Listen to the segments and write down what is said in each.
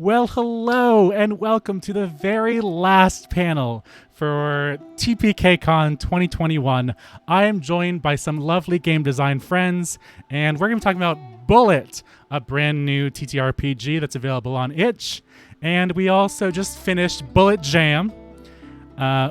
Well, hello and welcome to the very last panel for TPKCon 2021. I am joined by some lovely game design friends, and we're going to be talking about BXLLET, a brand new TTRPG that's available on itch. And we also just finished BXLLET Jam,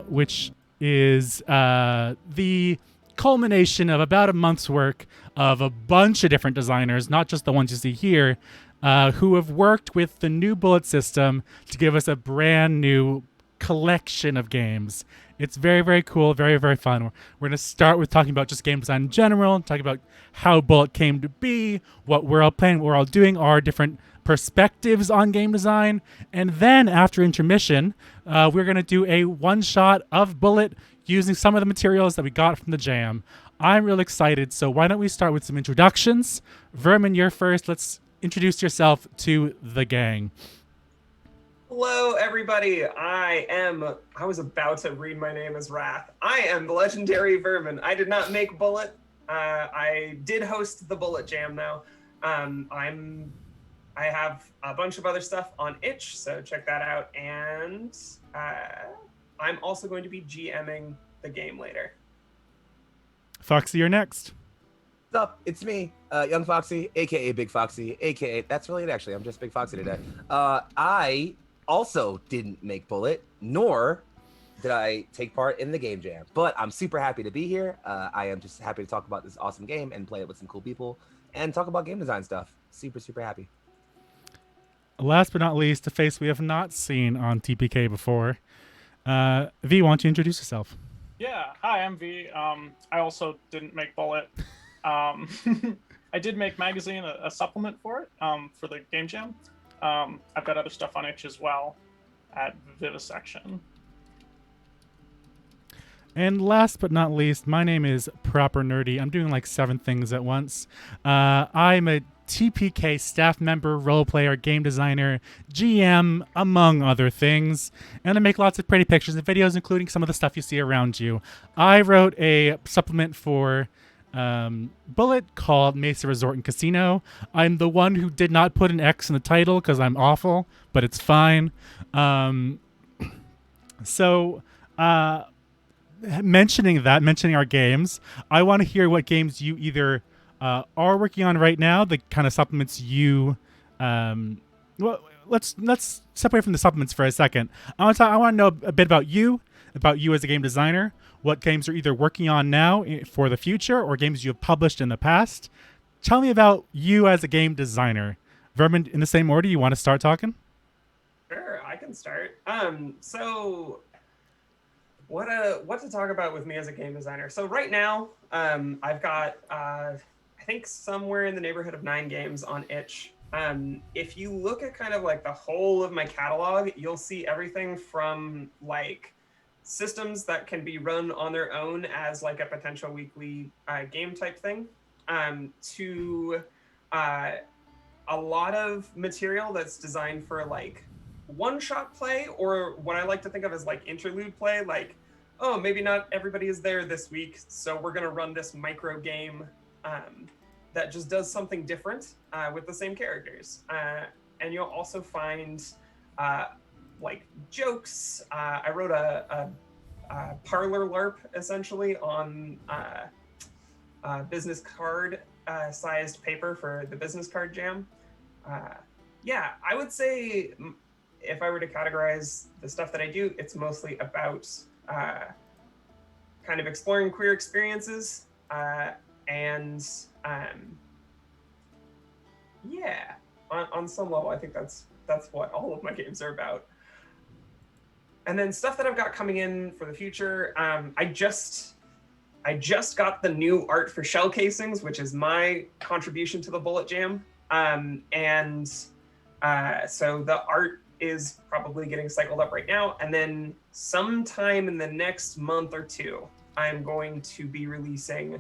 which is the culmination of about a month's work of a bunch of different designers, not just the ones you see here, who have worked with the new BXLLET system to give us a brand new collection of games. It's very, very cool, very, very fun. We're going to start with talking about just game design in general, talking about how BXLLET came to be, what we're all playing, what we're all doing, our different perspectives on game design. And then after intermission, we're going to do a one-shot of BXLLET using some of the materials that we got from the jam. I'm real excited, so why don't we start with some introductions? Vermin, you're first. Let's introduce yourself to the gang. Hello, everybody. I was about to read my name as Wrath. I am the LegendaryVermin. I did not make BXLLET. I did host the BXLLET Jam now. I have a bunch of other stuff on itch, so check that out. And I'm also going to be GMing the game later. Foxy, you're next. What's up? It's me, Young Foxy, aka Big Foxy, aka that's really it. Actually, I'm just Big Foxy today. I also didn't make BXLLET, nor did I take part in the game jam. But I'm super happy to be here. I am just happy to talk about this awesome game and play it with some cool people and talk about game design stuff. Super, super happy. Last but not least, a face we have not seen on TPK before. V, why don't you introduce yourself? Yeah, hi, I'm V. I also didn't make BXLLET. I did make Magazine a supplement for it, for the game jam. I've got other stuff on itch as well at Vivisection. And last but not least, my name is Proper Nerdy. I'm doing like 7 things at once. I'm a TPK staff member, role player, game designer, GM, among other things. And I make lots of pretty pictures and videos, including some of the stuff you see around you. I wrote a supplement for BXLLET called Mesa Resort and Casino. I'm the one who did not put an X in the title because I'm awful, but it's fine. Mentioning our games, I want to hear what games you either are working on right now, the kind of supplements you well, let's separate from the supplements for a second. I want to know a bit about you as a game designer, what games you're either working on now for the future or games you have published in the past. Tell me about you as a game designer. Vermin, in the same order, you want to start talking? Sure, I can start. So what to talk about with me as a game designer? So right now, I've got I think somewhere in the neighborhood of 9 games on itch. If you look at kind of like the whole of my catalog, you'll see everything from like systems that can be run on their own as like a potential weekly game type thing, to a lot of material that's designed for like one-shot play, or what I like to think of as like interlude play, like, oh, maybe not everybody is there this week, so we're going to run this micro game that just does something different with the same characters. And you'll also find like jokes. I wrote a parlor LARP essentially on business card sized paper for the business card jam. Yeah, I would say if I were to categorize the stuff that I do, it's mostly about kind of exploring queer experiences and yeah, on some level, I think that's what all of my games are about. And then stuff that I've got coming in for the future, I just got the new art for shell casings, which is my contribution to the BXLLET Jam. So the art is probably getting cycled up right now. And then sometime in the next month or two, I'm going to be releasing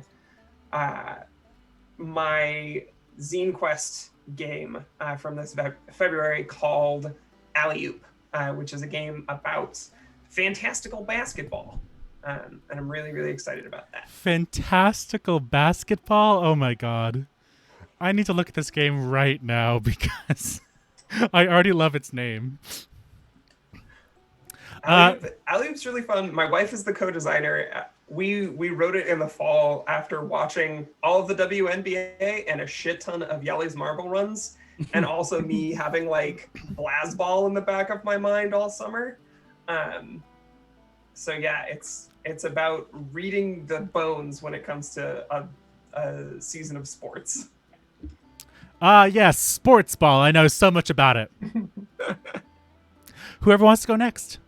my Zine Quest game from this February called Alley Oop, which is a game about fantastical basketball. And I'm really, really excited about that. Fantastical basketball? Oh my god. I need to look at this game right now because I already love its name. Alley-Oop's really fun. My wife is the co-designer. We wrote it in the fall after watching all of the WNBA and a shit ton of Yelly's Marble runs, and also me having like Blasball in the back of my mind all summer. So yeah, it's about reading the bones when it comes to a season of sports. Yes, sports ball. I know so much about it. Whoever wants to go next.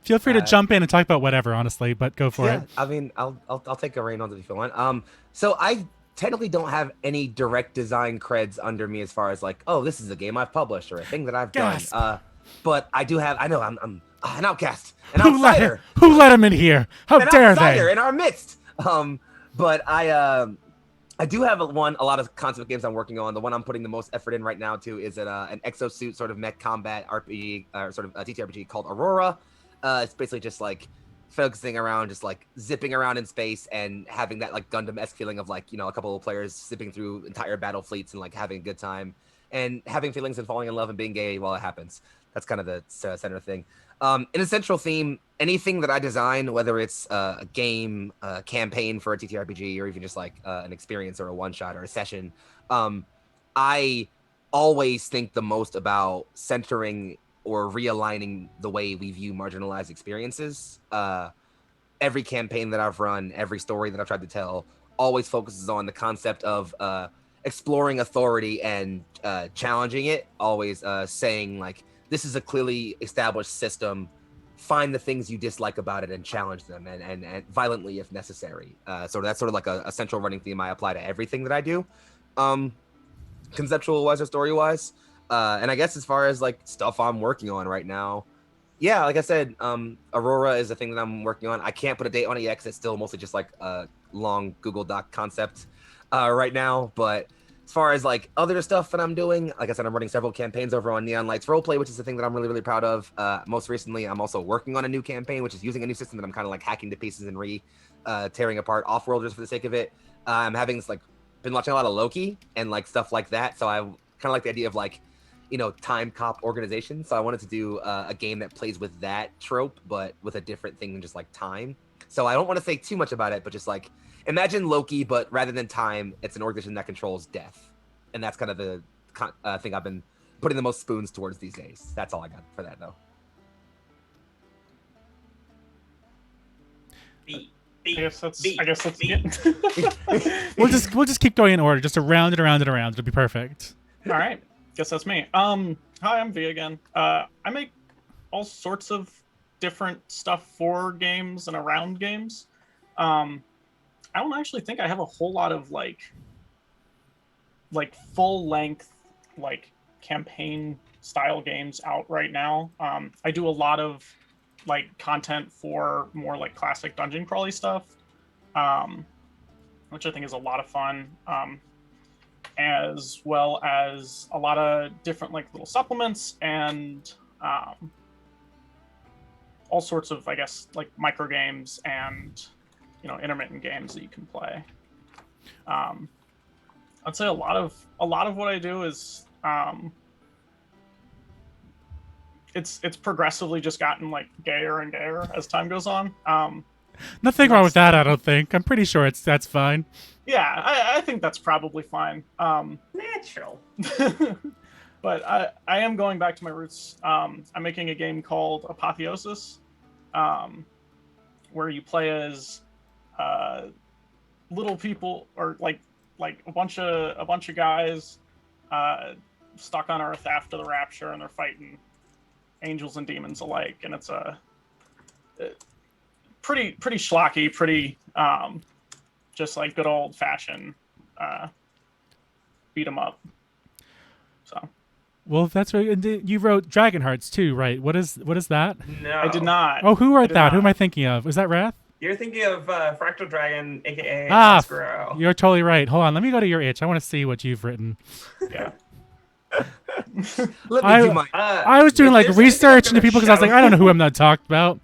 Feel free to jump in and talk about whatever, honestly, but go for it. I mean, I'll take a reign on it if you want. So I technically don't have any direct design creds under me as far as like, oh, this is a game I've published or a thing that I've Gasp. done. But I do have. I know I'm an outcast, an outsider. Who let him in here? How an dare outsider they? in our midst. But I do have a lot of concept games I'm working on. The one I'm putting the most effort in right now too is an exosuit sort of mech combat RPG, sort of a TTRPG called Aurora. It's basically just like focusing around, just like zipping around in space and having that like Gundam-esque feeling of like, you know, a couple of players zipping through entire battle fleets and like having a good time and having feelings and falling in love and being gay while it happens. That's kind of the center thing. An essential theme, anything that I design, whether it's a game, a campaign for a TTRPG, or even just like an experience or a one-shot or a session, I always think the most about centering or realigning the way we view marginalized experiences. Every campaign that I've run, every story that I've tried to tell, always focuses on the concept of exploring authority and challenging it, always saying like, this is a clearly established system. Find the things you dislike about it and challenge them, and violently if necessary. So that's sort of like a central running theme I apply to everything that I do, conceptual-wise or story-wise. And I guess as far as like stuff I'm working on right now, yeah, like I said, Aurora is a thing that I'm working on. I can't put a date on it yet because it's still mostly just like a long Google Doc concept right now. But as far as like other stuff that I'm doing, like I said, I'm running several campaigns over on Neon Lights Roleplay, which is the thing that I'm really, really proud of. Most recently, I'm also working on a new campaign, which is using a new system that I'm kind of like hacking to pieces and tearing apart off-worlders for the sake of it. I'm having this like, been watching a lot of Loki and like stuff like that. So I kind of like the idea of like, you know, time cop organization. So I wanted to do a game that plays with that trope, but with a different thing than just like time. So I don't want to say too much about it, but just like imagine Loki, but rather than time, it's an organization that controls death. And that's kind of the thing I've been putting the most spoons towards these days. That's all I got for that though. I guess that's it. We'll just keep going in order, just around and around and around. It'll be perfect. All right. Guess that's me. Hi, I'm V again. I make all sorts of different stuff for games and around games. I don't actually think I have a whole lot of like full length like campaign style games out right now. I do a lot of like content for more like classic dungeon crawly stuff, which I think is a lot of fun. As well as a lot of different like little supplements and all sorts of, I guess, like micro games and, you know, intermittent games that you can play. I'd say a lot of what I do is it's progressively just gotten like gayer and gayer as time goes on. Nothing wrong with that, I don't think. I'm pretty sure that's fine. Yeah, I think that's probably fine. Natural. But I am going back to my roots. I'm making a game called Apotheosis, where you play as little people, or like a bunch of guys stuck on Earth after the Rapture, and they're fighting angels and demons alike, and it's a pretty schlocky, pretty just like good old fashioned beat 'em up. So. Well, that's right. And you wrote Dragon Hearts too, right? What is that? No, I did not. Oh, who wrote that? Who am I thinking of? Is that Wrath? You're thinking of Fractal Dragon, aka Oscuro. You're totally right. Hold on, let me go to your itch. I want to see what you've written. Yeah. Let me do my. I was doing like research into people because I was like, I don't know who I'm not talked about.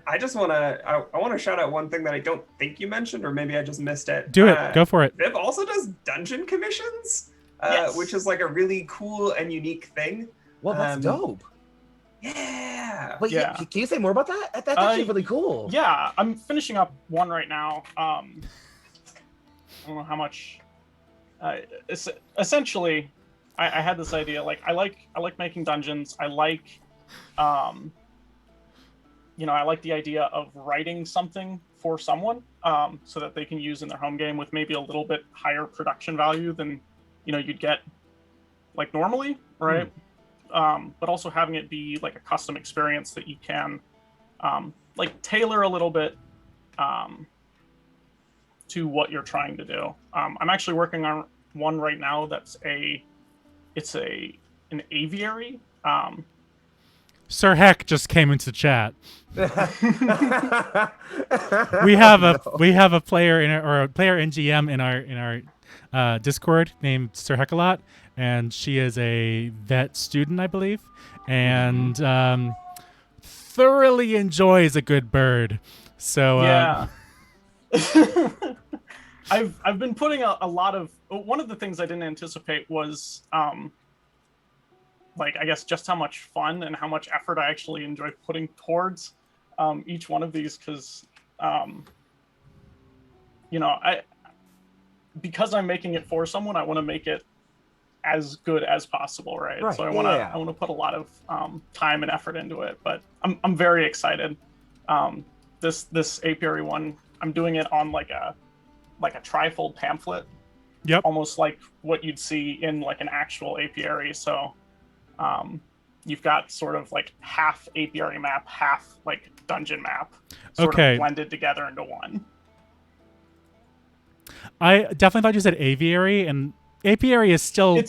I just want to I want to shout out one thing that I don't think you mentioned, or maybe I just missed it. Do it. Go for it. Viv also does dungeon commissions. which is like a really cool and unique thing. Well, that's dope. Yeah. Wait, Yeah. can you say more about that? That's actually really cool. Yeah, I'm finishing up one right now. I don't know how much. Essentially, I had this idea. Like, I like making dungeons. I like, I like the idea of writing something for someone, so that they can use in their home game with maybe a little bit higher production value than, you'd get, like, normally, right? But also having it be like a custom experience that you can, like, tailor a little bit to what you're trying to do. I'm actually working on one right now that's an aviary. Sir Heck just came into chat. we have a player a player NGM in our Discord named Sir Heckalot, and she is a vet student, I believe, and thoroughly enjoys a good bird. So yeah. I've been putting a lot of, one of the things I didn't anticipate was like, I guess, just how much fun and how much effort I actually enjoy putting towards each one of these, because because I'm making it for someone, I want to make it as good as possible, right? So I want to put a lot of time and effort into it, but I'm very excited. This apiary one, I'm doing it on like a trifold pamphlet. Yep. Almost like what you'd see in like an actual apiary. So you've got sort of like half apiary map, half like dungeon map, sort of blended together into one. I definitely thought you said aviary, and apiary is still a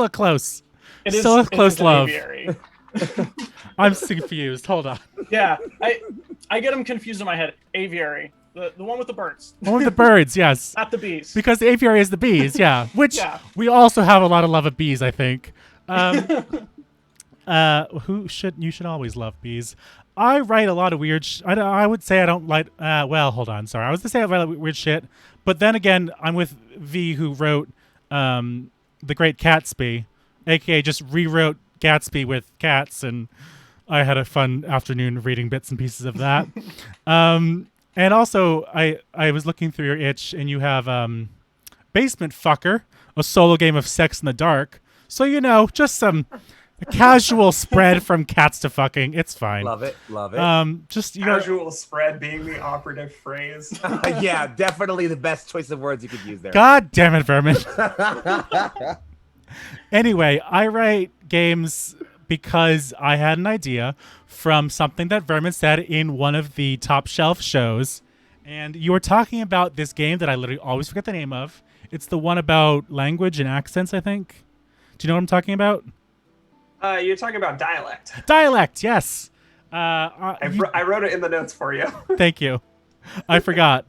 close. It is still a close love. Aviary. I'm confused. Hold on. Yeah, I get them confused in my head. Aviary, the one with the birds. The one with the birds, yes. Not the bees. Because the apiary is the bees, yeah. Which we also have a lot of love of bees, I think. You should always love bees. I write a lot of weird I would say I don't like hold on, sorry. I was gonna say I write weird shit, but then again, I'm with V, who wrote The Great Gatsby, aka just rewrote Gatsby with cats, and I had a fun afternoon reading bits and pieces of that. And also I was looking through your itch, and you have Basement Fucker, a solo game of sex in the dark. So just some a casual spread from cats to fucking. It's fine. Love it. Just casual spread being the operative phrase. Yeah, definitely the best choice of words you could use there. God damn it, Vermin. Anyway, I write games because I had an idea from something that Vermin said in one of the Top Shelf shows, and you were talking about this game that I literally always forget the name of. It's the one about language and accents, I think. Do you know what I'm talking about? You're talking about Dialect. Dialect, yes. I wrote it in the notes for you. Thank you. I forgot.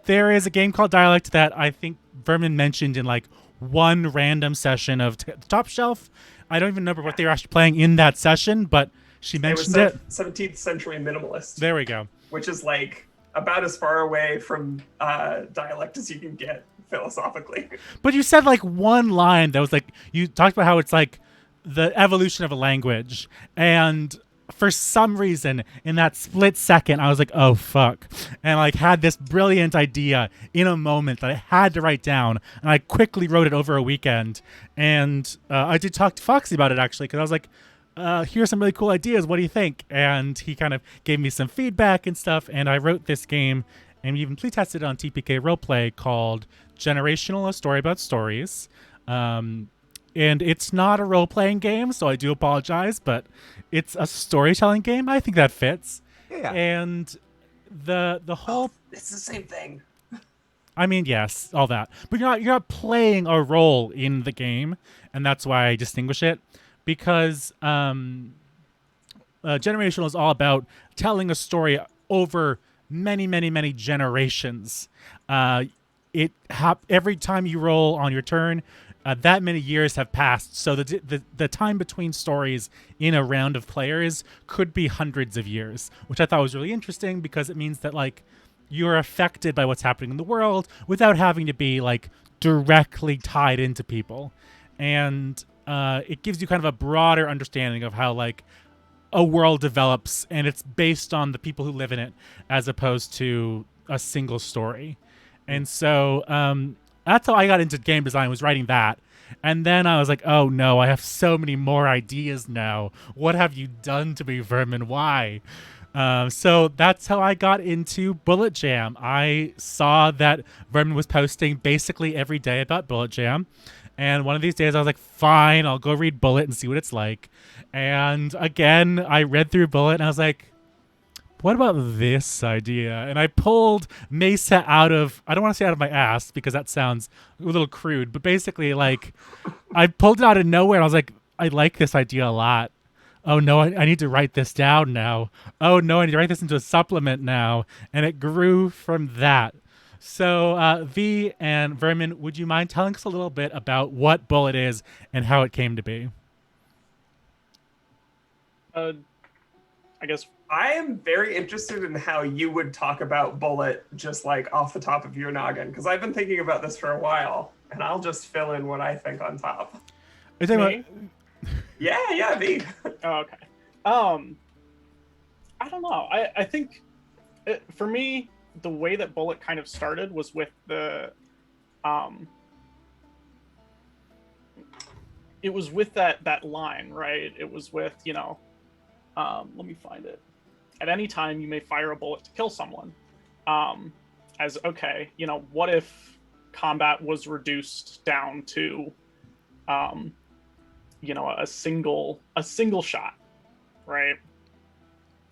There is a game called Dialect that I think Vermin mentioned in like one random session of Top Shelf. I don't even remember what they were actually playing in that session, but she mentioned it. 17th century minimalist. There we go. Which is like about as far away from Dialect as you can get philosophically. But you said like one line that was like, you talked about how it's like the evolution of a language, and for some reason in that split second I was like, oh fuck, and like had this brilliant idea in a moment that I had to write down, and I quickly wrote it over a weekend, and I did talk to Foxy about it actually, because I was like, here's some really cool ideas, what do you think? And he kind of gave me some feedback and stuff, and I wrote this game, and we even playtested it on TPK Roleplay, called Generational, a story about stories. And it's not a role-playing game, so I do apologize, but it's a storytelling game. I think that fits. Yeah. And the whole... it's the same thing. I mean, yes, all that. But you're not playing a role in the game, and that's why I distinguish it. Because Generational is all about telling a story over many, many, many generations. Every time you roll on your turn, that many years have passed, so the time between stories in a round of players could be hundreds of years, which I thought was really interesting, because it means that like you're affected by what's happening in the world without having to be like directly tied into people, and it gives you kind of a broader understanding of how like a world develops, and it's based on the people who live in it as opposed to a single story. And so that's how I got into game design, was writing that. And then I was like, oh no, I have so many more ideas now. What have you done to me, Vermin? Why? So that's how I got into Bullet Jam. I saw that Vermin was posting basically every day about Bullet Jam. And one of these days I was like, fine, I'll go read Bullet and see what it's like. And again, I read through Bullet and I was like, what about this idea? And I pulled Mesa out of, I don't want to say out of my ass because that sounds a little crude, but basically like I pulled it out of nowhere and I was like, I like this idea a lot. Oh no, I need to write this down now. Oh no, I need to write this into a supplement now. And it grew from that. So V and Vermin, would you mind telling us a little bit about what Bullet is and how it came to be? I guess I am very interested in how you would talk about Bullet just like off the top of your noggin, because I've been thinking about this for a while, and I'll just fill in what I think on top. Are you talking Me? about- Yeah, me. Oh, okay. I don't know. I think for me, the way that Bullet kind of started was with the it was with that line, right? It was with, you know, let me find it. At any time, you may fire a bullet to kill someone. As okay, you know, what if combat was reduced down to, you know, a single shot, right?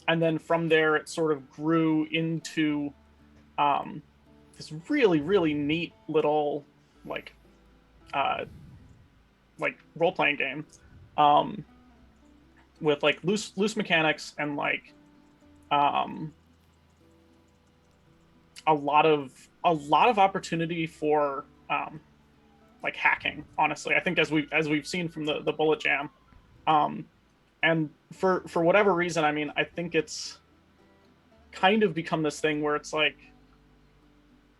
And then from there, it sort of grew into this really, really neat little like role-playing game with like loose mechanics and like a lot of opportunity for like hacking. Honestly, I think as we've seen from the Bullet Jam, and for whatever reason, I mean, I think it's kind of become this thing where it's like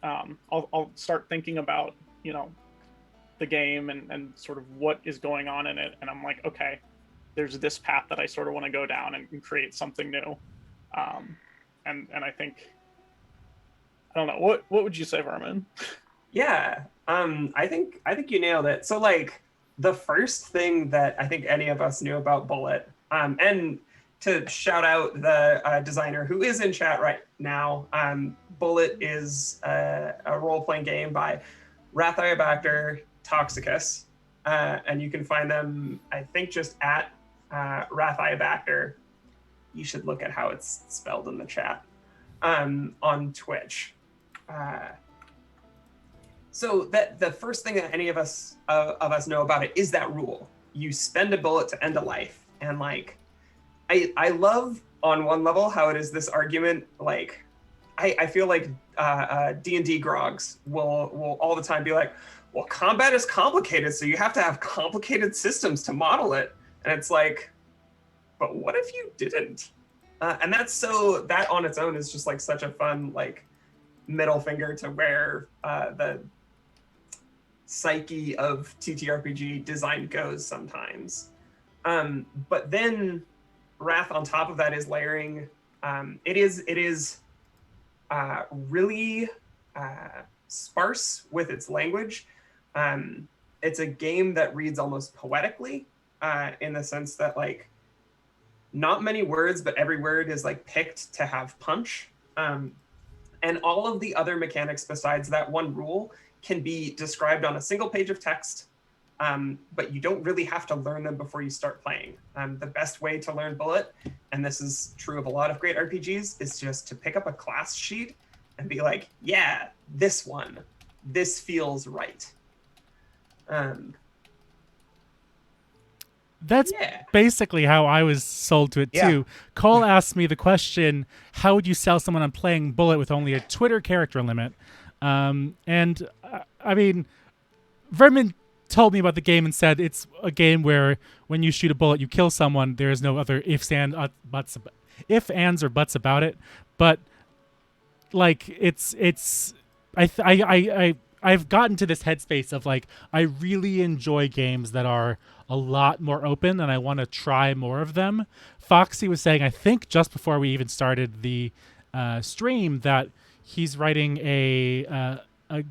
I'll start thinking about, you know, the game and sort of what is going on in it, and I'm like, okay, there's this path that I sort of want to go down and create something new. And I think, I don't know, what would you say, Vermin? Yeah, I think you nailed it. So like the first thing that I think any of us knew about Bullet, and to shout out the designer who is in chat right now, Bullet is a role-playing game by Rathayibacter, Toxicus, and you can find them, I think, just at Rathayibacter. You should look at how it's spelled in the chat on Twitch. So that the first thing that any of us know about it is that rule. You spend a bullet to end a life, and like I love on one level how it is this argument. Like I feel like D&D grogs will all the time be like, well, combat is complicated, so you have to have complicated systems to model it. And it's like, but what if you didn't? And that on its own is just like such a fun like middle finger to where the psyche of TTRPG design goes sometimes. But then Wrath on top of that is layering. It is really sparse with its language. It's a game that reads almost poetically, in the sense that like not many words, but every word is like picked to have punch. And all of the other mechanics besides that one rule can be described on a single page of text, but you don't really have to learn them before you start playing. The best way to learn Bullet, and this is true of a lot of great RPGs, is just to pick up a class sheet and be like, yeah, this one, this feels right. That's basically how I was sold to it too. Cole asked me the question, how would you sell someone on playing Bullet with only a Twitter character limit? And I mean, Vermin told me about the game and said it's a game where when you shoot a bullet, you kill someone. There is no other ifs, ands, or buts about it. But like, I I've gotten to this headspace of like I really enjoy games that are a lot more open, and I want to try more of them. Foxy was saying, I think just before we even started the stream, that he's writing a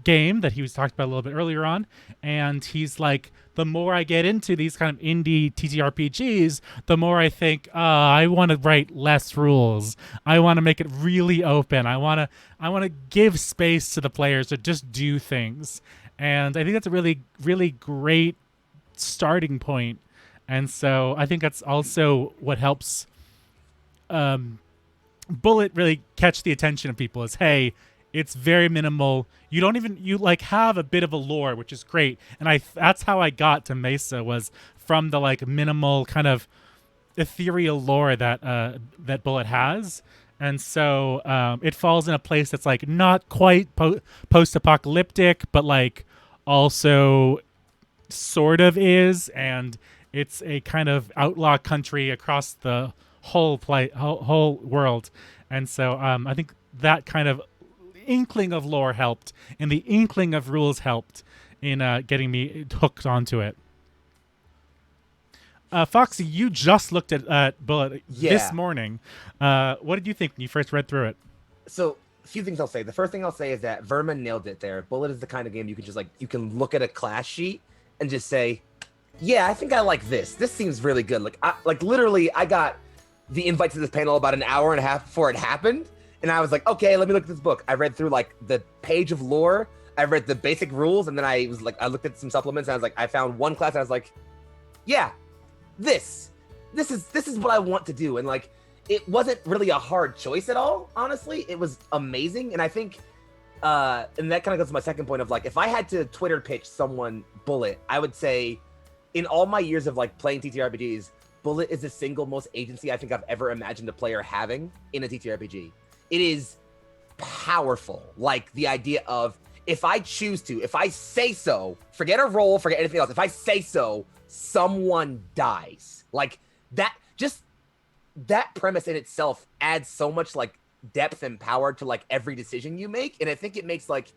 game that he was talked about a little bit earlier on, and he's like, the more I get into these kind of indie TTRPGs, the more I think, I want to write less rules. I want to make it really open. I want to give space to the players to just do things. And I think that's a really, really great starting point. And so I think that's also what helps Bullet really catch the attention of people is, hey, it's very minimal. You like have a bit of a lore, which is great. And that's how I got to Mesa, was from the like minimal kind of ethereal lore that that Bullet has. And so it falls in a place that's like not quite post-apocalyptic, but like also sort of is, and it's a kind of outlaw country across the whole world. And so I think that kind of inkling of lore helped, and the inkling of rules helped in getting me hooked onto it. Foxy, you just looked at Bullet this morning. What did you think when you first read through it? So, a few things I'll say. The first thing I'll say is that Vermin nailed it there. Bullet is the kind of game you can just like, you can look at a class sheet and just say, yeah, I think I like this. This seems really good. Like literally, I got the invite to this panel about an hour and a half before it happened. And I was like, okay, let me look at this book. I read through like the page of lore. I read the basic rules. And then I looked at some supplements, and I was like, I found one class. And I was like, yeah, this is what I want to do. And like, it wasn't really a hard choice at all. Honestly, it was amazing. And I think, and that kind of goes to my second point of like, if I had to Twitter pitch someone Bullet, I would say in all my years of like playing TTRPGs, Bullet is the single most agency I think I've ever imagined a player having in a TTRPG. It is powerful. Like the idea of, if I choose to, if I say so, forget a roll, forget anything else. If I say so, someone dies. Like that, just that premise in itself adds so much like depth and power to like every decision you make. And I think it makes like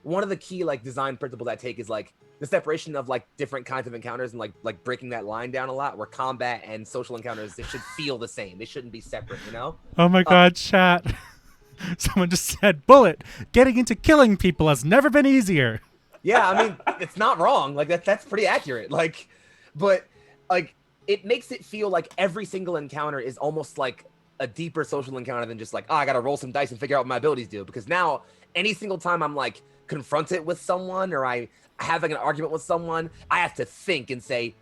one of the key like design principles I take is like the separation of like different kinds of encounters, and like breaking that line down a lot, where combat and social encounters, they should feel the same. They shouldn't be separate, you know? Oh my God, chat. Someone just said, Bullet, getting into killing people has never been easier. Yeah, I mean, it's not wrong. Like that's pretty accurate. Like, but like it makes it feel like every single encounter is almost like a deeper social encounter than just like, oh, I gotta roll some dice and figure out what my abilities do. Because now any single time I'm like confronted with someone, or I having an argument with someone, I have to think and say,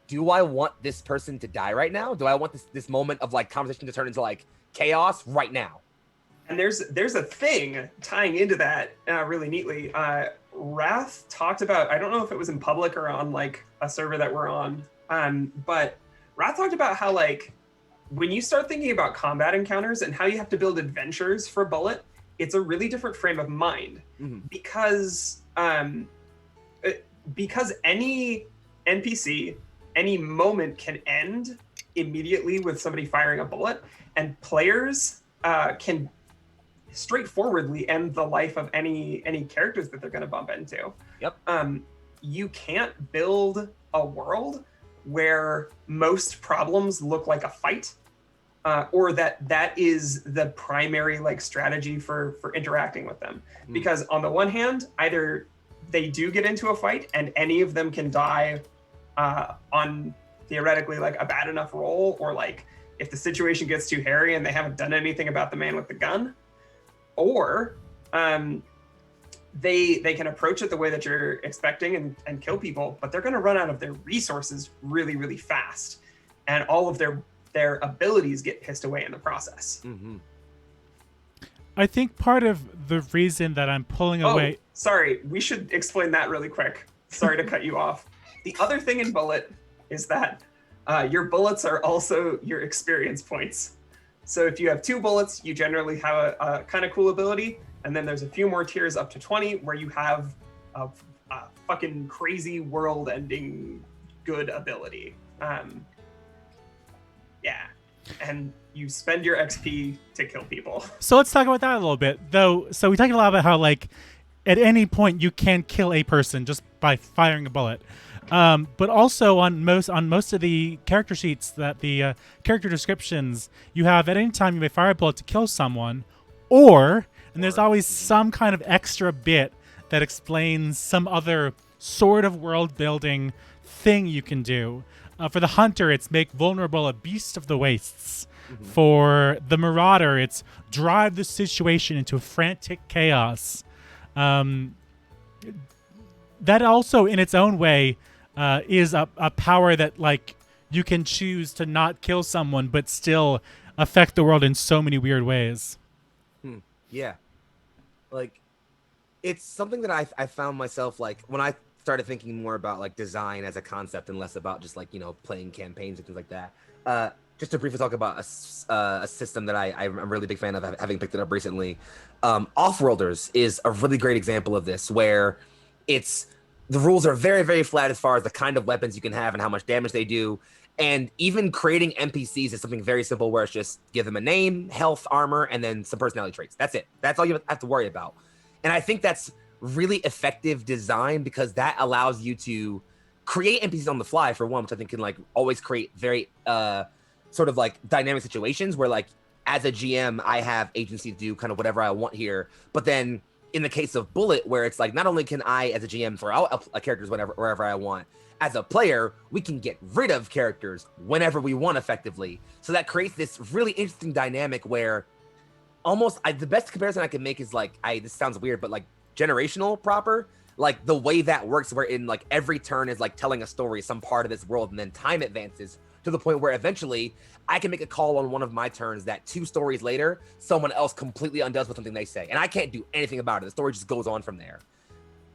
do I want this person to die right now? Do I want this moment of like conversation to turn into like chaos right now? And there's a thing tying into that really neatly. Wrath talked about, I don't know if it was in public or on like a server that we're on, but Wrath talked about how like when you start thinking about combat encounters and how you have to build adventures for Bullet, it's a really different frame of mind. Mm-hmm. Because any NPC, any moment can end immediately with somebody firing a bullet, and players can straightforwardly end the life of any characters that they're going to bump into. Yep. You can't build a world where most problems look like a fight, or that is the primary like strategy for interacting with them. Because on the one hand, either they do get into a fight and any of them can die on theoretically like a bad enough roll, or like if the situation gets too hairy and they haven't done anything about the man with the gun, or they can approach it the way that you're expecting and kill people, but they're going to run out of their resources really, really fast, and all of their abilities get pissed away in the process. Mm-hmm. I think part of the reason that I'm pulling away... Sorry, we should explain that really quick. Sorry to cut you off. The other thing in Bullet is that your bullets are also your experience points. So if you have 2 bullets, you generally have a kind of cool ability, and then there's a few more tiers up to 20 where you have a fucking crazy world-ending good ability. Yeah, and you spend your XP to kill people. So let's talk about that a little bit, though. So we talked a lot about how like at any point you can kill a person just by firing a bullet. But also on most of the character sheets, that the character descriptions, you have at any time you may fire a bullet to kill someone, and there's always some kind of extra bit that explains some other sort of world building thing you can do. For the hunter, it's make vulnerable a beast of the wastes. For the marauder, it's drive the situation into frantic chaos. That also, in its own way, is a power that, like, you can choose to not kill someone but still affect the world in so many weird ways. Yeah. Like, it's something that I found myself, like, when I started thinking more about, like, design as a concept and less about just, like, you know, playing campaigns and things like that. Just to briefly talk about a system that I'm a really big fan of, having picked it up recently. Offworlders is a really great example of this, where the rules are very, very flat as far as the kind of weapons you can have and how much damage they do. And even creating NPCs is something very simple, where it's just give them a name, health, armor, and then some personality traits. That's it. That's all you have to worry about. And I think that's really effective design, because that allows you to create NPCs on the fly, for one, which I think can, like, always create very sort of, like, dynamic situations where, like, as a GM, I have agency to do kind of whatever I want here. But then in the case of Bullet, where it's like, not only can I, as a GM, throw out characters wherever I want, as a player, we can get rid of characters whenever we want, effectively. So that creates this really interesting dynamic where the best comparison I can make is, like, this sounds weird, but, like, generational proper. Like, the way that works, where in, like, every turn is like telling a story, some part of this world, and then time advances to the point where eventually I can make a call on one of my turns that 2 stories later, someone else completely undoes with something they say. And I can't do anything about it. The story just goes on from there.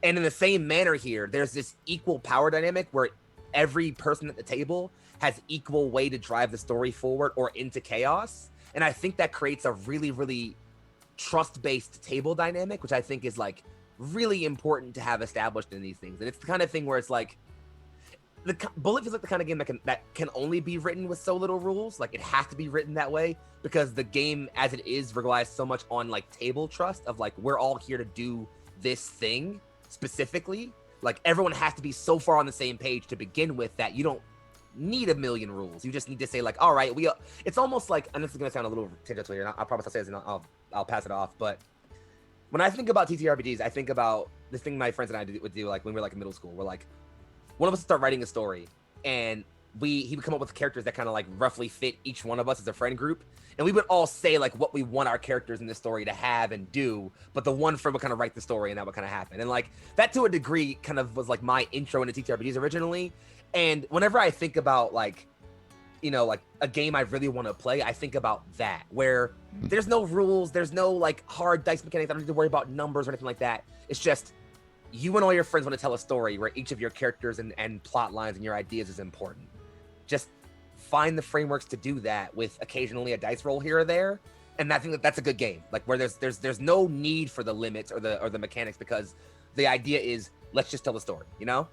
And in the same manner here, there's this equal power dynamic where every person at the table has equal way to drive the story forward or into chaos. And I think that creates a really, really trust-based table dynamic, which I think is, like, really important to have established in these things. And it's the kind of thing where it's like, Bullet feels like the kind of game that can only be written with so little rules. Like, it has to be written that way, because the game as it is relies so much on, like, table trust of, like, we're all here to do this thing specifically. Like, everyone has to be so far on the same page to begin with that you don't need a million rules. You just need to say, like, all right, it's almost like, and this is going to sound a little tangential here, and I promise I'll say this and I'll pass it off, but when I think about TTRPGs, I think about this thing my friends and I would do, like, when we were, like, in middle school. We're like, one of us would start writing a story, and he would come up with characters that kind of, like, roughly fit each one of us as a friend group, and we would all say, like, what we want our characters in this story to have and do, but the one friend would kind of write the story, and that would kind of happen. And, like, that to a degree kind of was, like, my intro into TTRPGs originally. And whenever I think about, like, you know, like, a game I really want to play, I think about that, where there's no rules, there's no, like, hard dice mechanics, I don't need to worry about numbers or anything like that. It's just you and all your friends want to tell a story where each of your characters and plot lines and your ideas is important. Just find the frameworks to do that with occasionally a dice roll here or there, and I think that's a good game. Like, where there's no need for the limits or the mechanics, because the idea is, let's just tell the story, you know?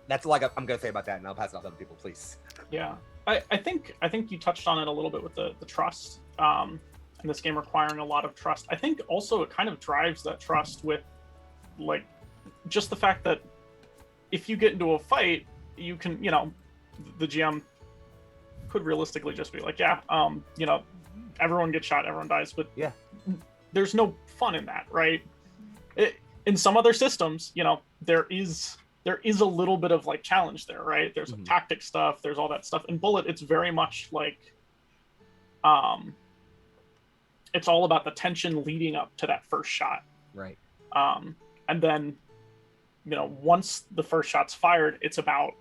That's all I'm gonna say about that, and I'll pass it off to other people, please. Yeah, I think you touched on it a little bit with the trust, and this game requiring a lot of trust. I think also it kind of drives that trust with, like, just the fact that if you get into a fight, you can, you know, the GM could realistically just be like, yeah, you know, everyone gets shot, everyone dies, but yeah, there's no fun in that, right? In some other systems, you know, there is a little bit of, like, challenge there, right? There's tactic stuff, there's all that stuff. In Bullet, it's very much like, it's all about the tension leading up to that first shot. Right. And then, you know, once the first shot's fired, it's about,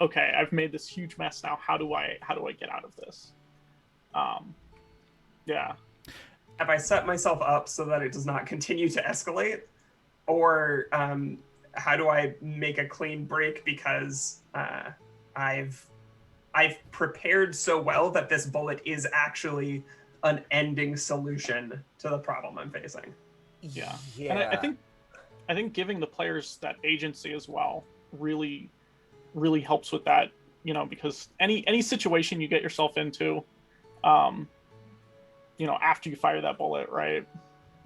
okay, I've made this huge mess now. How do I get out of this? Yeah. Have I set myself up so that it does not continue to escalate? Or how do I make a clean break because I've prepared so well that this bullet is actually an ending solution to the problem I'm facing? Yeah. And I think giving the players that agency as well really, really helps with that, you know, because any situation you get yourself into, you know, after you fire that bullet, right?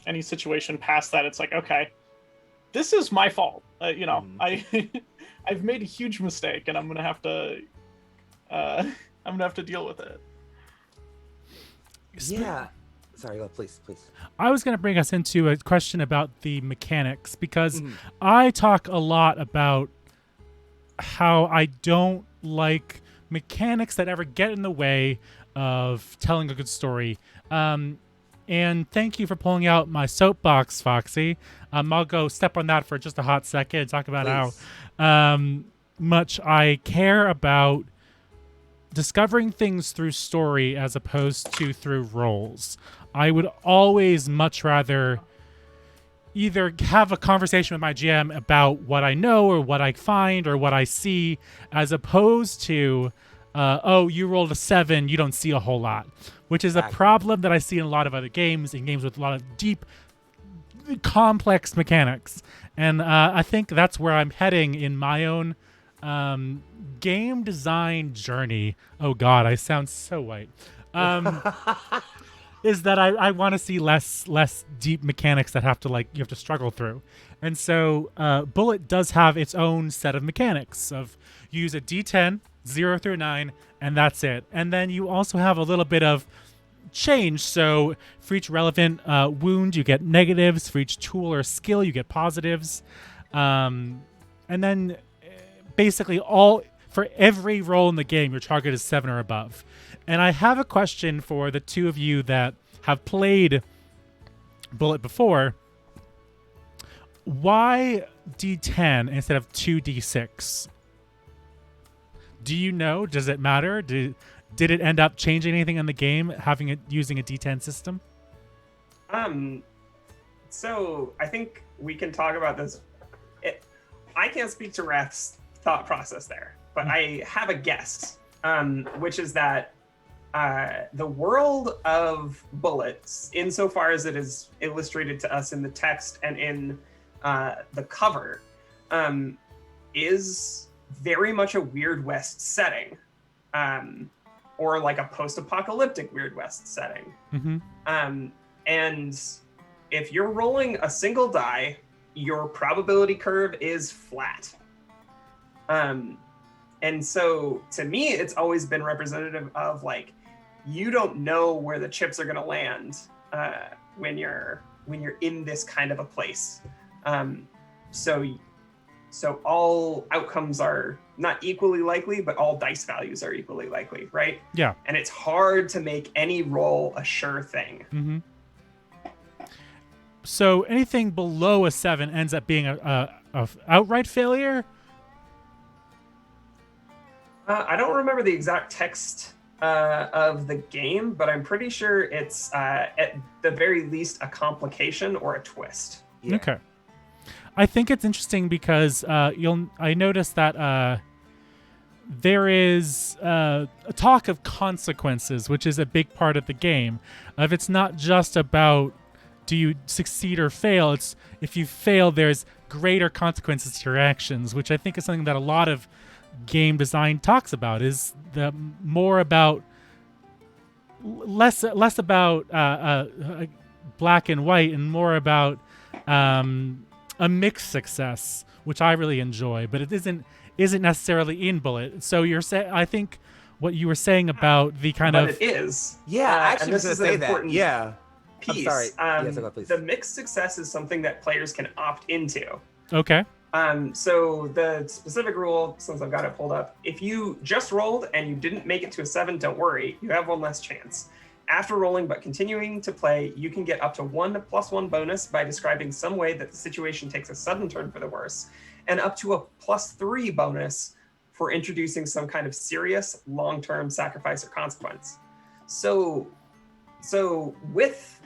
Any situation past that, it's like, okay, this is my fault. Mm. I've made a huge mistake, and I'm gonna have to deal with it. Yeah. Sorry, go, please. I was going to bring us into a question about the mechanics because Mhm. I talk a lot about how I don't like mechanics that ever get in the way of telling a good story. And thank you for pulling out my soapbox, Foxy. I'll go step on that for just a hot second and talk about Please. how much I care about discovering things through story as opposed to through roles. I would always much rather either have a conversation with my GM about what I know or what I find or what I see, as opposed to, oh, you rolled a 7, you don't see a whole lot, which is a Exactly. problem that I see in a lot of other games, in games with a lot of deep, complex mechanics. And I think that's where I'm heading in my own game design journey. Oh God, I sound so white. Is that I want to see less deep mechanics that have to you have to struggle through. And so Bullet does have its own set of mechanics of use a D10 0 through 9 and that's it. And then you also have a little bit of change. So for each relevant wound you get negatives, for each tool or skill you get positives, and then basically for every role in the game your target is 7 or above. And I have a question for the two of you that have played Bullet before. Why D10 instead of 2D6? Do you know? Does it matter? Did it end up changing anything in the game having it using a D10 system? So I think we can talk about this. I can't speak to Rath's thought process there, but I have a guess, which is that the world of Bullets, insofar as it is illustrated to us in the text and in the cover, is very much a Weird West setting, or like a post-apocalyptic Weird West setting. Mm-hmm. And if you're rolling a single die, your probability curve is flat. And so to me, it's always been representative of you don't know where the chips are going to land when you're in this kind of a place. So all outcomes are not equally likely, but all dice values are equally likely, right? Yeah. And it's hard to make any roll a sure thing. Mm-hmm. So anything below a 7 ends up being a outright failure? I don't remember the exact text of the game, but I'm pretty sure it's at the very least a complication or a twist. Yeah. Okay. I think it's interesting because I noticed that there is a talk of consequences, which is a big part of the game. It's not just about do you succeed or fail. It's if you fail, there's greater consequences to your actions, which I think is something that a lot of game design talks about. Is the more about less about black and white and more about a mixed success, which I really enjoy, but it isn't necessarily in Bullet. So you're saying, I think what you were saying about the kind but of it is. Yeah, I actually and was this going to is say an that. important Yeah. piece. I'm sorry. Yes, go, please. The mixed success is something that players can opt into. okay. So the specific rule, since I've got it pulled up, if you just rolled and you didn't make it to a 7, don't worry, you have one less chance. After rolling but continuing to play, you can get up to 1 + 1 bonus by describing some way that the situation takes a sudden turn for the worse, and up to a +3 bonus for introducing some kind of serious long-term sacrifice or consequence. So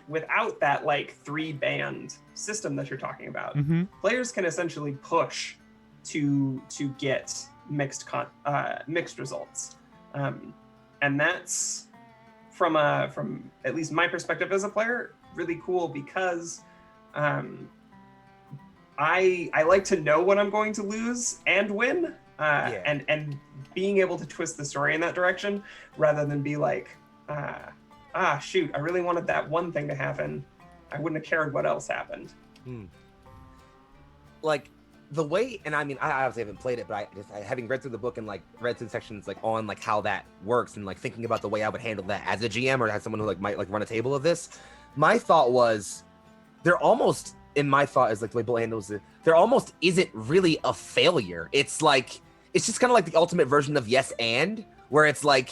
without that 3-band system that you're talking about, Mm-hmm. players can essentially push to get mixed results, and that's from at least my perspective as a player really cool, because I like to know what I'm going to lose and win, and being able to twist the story in that direction rather than be shoot, I really wanted that one thing to happen. I wouldn't have cared what else happened. like the way, and I mean, I obviously haven't played it, but I having read through the book and like read through sections like on like how that works and like thinking about the way I would handle that as a GM or as someone who like might like run a table of this. My thought was, there almost, in my thought is like the way Bullet handles it, there almost isn't really a failure. It's like, it's just kind of like the ultimate version of yes and, where it's like,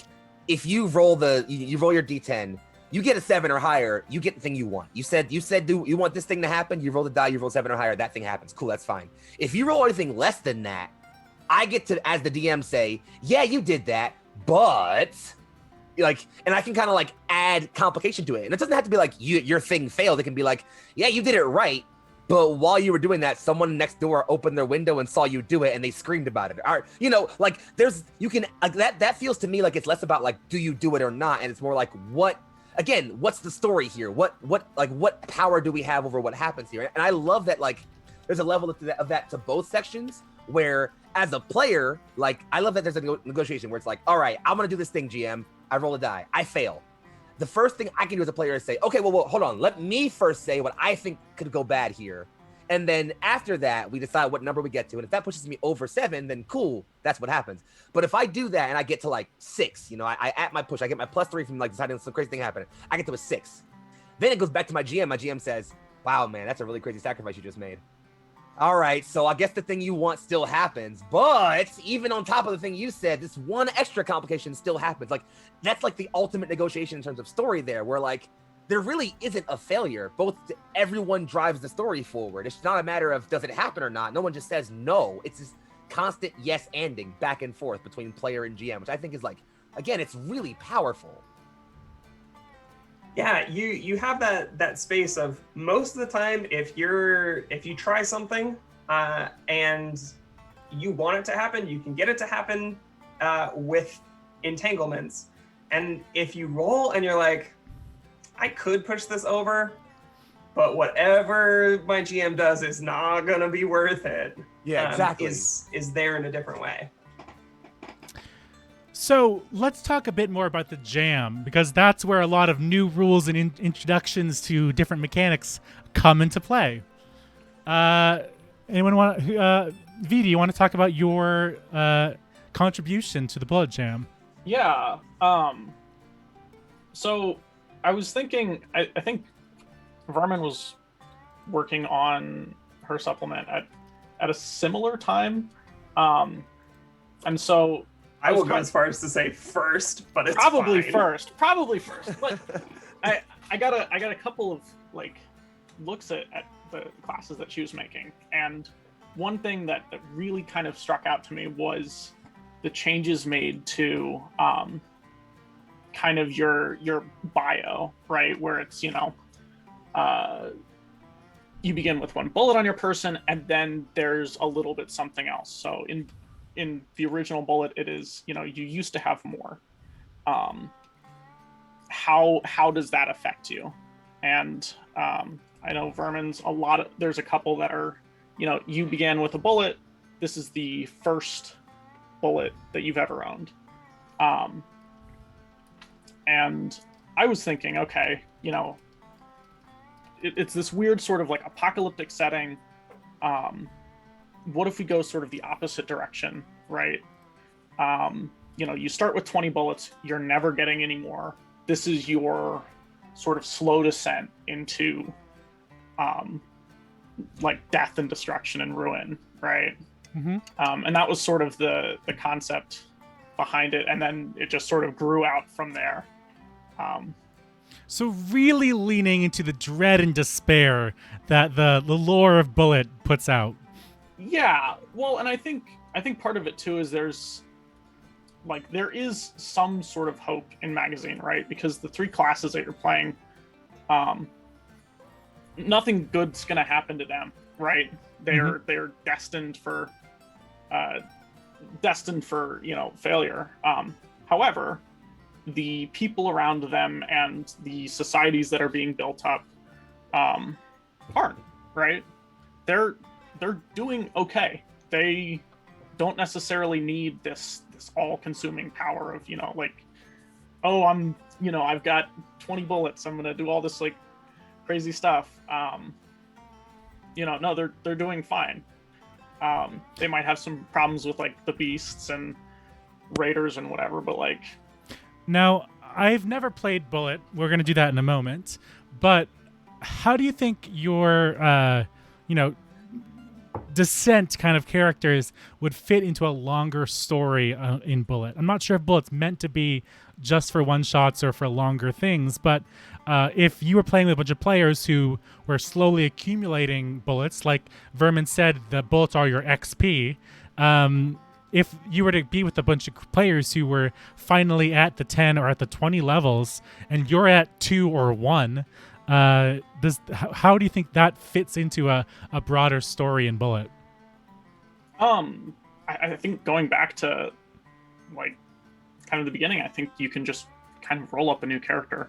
if you roll you roll your D10, you get a 7 or higher, you get the thing you want. You said you want this thing to happen, you roll the die, you roll 7 or higher, that thing happens. Cool, that's fine. If you roll anything less than that, I get to, as the DM, say, yeah, you did that, but like, and I can kind of like add complication to it. And it doesn't have to be like your thing failed. It can be like, yeah, you did it right, but while you were doing that, someone next door opened their window and saw you do it and they screamed about it. Or, you know, like there's, you can, that feels to me like it's less about like, do you do it or not? And it's more like, what's the story here? What power do we have over what happens here? And I love that, like, there's a level of that to both sections where as a player, like, I love that there's a negotiation where it's like, all right, I'm going to do this thing, GM. I roll a die. I fail. The first thing I can do as a player is say, okay, well, hold on. Let me first say what I think could go bad here. And then after that, we decide what number we get to. And if that pushes me over 7, then cool, that's what happens. But if I do that and I get to like 6, you know, I at my push, I get my +3 from like deciding some crazy thing happened. I get to a 6. Then it goes back to my GM. My GM says, wow, man, that's a really crazy sacrifice you just made. All right, so I guess the thing you want still happens. But even on top of the thing you said, this one extra complication still happens. Like, that's like the ultimate negotiation in terms of story there, where like, there really isn't a failure. Everyone drives the story forward. It's not a matter of does it happen or not. No one just says no. It's this constant yes-anding back and forth between player and GM, which I think is like, again, it's really powerful. Yeah, you have that space of most of the time, if you try something and you want it to happen, you can get it to happen with entanglements. And if you roll and you're like, I could push this over, but whatever my GM does is not gonna be worth it. Yeah, exactly. Is there in a different way. So let's talk a bit more about the jam, because that's where a lot of new rules and introductions to different mechanics come into play. Anyone want V, do you want to talk about your contribution to the Bullet Jam? Yeah. So I was thinking, I think Vermin was working on her supplement at a similar time. And so I will go as far as to say first, but it's probably fine. first. But I got a couple of like looks at the classes that she was making, and one thing that really kind of struck out to me was the changes made to kind of your bio, right? Where it's, you know, you begin with 1 bullet on your person, and then there's a little bit something else. So in the original bullet, it is, you know, you used to have more. How does that affect you? And I know Vermin's there's a couple that are, you know, you began with a bullet. This is the first bullet that you've ever owned. And I was thinking, okay, you know, it's this weird sort of like apocalyptic setting. What if we go sort of the opposite direction, right? You know, you start with 20 bullets, you're never getting any more. This is your sort of slow descent into like death and destruction and ruin, right? Mm-hmm. And that was sort of the concept behind it, and then it just sort of grew out from there. So really leaning into the dread and despair that the lore of Bullet puts out. Yeah, well, and I think part of it too is there is some sort of hope in Magazine, right? Because the 3 classes that you're playing, nothing good's gonna happen to them, right? They're destined for you know, failure. However, the people around them and the societies that are being built up aren't, right? They're doing okay. They don't necessarily need this all-consuming power of, you know, like, oh, I've got 20 bullets, I'm gonna do all this like crazy stuff. You know, no, they're doing fine. They might have some problems with like the beasts and raiders and whatever, but like. Now, I've never played Bullet. We're going to do that in a moment. But how do you think your, descent kind of characters would fit into a longer story in Bullet? I'm not sure if Bullet's meant to be just for one-shots or for longer things, but if you were playing with a bunch of players who were slowly accumulating bullets, like Vermin said, the bullets are your XP, if you were to be with a bunch of players who were finally at the 10 or at the 20 levels, and you're at 2 or 1, how do you think that fits into a broader story in Bullet? I think going back to like kind of the beginning, I think you can just kind of roll up a new character.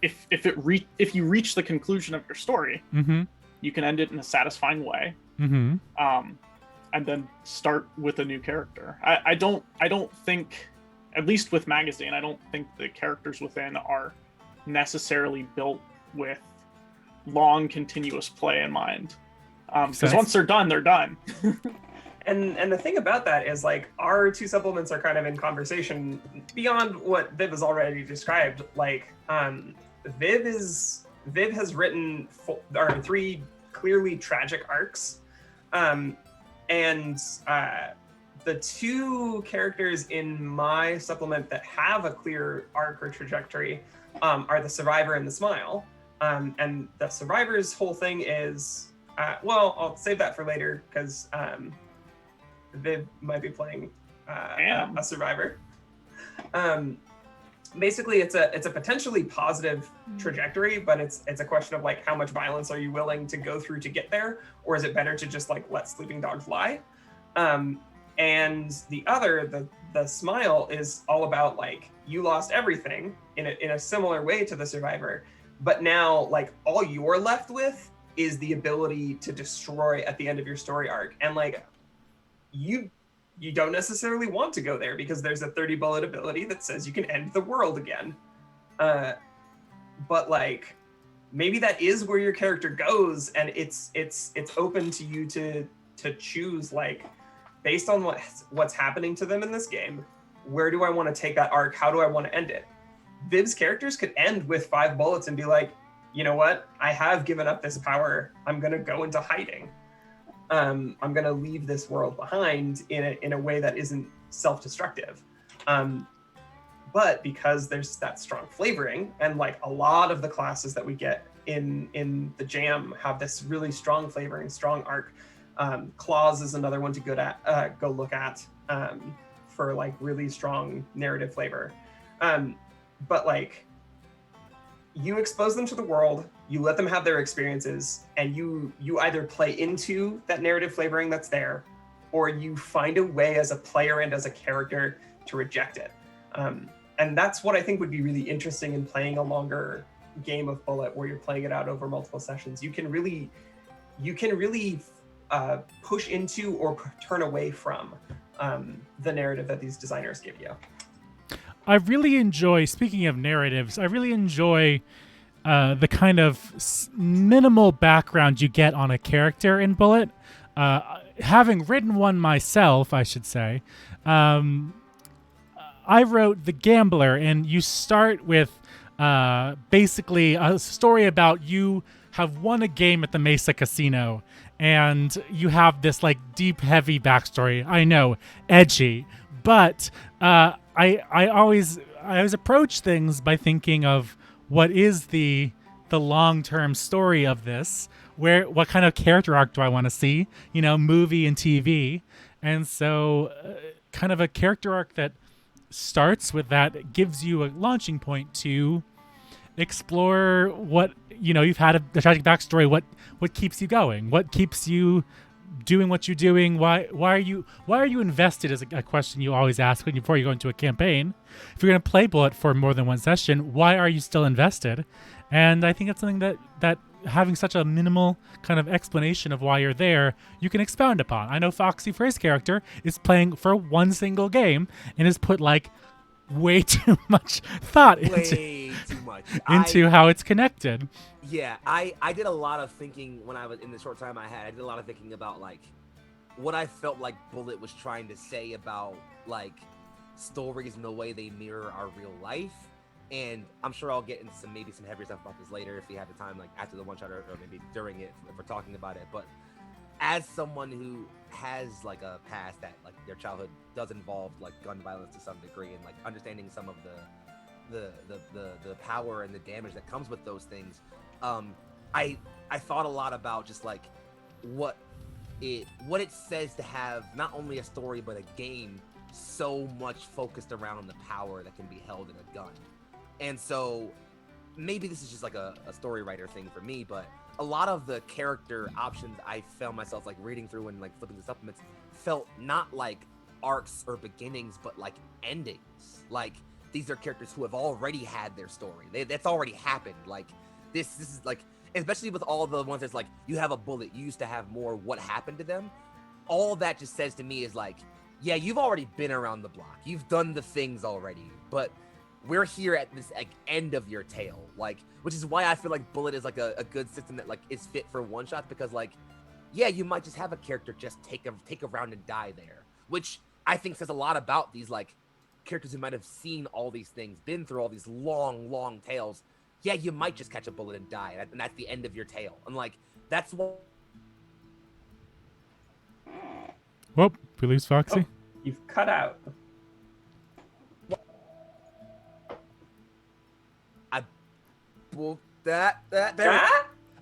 If you reach the conclusion of your story, you can end it in a satisfying way. And then start with a new character. I don't think, at least with Magazine, I don't think the characters within are necessarily built with long continuous play in mind. Because once they're done, they're done. And the thing about that is, like, our two supplements are kind of in conversation beyond what Viv has already described. Like, Viv has written 3 clearly tragic arcs. And the 2 characters in my supplement that have a clear arc or trajectory are the Survivor and the Smile. And the Survivor's whole thing is, I'll save that for later because Viv might be playing a Survivor. Basically, it's a potentially positive trajectory, but it's a question of like how much violence are you willing to go through to get there, or is it better to just like let sleeping dogs lie? And the other, the Smile, is all about like you lost everything in a similar way to the Survivor, but now like all you're left with is the ability to destroy at the end of your story arc, and like you don't necessarily want to go there because there's a 30 bullet ability that says you can end the world again. But like, maybe that is where your character goes, and it's open to you to choose, like, based on what's happening to them in this game, where do I want to take that arc? How do I want to end it? Viv's characters could end with 5 bullets and be like, you know what? I have given up this power. I'm going to go into hiding. I'm going to leave this world behind in a way that isn't self-destructive. But because there's that strong flavoring, and like a lot of the classes that we get in the jam have this really strong flavoring, strong arc. Claws is another one to go look at for like really strong narrative flavor. But like, you expose them to the world, you let them have their experiences, and you either play into that narrative flavoring that's there, or you find a way as a player and as a character to reject it. And that's what I think would be really interesting in playing a longer game of Bullet, where you're playing it out over multiple sessions. You can really push into or turn away from the narrative that these designers give you. I really enjoy, speaking of narratives, I really enjoy the kind of minimal background you get on a character in Bullet. Having written one myself, I should say, I wrote The Gambler, and you start with basically a story about you have won a game at the Mesa Casino, and you have this like deep, heavy backstory. I know, edgy, but I always approach things by thinking of what is the long-term story of this, what kind of character arc do I want to see, movie and TV. And so kind of a character arc that starts with that gives you a launching point to explore what, you've had a tragic backstory, what keeps you going, what keeps you doing what you're doing. Why are you invested is a question you always ask before you go into a campaign. If you're going to play Bullet for more than one session, why are you still invested? And I think it's something that having such a minimal kind of explanation of why you're there, you can expound upon. I know Foxy, for his character, is playing for one single game and has put like way too much thought Way too much. into how it's connected. Yeah, I did a lot of thinking when I was in the short time I had. I did a lot of thinking about like what I felt like Bullet was trying to say about like stories and the way they mirror our real life. And I'm sure I'll get into some heavier stuff about this later if we have the time, like after the one shot or maybe during it if we're talking about it. But as someone who has like a past that like their childhood does involve like gun violence to some degree and like understanding some of the power and the damage that comes with those things, I thought a lot about just like what it says to have not only a story but a game so much focused around the power that can be held in a gun. And so maybe this is just like a story writer thing for me, but a lot of the character options I found myself like reading through and like flipping the supplements felt not like arcs or beginnings, but like endings. Like these are characters who have already had their story. That's already happened. Like this is like, especially with all the ones that's like, you have a Bullet, you used to have more what happened to them. All that just says to me is like, yeah, you've already been around the block. You've done the things already, but we're here at this like end of your tale, like, which is why I feel like Bullet is like a good system that like is fit for one shots, because like, yeah, you might just have a character just take a round and die there, which I think says a lot about these like characters who might have seen all these things, been through all these long tales. Yeah, you might just catch a bullet and die, and that's the end of your tale. And like, that's what. Whoop, we lose Foxy. Oh, you've cut out. Well, there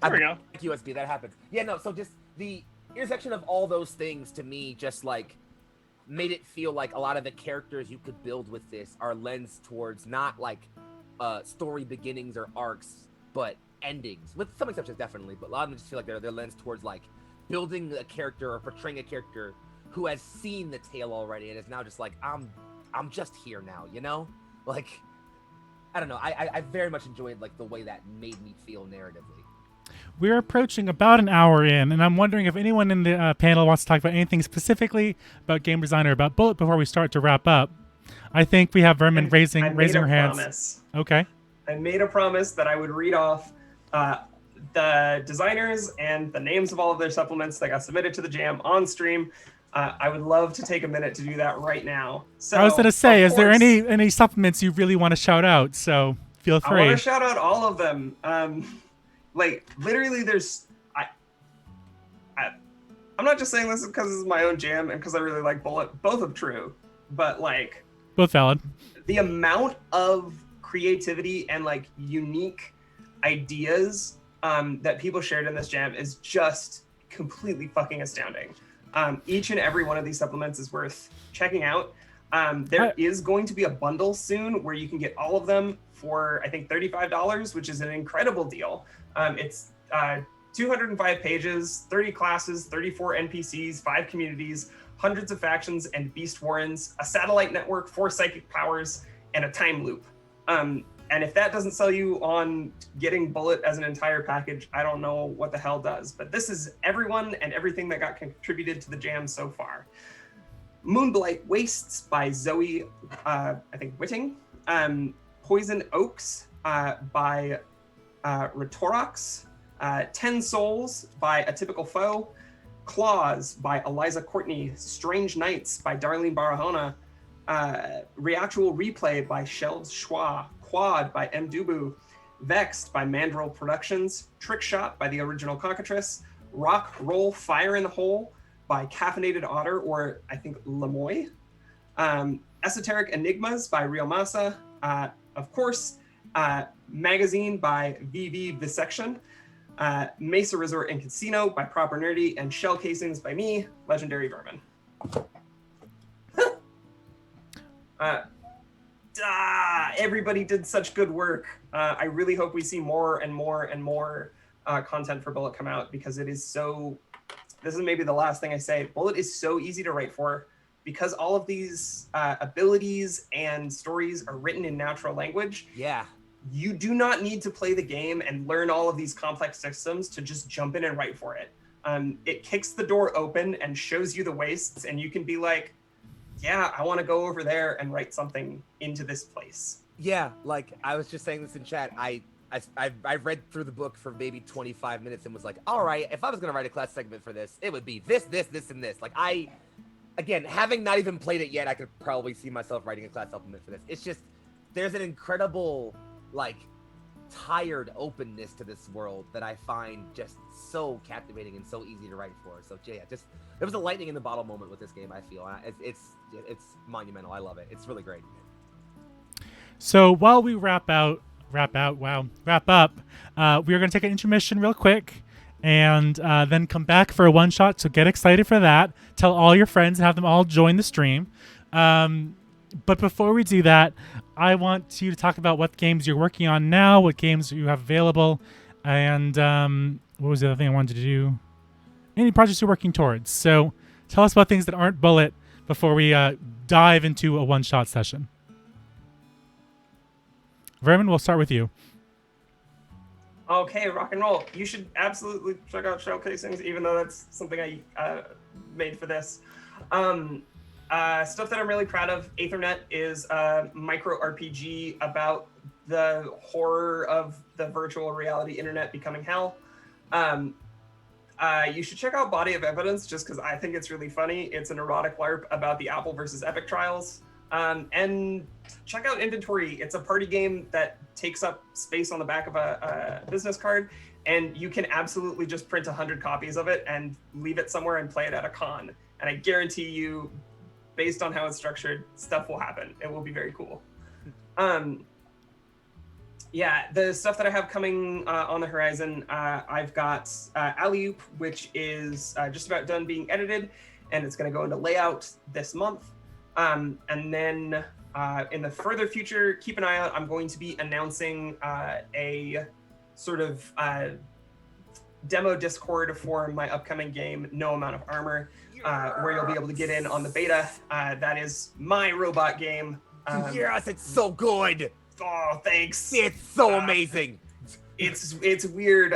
There we go. USB, that happens. Yeah, no, so just the intersection of all those things to me just like made it feel like a lot of the characters you could build with this are lensed towards not like story beginnings or arcs, but endings. With some exceptions, definitely, but a lot of them just feel like they're lensed towards like building a character or portraying a character who has seen the tale already and is now just like, I'm just here now, you know? Like, I don't know. I very much enjoyed like the way that made me feel narratively. We're approaching about an hour in, and I'm wondering if anyone in the panel wants to talk about anything specifically about game design or about Bullet before we start to wrap up. I think we have Vermin raising her hands. Promise. Okay. I made a promise that I would read off the designers and the names of all of their supplements that got submitted to the jam on stream. I would love to take a minute to do that right now. So I was going to say, is there any supplements you really want to shout out? So feel free. I want to shout out all of them. Like literally, there's I'm not just saying this because this is my own jam and because I really like Bullet. Both of true, but like both valid. The amount of creativity and like unique ideas that people shared in this jam is just completely fucking astounding. Each and every one of these supplements is worth checking out. There is going to be a bundle soon where you can get all of them for, I think, $35, which is an incredible deal. It's 205 pages, 30 classes, 34 NPCs, 5 communities, hundreds of factions and beast warrens, a satellite network, 4 psychic powers, and a time loop. And if that doesn't sell you on getting Bullet as an entire package, I don't know what the hell does. But this is everyone and everything that got contributed to the jam so far. Moonblight Wastes by Zoe, I think, Whitting. Poison Oaks by Retorox. 10 Souls by A Typical Foe. Claws by Eliza Courtney. Strange Nights by Darlene Barahona. Reactual Replay by Shelves Schwa. Quad by M. Dubu. Vexed by Mandrill Productions. Trick Shot by the original Cockatrice. Rock Roll Fire in the Hole by Caffeinated Otter, or I think Lemoy. Esoteric Enigmas by Real Masa. Of course, Magazine by VV Visection. Mesa Resort and Casino by Proper Nerdy, and Shell Casings by me, Legendary Vermin. Everybody did such good work. I really hope we see more and more and more content for Bullet come out, because it is so, this is maybe the last thing I say, Bullet is so easy to write for because all of these abilities and stories are written in natural language. Yeah. You do not need to play the game and learn all of these complex systems to just jump in and write for it. It kicks the door open and shows you the wastes, and you can be like, yeah, I want to go over there and write something into this place. Yeah, like I was just saying this in chat. I read through the book for maybe 25 minutes and was like, all right, if I was gonna write a class segment for this, it would be this, and this. Like again, having not even played it yet, I could probably see myself writing a class supplement for this. It's just there's an incredible like tired openness to this world that I find just so captivating and so easy to write for. So yeah, just there was a lightning in the bottle moment with this game. I feel it's monumental. I love it. It's really great. So while we wrap up, we are going to take an intermission real quick and then come back for a one shot. So get excited for that. Tell all your friends, have them all join the stream. But before we do that, I want you to talk about what games you're working on now, what games you have available, and what was the other thing I wanted to do? Any projects you're working towards. So tell us about things that aren't Bullet before we dive into a one-shot session. Vermin, we'll start with you. Okay, rock and roll. You should absolutely check out showcasings, even though that's something I made for this. Stuff that I'm really proud of. Aethernet is a micro RPG about the horror of the virtual reality internet becoming hell. You should check out Body of Evidence just because I think it's really funny. It's an erotic LARP about the Apple versus Epic trials. And check out Inventory. It's a party game that takes up space on the back of a business card, and you can absolutely just print 100 copies of it and leave it somewhere and play it at a con. And I guarantee you, based on how it's structured, stuff will happen. It will be very cool. Yeah, the stuff that I have coming on the horizon, I've got Alley-Oop, which is just about done being edited, and it's going to go into layout this month. And then in the further future, keep an eye out. I'm going to be announcing a sort of demo Discord for my upcoming game, No Amount of Armor, where you'll be able to get in on the beta. That is my robot game. Yes, it's so good. Oh, thanks. It's so amazing. It's weird.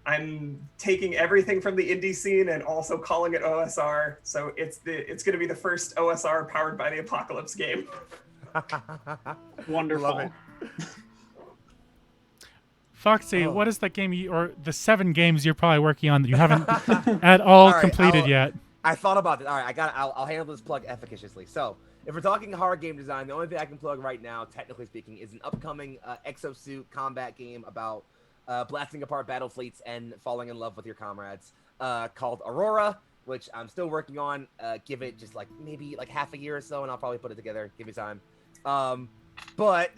I'm taking everything from the indie scene and also calling it OSR. So it's going to be the first OSR powered by the Apocalypse game. Wonderful. Love it. Foxy, what is that game or the 7 games you're probably working on that you haven't at all right, completed yet? I thought about it. All right, I'll handle this plug efficaciously. So, if we're talking hard game design, the only thing I can plug right now, technically speaking, is an upcoming exosuit combat game about blasting apart battle fleets and falling in love with your comrades, called Aurora, which I'm still working on. Give it just maybe half a year or so, and I'll probably put it together. Give me time. But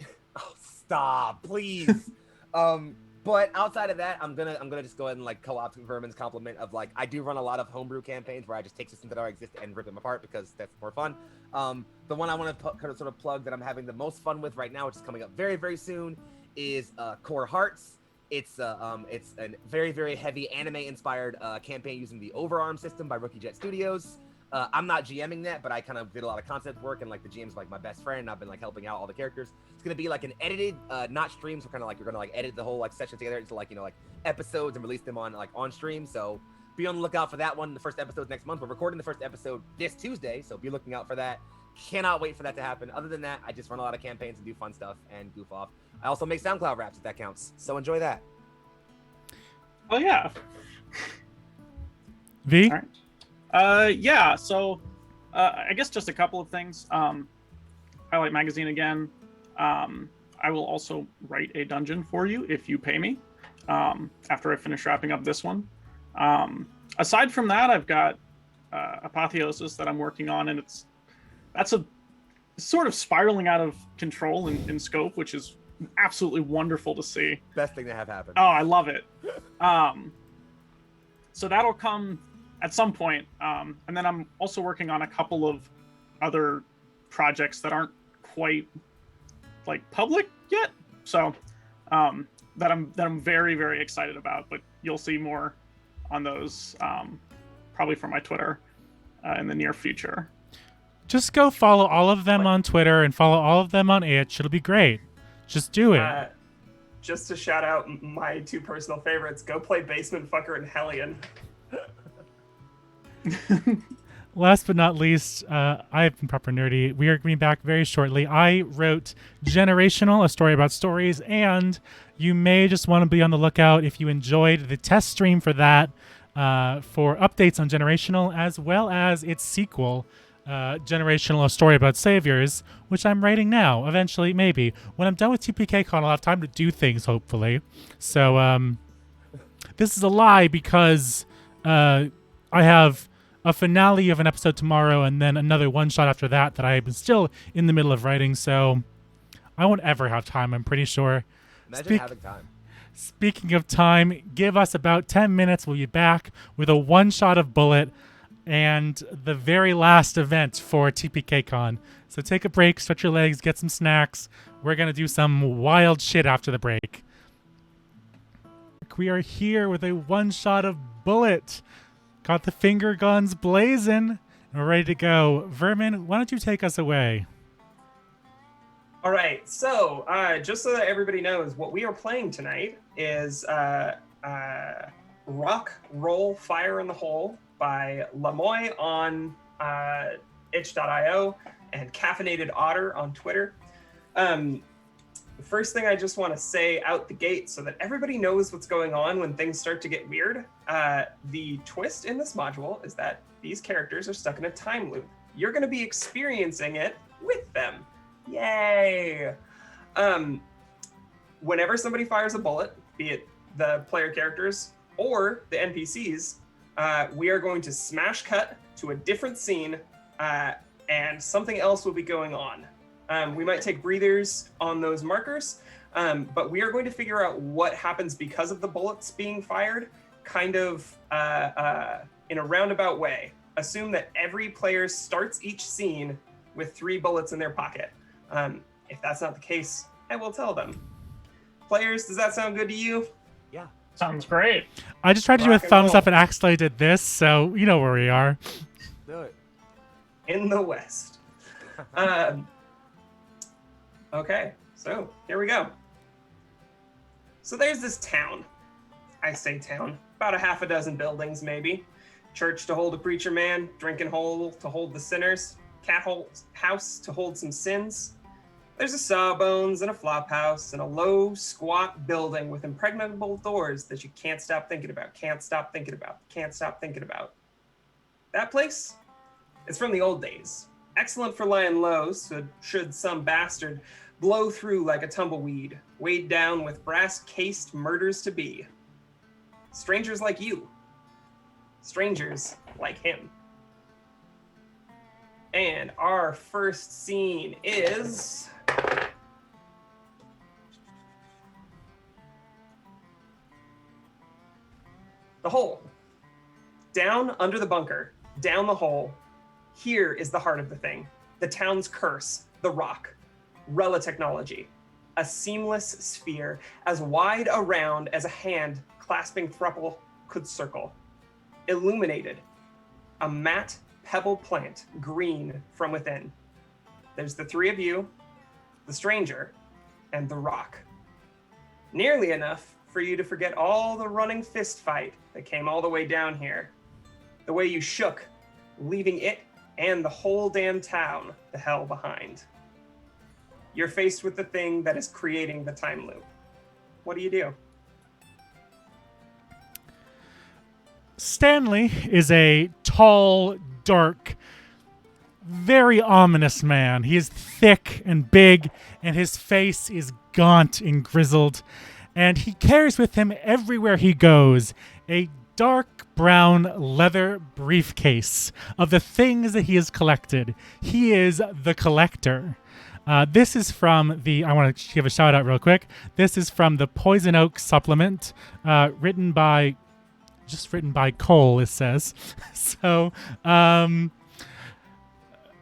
stop, please. But outside of that, I'm gonna just go ahead and co-opt Vermin's compliment of I do run a lot of homebrew campaigns where I just take systems that already exist and rip them apart because that's more fun. The one I want to sort of plug that I'm having the most fun with right now, which is coming up very, very soon, is Core Hearts. It's a very, very heavy anime-inspired campaign using the Overarm system by Rookie Jet Studios. I'm not GMing that, but I kind of did a lot of concept work, and the GM's my best friend, and I've been helping out all the characters. It's gonna be an edited, not stream, so kind of you're gonna edit the whole session together into episodes and release them on stream. So be on the lookout for that one. The first episode's next month. We're recording the first episode this Tuesday, so be looking out for that. Cannot wait for that to happen. Other than that, I just run a lot of campaigns and do fun stuff and goof off. I also make SoundCloud raps if that counts. So enjoy that. Oh yeah. V? All right. Yeah, so I guess just a couple of things. Highlight Magazine again. I will also write a dungeon for you if you pay me after I finish wrapping up this one. Aside from that, I've got Apotheosis that I'm working on, and that's sort of spiraling out of control in scope, which is absolutely wonderful to see. Best thing to have happen. Oh, I love it. So that'll come at some point. And then I'm also working on a couple of other projects that aren't quite public yet. So that I'm very, very excited about, but you'll see more on those probably from my Twitter in the near future. Just go follow all of them on Twitter and follow all of them on Itch. It'll be great. Just do it. Just to shout out my 2 personal favorites, go play Basement Fucker and Hellion. Last but not least, I've been Proper Nerdy. We are coming back very shortly. I wrote Generational, a story about stories, and you may just want to be on the lookout if you enjoyed the test stream for that, for updates on Generational, as well as its sequel, Generational, a story about saviors, which I'm writing now. Eventually, maybe. When I'm done with TPKCon, I'll have time to do things, hopefully. So, this is a lie because I have a finale of an episode tomorrow and then another one-shot after that I'm still in the middle of writing, so I won't ever have time, I'm pretty sure. Imagine having time. Speaking of time, give us about 10 minutes. We'll be back with a one-shot of Bullet and the very last event for TPKCon. So take a break, stretch your legs, get some snacks. We're going to do some wild shit after the break. We are here with a one-shot of Bullet. Got the finger guns blazing, and we're ready to go. Vermin, why don't you take us away? All right, so just so that everybody knows, what we are playing tonight is Rock, Roll, Fire in the Hole by Lamoy on itch.io and Caffeinated Otter on Twitter. The first thing I just want to say out the gate so that everybody knows what's going on when things start to get weird, the twist in this module is that these characters are stuck in a time loop. You're going to be experiencing it with them. Yay! Whenever somebody fires a bullet, be it the player characters or the NPCs, we are going to smash cut to a different scene and something else will be going on. We might take breathers on those markers, but we are going to figure out what happens because of the bullets being fired, kind of in a roundabout way. Assume that every player starts each scene with 3 bullets in their pocket. If that's not the case, I will tell them. Players, does that sound good to you? Yeah. Sounds great. I just tried to do a Rock and thumbs roll. up and accidentally did this, so you know where we are. Do it. In the West. Okay, so here we go. So there's this town. I say town. About a half a dozen buildings, maybe. Church to hold a preacher man, drinking hole to hold the sinners, cat hole house to hold some sins. There's a sawbones and a flop house and a low, squat building with impregnable doors that you can't stop thinking about, can't stop thinking about, can't stop thinking about. That place? It's from the old days. Excellent for lying low, so should some bastard blow through like a tumbleweed, weighed down with brass-cased murders to be. Strangers like you. Strangers like him. And our first scene is... the hole. Down under the bunker, down the hole. Here is the heart of the thing. The town's curse, the rock. Relic technology. A seamless sphere as wide around as a hand clasping thruple could circle. Illuminated. A matte pebble plant, green from within. There's the 3 of you, the stranger, and the rock. Nearly enough for you to forget all the running fist fight that came all the way down here. The way you shook, leaving it and the whole damn town the hell behind. You're faced with the thing that is creating the time loop. What do you do? Stanley is a tall, dark, very ominous man. He is thick and big, and his face is gaunt and grizzled. And he carries with him everywhere he goes a dark brown leather briefcase of the things that he has collected. He is the collector. This is from the, I want to give a shout out real quick. This is from the Poison Oak supplement, written by Cole, it says. So,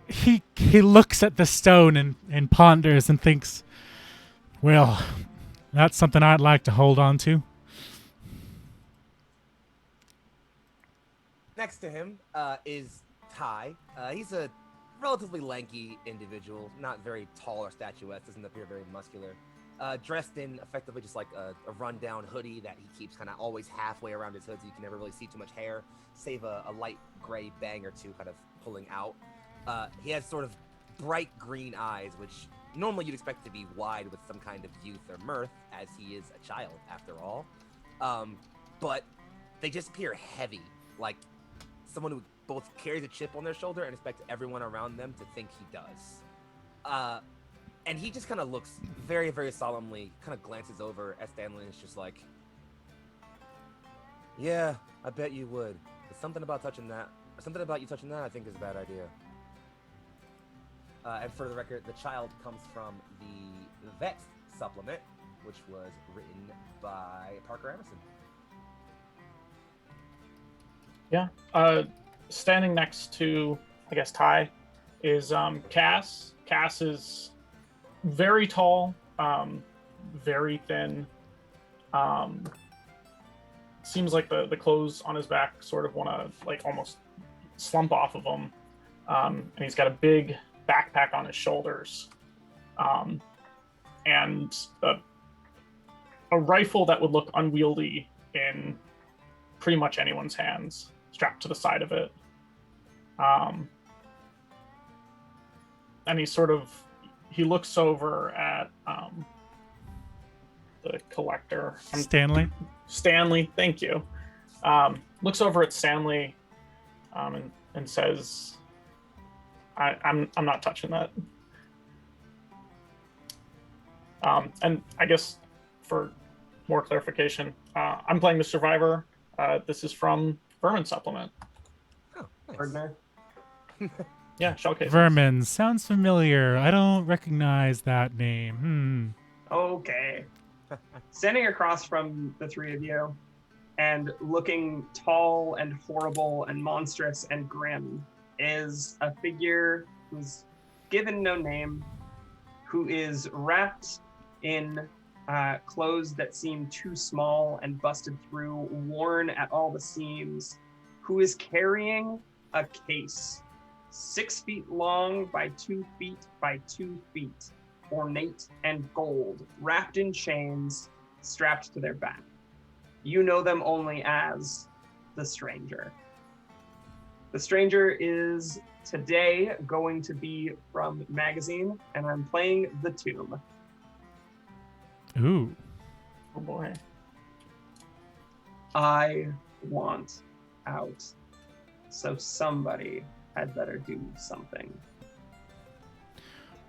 he looks at the stone and ponders and thinks, well, that's something I'd like to hold on to. Next to him is Ty. He's a relatively lanky individual, not very tall or statuesque, doesn't appear very muscular. Dressed in effectively just like a rundown hoodie that he keeps kind of always halfway around his hood so you can never really see too much hair, save a light gray bang or two kind of pulling out. He has sort of bright green eyes, which normally you'd expect to be wide with some kind of youth or mirth, as he is a child after all. But they just appear heavy, like someone who both carries a chip on their shoulder and expects everyone around them to think he does. And he just kind of looks very, very solemnly, kind of glances over at Stanley and is just like, yeah, I bet you would. But something about you touching that I think is a bad idea. And for the record, the child comes from the Vet supplement, which was written by Parker Emerson. Yeah. Standing next to, I guess, Ty is Cass. Cass is very tall, very thin. Seems like the clothes on his back sort of want to like almost slump off of him. And he's got a big backpack on his shoulders. And a rifle that would look unwieldy in pretty much anyone's hands strapped to the side of it. And he looks over at the collector. Stanley, thank you. Looks over at Stanley and says, I'm not touching that. And I guess for more clarification, I'm playing the Survivor. This is from Vermin Supplement. Oh, nice. Partner. Yeah, Shellcase. Vermin sounds familiar. I don't recognize that name. Okay. Standing across from the three of you and looking tall and horrible and monstrous and grim is a figure who's given no name, who is wrapped in clothes that seem too small and busted through, worn at all the seams, who is carrying a case 6 feet long by 2 feet by 2 feet, ornate and gold, wrapped in chains, strapped to their back. You know them only as the Stranger. The Stranger is today going to be from Magazine, and I'm playing the Tomb. Ooh. Oh boy. I want out, so somebody had better do something.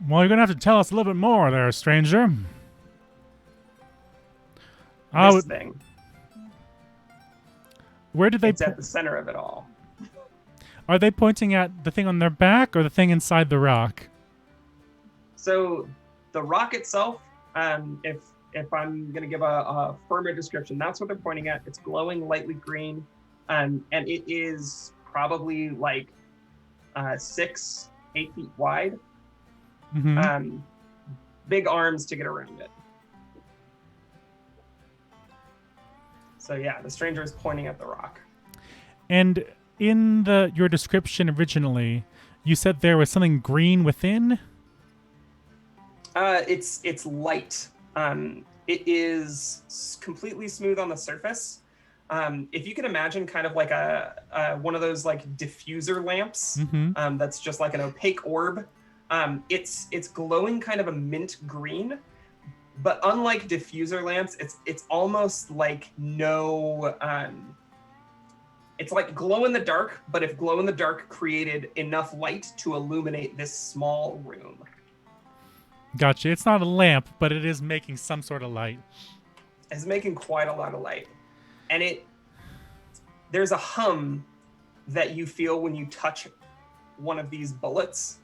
Well, you're gonna have to tell us a little bit more there, stranger. This thing, Where did they it's at the center of it all. Are they pointing at the thing on their back or the thing inside the rock? So the rock itself, if I'm going to give a firmer description, that's what they're pointing at. It's glowing lightly green, and it is probably like 6-8 feet wide. Mm-hmm. Big arms to get around it. So yeah, the Stranger is pointing at the rock. And in your description originally, you said there was something green within? It's light. It is completely smooth on the surface. If you can imagine kind of like a one of those like diffuser lamps, Mm-hmm. that's just like an opaque orb. It's glowing kind of a mint green, but unlike diffuser lamps, it's almost like no. It's like glow in the dark, but if glow in the dark created enough light to illuminate this small room. Gotcha. It's not a lamp, but it is making some sort of light. It's making quite a lot of light. And there's a hum that you feel when you touch one of these bullets.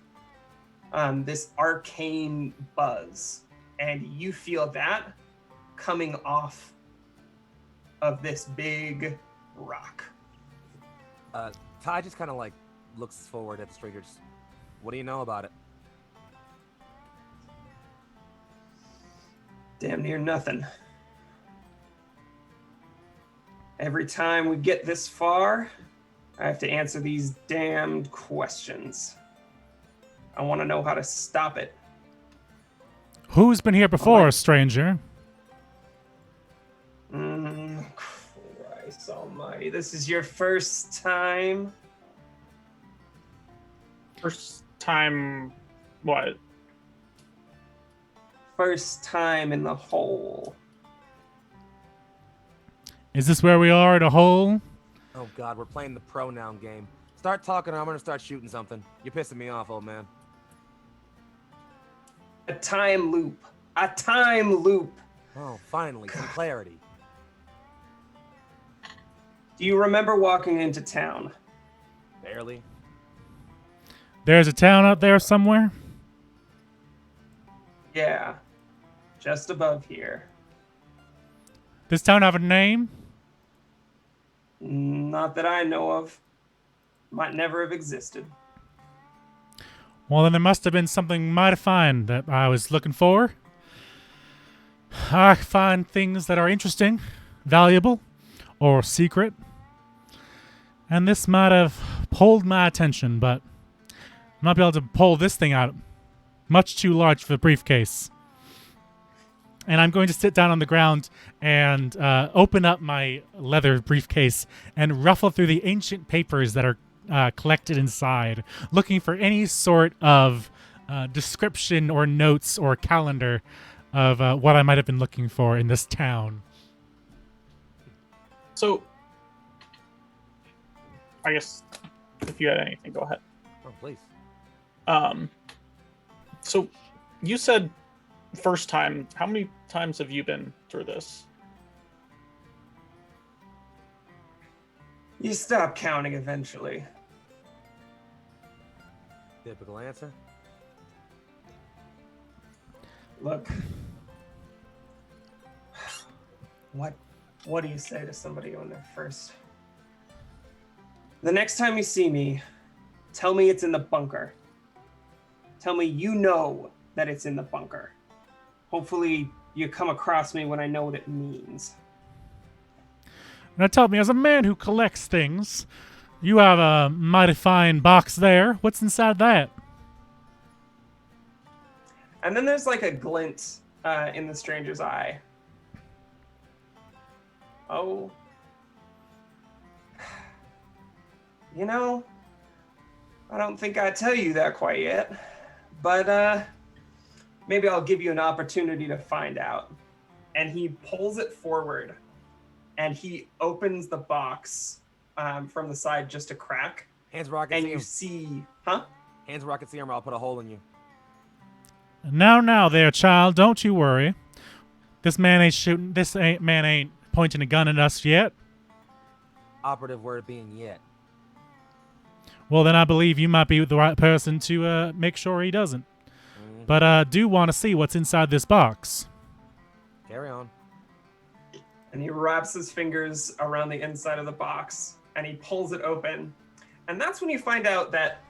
This arcane buzz. And you feel that coming off of this big rock. Ty just kind of like looks forward at the Stranger. Just, what do you know about it? Damn near nothing. Every time we get this far, I have to answer these damned questions. I want to know how to stop it. Who's been here before, stranger? Christ almighty, this is your first time? First time, what? First time in the hole. Is this where we are at a hole? Oh God, we're playing the pronoun game. Start talking or I'm gonna start shooting something. You're pissing me off, old man. A time loop. A time loop. Oh, finally, some clarity. Do you remember walking into town? Barely. There's a town out there somewhere? Yeah. Just above here. Does town have a name? Not that I know of. Might never have existed. Well, then there must have been something mighty fine that I was looking for. I find things that are interesting, valuable, or secret. And this might have pulled my attention, but I'm not able to pull this thing out. Much too large for the briefcase. And I'm going to sit down on the ground and open up my leather briefcase and ruffle through the ancient papers that are collected inside, looking for any sort of description or notes or calendar of what I might have been looking for in this town. So, I guess if you had anything, go ahead. Oh, please. So you said first time. How many times have you been through this? You stop counting eventually. Typical answer. Look. What do you say to somebody on their first? The next time you see me, tell me it's in the bunker. Tell me you know that it's in the bunker. Hopefully you come across me when I know what it means. Now tell me, as a man who collects things, you have a mighty fine box there. What's inside that? And then there's like a glint in the stranger's eye. Oh. You know, I don't think I tell you that quite yet. But maybe I'll give you an opportunity to find out. And he pulls it forward and he opens the box from the side just a crack. Hands where I can And see you him. see, huh? Hands where I can see him or I'll put a hole in you. Now there, child, don't you worry. This man ain't pointing a gun at us yet. Operative word being yet. Well, then I believe you might be the right person to make sure he doesn't. But I do want to see what's inside this box. Carry on. And he wraps his fingers around the inside of the box and he pulls it open. And that's when you find out that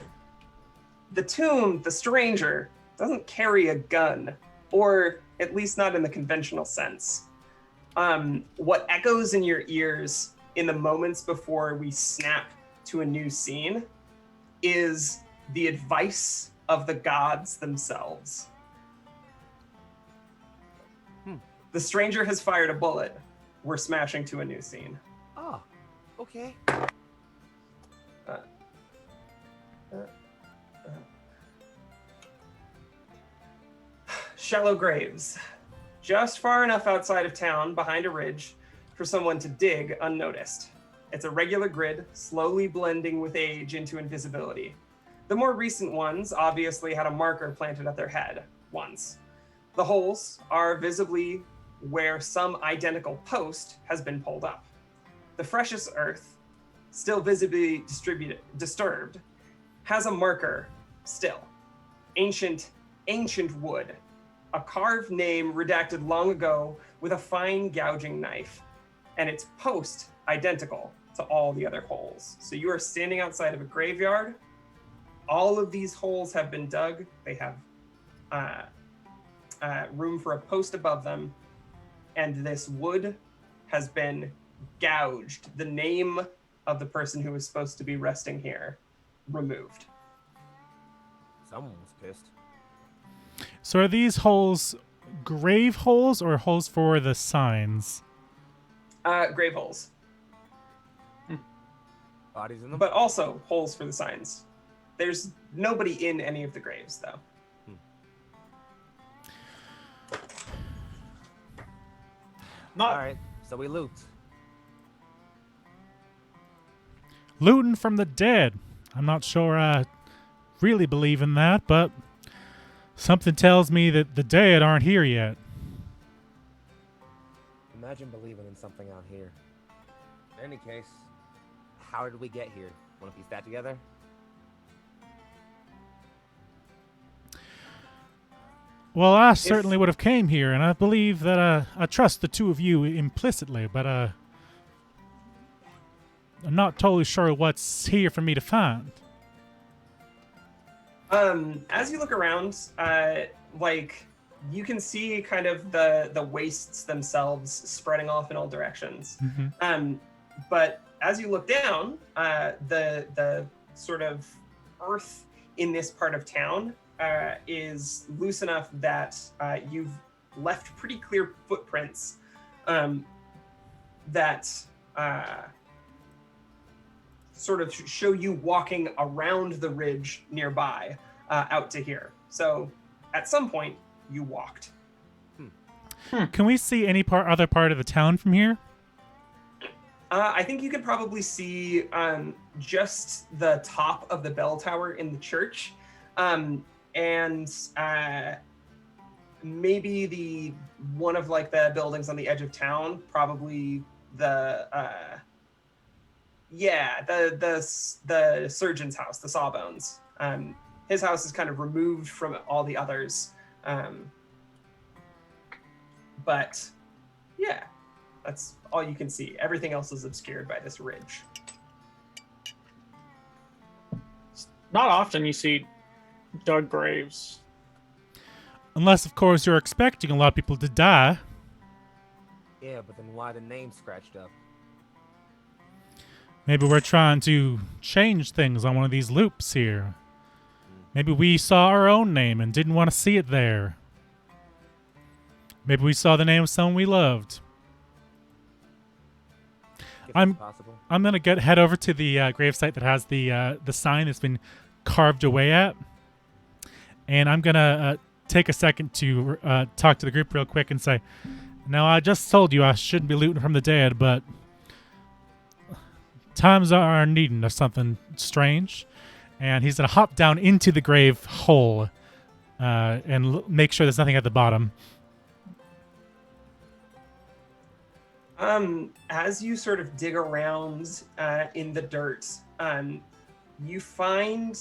the tomb, the stranger, doesn't carry a gun, or at least not in the conventional sense. What echoes in your ears in the moments before we snap to a new scene is the advice of the gods themselves. The stranger has fired a bullet. We're smashing to a new scene. Oh, okay. Shallow graves. Just far enough outside of town, behind a ridge, for someone to dig unnoticed. It's a regular grid, slowly blending with age into invisibility. The more recent ones obviously had a marker planted at their head, once. The holes are visibly where some identical post has been pulled up. The freshest earth, still visibly disturbed, has a marker still. Ancient wood. A carved name redacted long ago with a fine gouging knife. And its post identical to all the other holes. So you are standing outside of a graveyard. All of these holes have been dug. They have room for a post above them. And this wood has been gouged. The name of the person who was supposed to be resting here removed. Someone was pissed. So are these holes grave holes or holes for the signs? Grave holes. Bodies in them. But also holes for the signs. There's nobody in any of the graves, though. Not All right, so we loot. Looting from the dead. I'm not sure I really believe in that, but something tells me that the dead aren't here yet. Imagine believing in something out here. In any case, how did we get here? Want to piece that together? Well, I certainly would have came here, and I believe that I trust the two of you implicitly, but I'm not totally sure what's here for me to find. As you look around, like you can see kind of the wastes themselves spreading off in all directions. Mm-hmm. But as you look down, the sort of earth in this part of town is loose enough that you've left pretty clear footprints that sort of show you walking around the ridge nearby out to here. So at some point, you walked. Can we see any other part of the town from here? I think you could probably see just the top of the bell tower in the church. And maybe the one of like the buildings on the edge of town, probably the surgeon's house, the Sawbones. His house is kind of removed from all the others. But yeah, that's all you can see. Everything else is obscured by this ridge. not often you see dug graves. Unless, of course, you're expecting a lot of people to die. Yeah, but then why the name scratched up? Maybe we're trying to change things on one of these loops here. Maybe we saw our own name and didn't want to see it there. Maybe we saw the name of someone we loved. I'm gonna head over to the gravesite that has the sign that's been carved away at, and I'm gonna take a second to talk to the group real quick and say, "Now I just told you I shouldn't be looting from the dead, but times are needing of something strange." And he's gonna hop down into the grave hole and make sure there's nothing at the bottom. As you sort of dig around in the dirt, you find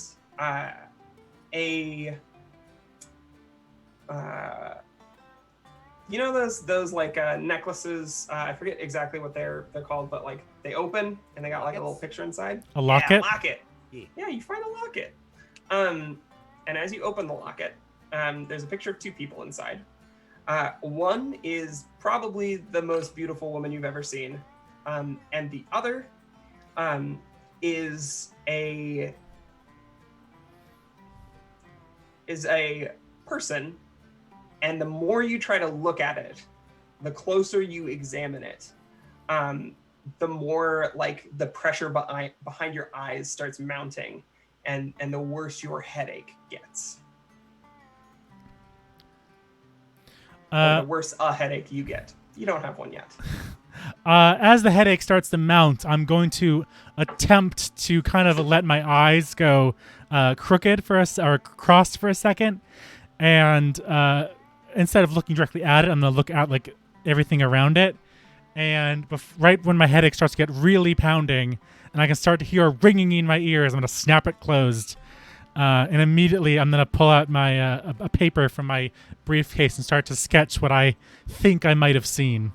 you know those like necklaces. I forget exactly what they're called, but like they open and they got like a little picture inside. A locket? Yeah, locket. Yeah. Yeah, you find a locket. And as you open the locket, there's a picture of two people inside. One is probably the most beautiful woman you've ever seen, and the other is a person. And the more you try to look at it, the closer you examine it, the more like the pressure behind your eyes starts mounting, and the worse your headache gets. The worse a headache you get. You don't have one yet. As the headache starts to mount, I'm going to attempt to kind of let my eyes go crooked or crossed for a second, and instead of looking directly at it, I'm going to look at like everything around it. And right when my headache starts to get really pounding, and I can start to hear a ringing in my ears, I'm going to snap it closed. And immediately I'm going to pull out my a paper from my briefcase and start to sketch what I think I might have seen.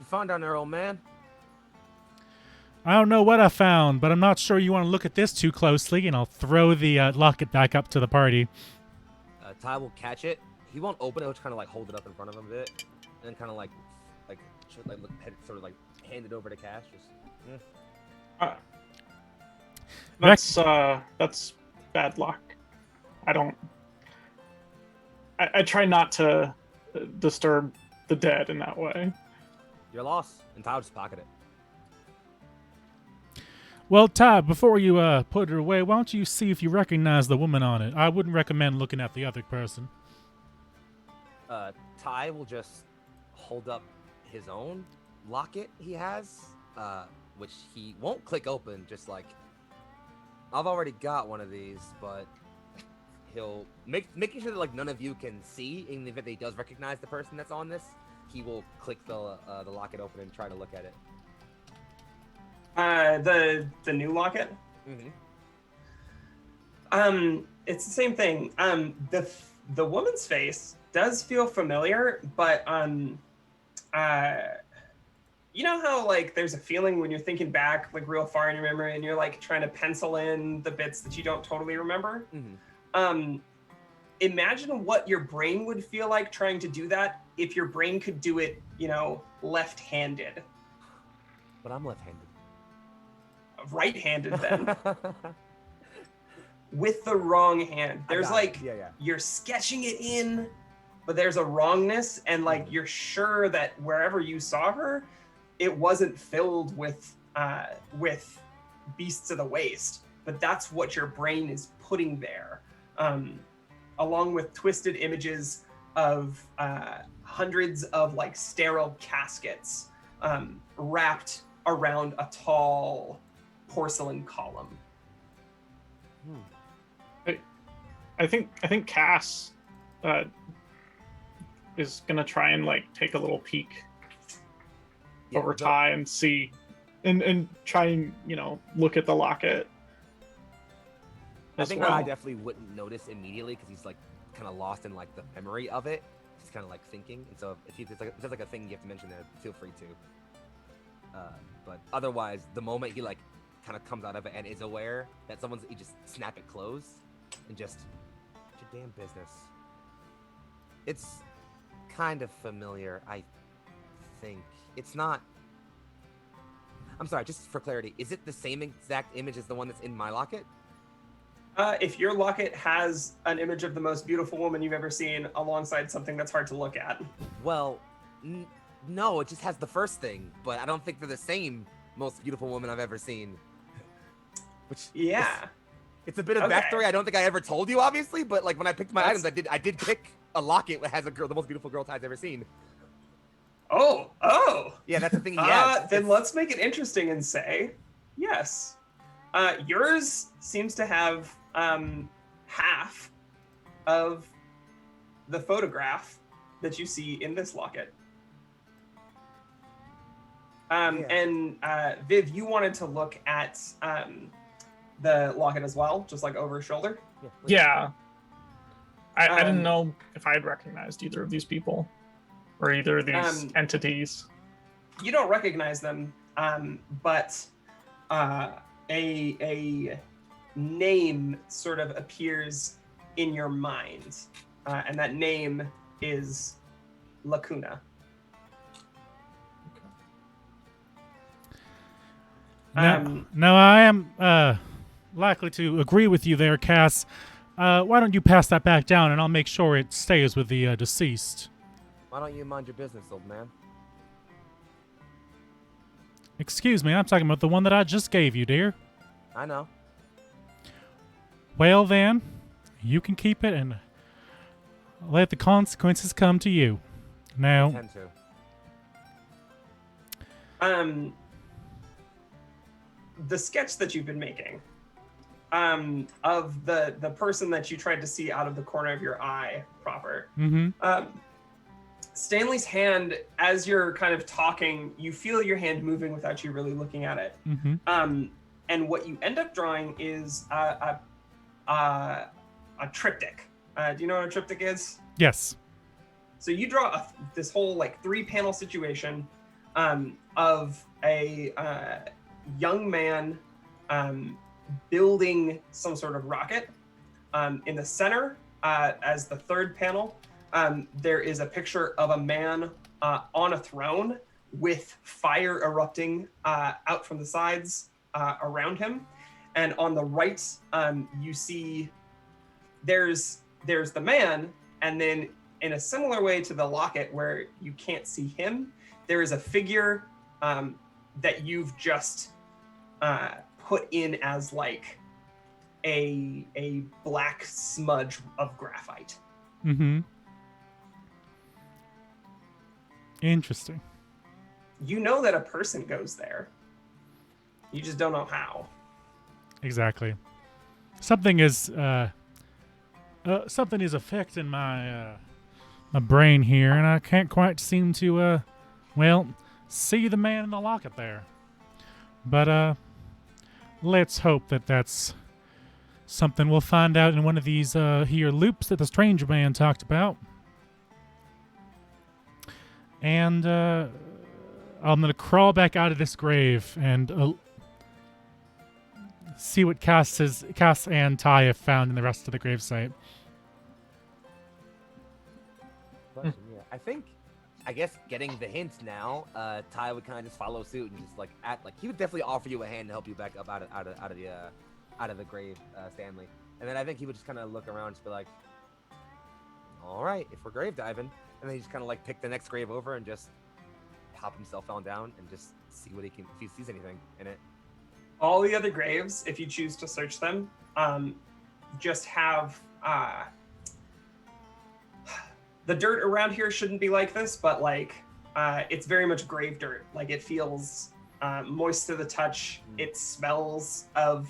You found down there, old man? I don't know what I found, but I'm not sure you want to look at this too closely, and I'll throw the locket back up to the party. Ty will catch it. He won't open it. He'll just kind of like hold it up in front of him a bit, and then kind of like sort of like hand it over to Cash. Just. That's bad luck. I try not to disturb the dead in that way. You're lost, and Ty will just pocket it. Well, Ty, before you put her away, why don't you see if you recognize the woman on it? I wouldn't recommend looking at the other person. Ty will just hold up his own locket he has, which he won't click open. Just like, I've already got one of these, but he'll making sure that like none of you can see. In the event that he does recognize the person that's on this, he will click the locket open and try to look at it. The new locket. Mm-hmm. It's the same thing. The woman's face does feel familiar, but you know how like there's a feeling when you're thinking back like real far in your memory and you're like trying to pencil in the bits that you don't totally remember. Mm-hmm. Imagine what your brain would feel like trying to do that if your brain could do it, you know, left-handed. But I'm left-handed. Right-handed then. With the wrong hand. There's like, yeah. You're sketching it in, but there's a wrongness, and like you're sure that wherever you saw her, it wasn't filled with beasts of the waste, but that's what your brain is putting there, along with twisted images of hundreds of like sterile caskets wrapped around a tall porcelain column. I think Cass is gonna try and like take a little peek over Ty and see, and try and look at the locket. I think I definitely wouldn't notice immediately because he's like kind of lost in like the memory of it. He's kind of like thinking, and so if there's like a thing you have to mention there, feel free to. But otherwise, the moment he like kind of comes out of it and is aware that you just snap it closed and just. Your damn business. It's kind of familiar, I think. It's not. I'm sorry, just for clarity, is it the same exact image as the one that's in my locket? If your locket has an image of the most beautiful woman you've ever seen alongside something that's hard to look at. Well, no, it just has the first thing, but I don't think they're the same most beautiful woman I've ever seen. Which It's a bit of backstory I don't think I ever told you, obviously, but like when I picked my items, I did pick a locket that has the most beautiful girl Ty's ever seen. Oh. Yeah, that's the thing he has. Then let's make it interesting and say, yes. Yours seems to have half of the photograph that you see in this locket. And Viv, you wanted to look at the locket as well, just like over his shoulder? Yeah. I didn't know if I had recognized either of these people or either of these entities. You don't recognize them, but a name sort of appears in your mind, and that name is Lacuna. Now I am likely to agree with you there, Cass. Why don't you pass that back down, and I'll make sure it stays with the deceased. Why don't you mind your business, old man? Excuse me, I'm talking about the one that I just gave you, dear. I know. Well then, you can keep it and let the consequences come to you. Now. I tend to. The sketch that you've been making of the person that you tried to see out of the corner of your eye proper. Stanley's hand, as you're kind of talking, you feel your hand moving without you really looking at it. And what you end up drawing is a triptych. Do you know what a triptych is? Yes. So you draw this whole like 3-panel situation of a young man building some sort of rocket. In the center, as the third panel, there is a picture of a man on a throne with fire erupting out from the sides around him. And on the right, you see there's the man, and then in a similar way to the locket where you can't see him, there is a figure that you've just put in as like a black smudge of graphite. Mm-hmm. Interesting. You know that a person goes there. You just don't know how. Exactly. Something is affecting my my brain here, and I can't quite seem to see the man in the locket there. But let's hope that that's something we'll find out in one of these here loops that the stranger man talked about. And I'm gonna crawl back out of this grave and see what Cass and Ty have found in the rest of the gravesite. Question, yeah. I guess getting the hint now, Ty would kind of just follow suit and just like act like he would definitely offer you a hand to help you back up out of the grave, Stanley. And then I think he would just kind of look around and just be like, "All right, if we're grave diving," and then he just kind of like pick the next grave over and just hop himself on down and just see what he can, if he sees anything in it. All the other graves, if you choose to search them, just have the dirt around here shouldn't be like this, but like it's very much grave dirt. Like it feels moist to the touch. It smells of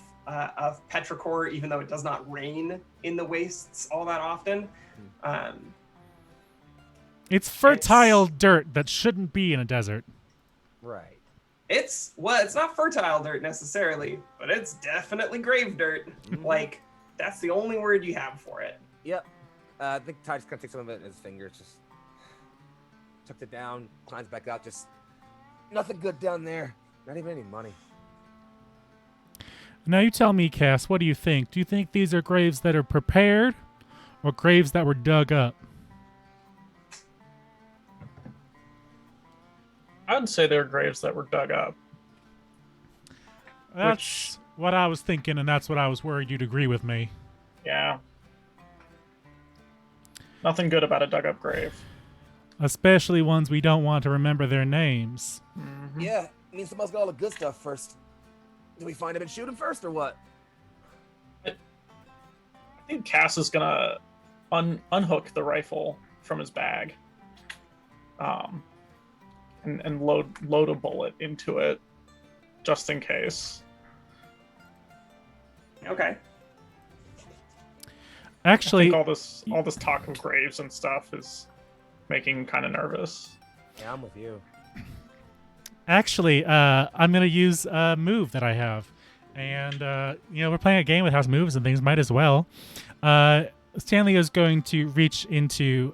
petrichor, even though it does not rain in the wastes all that often. It's fertile dirt that shouldn't be in a desert. Right. It's not fertile dirt necessarily, but it's definitely grave dirt. Like that's the only word you have for it. Yep. I think Ty just kind of takes some of it in his fingers, just tucked it down, climbs back out, just nothing good down there. Not even any money. Now you tell me, Cass, what do you think? Do you think these are graves that are prepared or graves that were dug up? I'd say they're graves that were dug up. That's what I was thinking, and that's what I was worried you'd agree with me. Yeah. Nothing good about a dug up grave. Especially ones we don't want to remember their names. Mm-hmm. Yeah, means someone's got all the good stuff first. Do we find him and shoot him first, or what? I think Cass is gonna unhook the rifle from his bag, and load a bullet into it, just in case. Okay. Actually, I think all this talk of graves and stuff is making him kind of nervous. Yeah, I'm with you. Actually, I'm going to use a move that I have. And, we're playing a game that has moves and things. Might as well. Stanley is going to reach into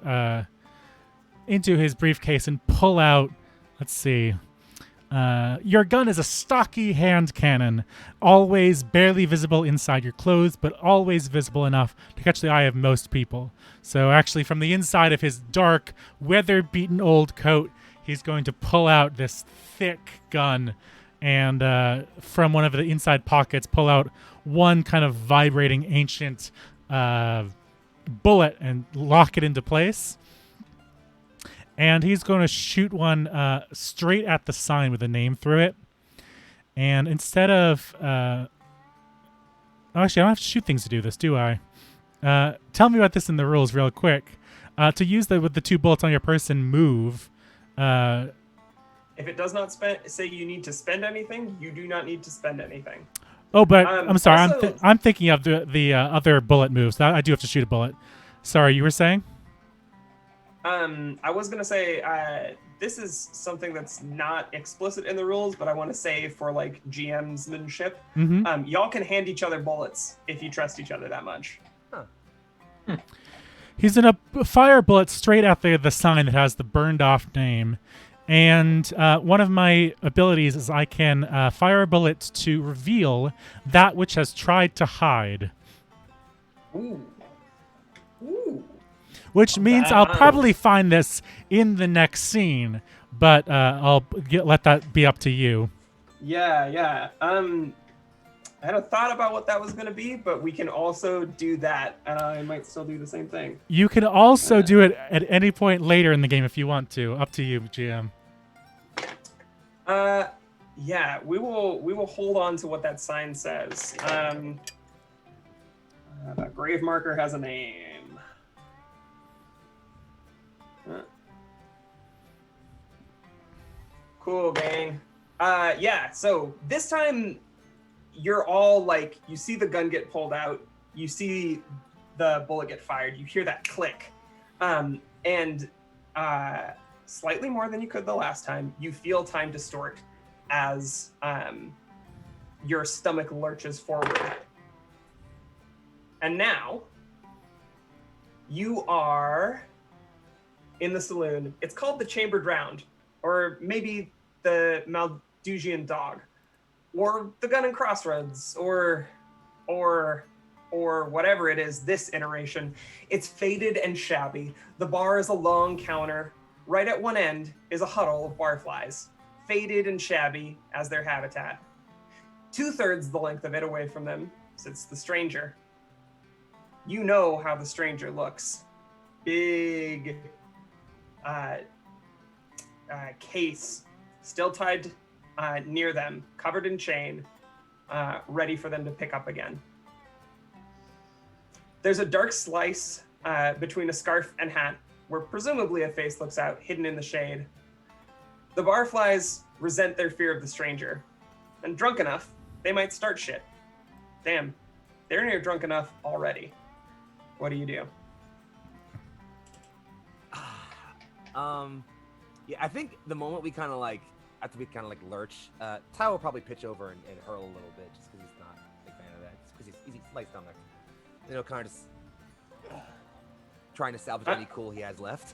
his briefcase and pull out, let's see. Your gun is a stocky hand cannon, always barely visible inside your clothes, but always visible enough to catch the eye of most people. So actually, from the inside of his dark, weather-beaten old coat, he's going to pull out this thick gun and from one of the inside pockets, pull out one kind of vibrating ancient bullet and lock it into place. And he's going to shoot one straight at the sign with a name through it. And instead of... actually, I don't have to shoot things to do this, do I? Tell me about this in the rules real quick. To use with the 2 bullets on your person move... if it does not say you need to spend anything, you do not need to spend anything. Oh, but I'm sorry. Also, I'm thinking of the other bullet moves. I do have to shoot a bullet. Sorry, you were saying? I was going to say, this is something that's not explicit in the rules, but I want to say for like GMsmanship, y'all can hand each other bullets if you trust each other that much. Huh. He's going to fire a bullet straight at the sign that has the burned off name. And one of my abilities is I can fire a bullet to reveal that which has tried to hide. Ooh. Ooh. Which means I'll probably find this in the next scene, but I'll let that be up to you. Yeah. I had a thought about what that was going to be, but we can also do that, and I might still do the same thing. You can also do it at any point later in the game if you want to. Up to you, GM. Yeah, we will hold on to what that sign says. The grave marker has a name. Cool, gang. Yeah, so this time you're all like, you see the gun get pulled out, you see the bullet get fired, you hear that click. And slightly more than you could the last time, you feel time distort as your stomach lurches forward. And now you are in the saloon. It's called the Chambered Round, or maybe the Maldusian Dog, or the Gun and Crossroads, or whatever it is this iteration. It's faded and shabby. The bar is a long counter. Right at one end is a huddle of barflies, faded and shabby as their habitat. 2/3 the length of it away from them sits the stranger. You know how the stranger looks. Big case still tied near them, covered in chain, ready for them to pick up again. There's a dark slice between a scarf and hat where presumably a face looks out, hidden in the shade. The barflies resent their fear of the stranger, and drunk enough, they might start shit. Damn, they're near drunk enough already. What do you do? Yeah, I think the moment we kind of like, after we kind of like lurch, Ty will probably pitch over and hurl a little bit, just because he's not a big fan of that. Just because he's light stomach. You know, kind of just trying to salvage any cool he has left.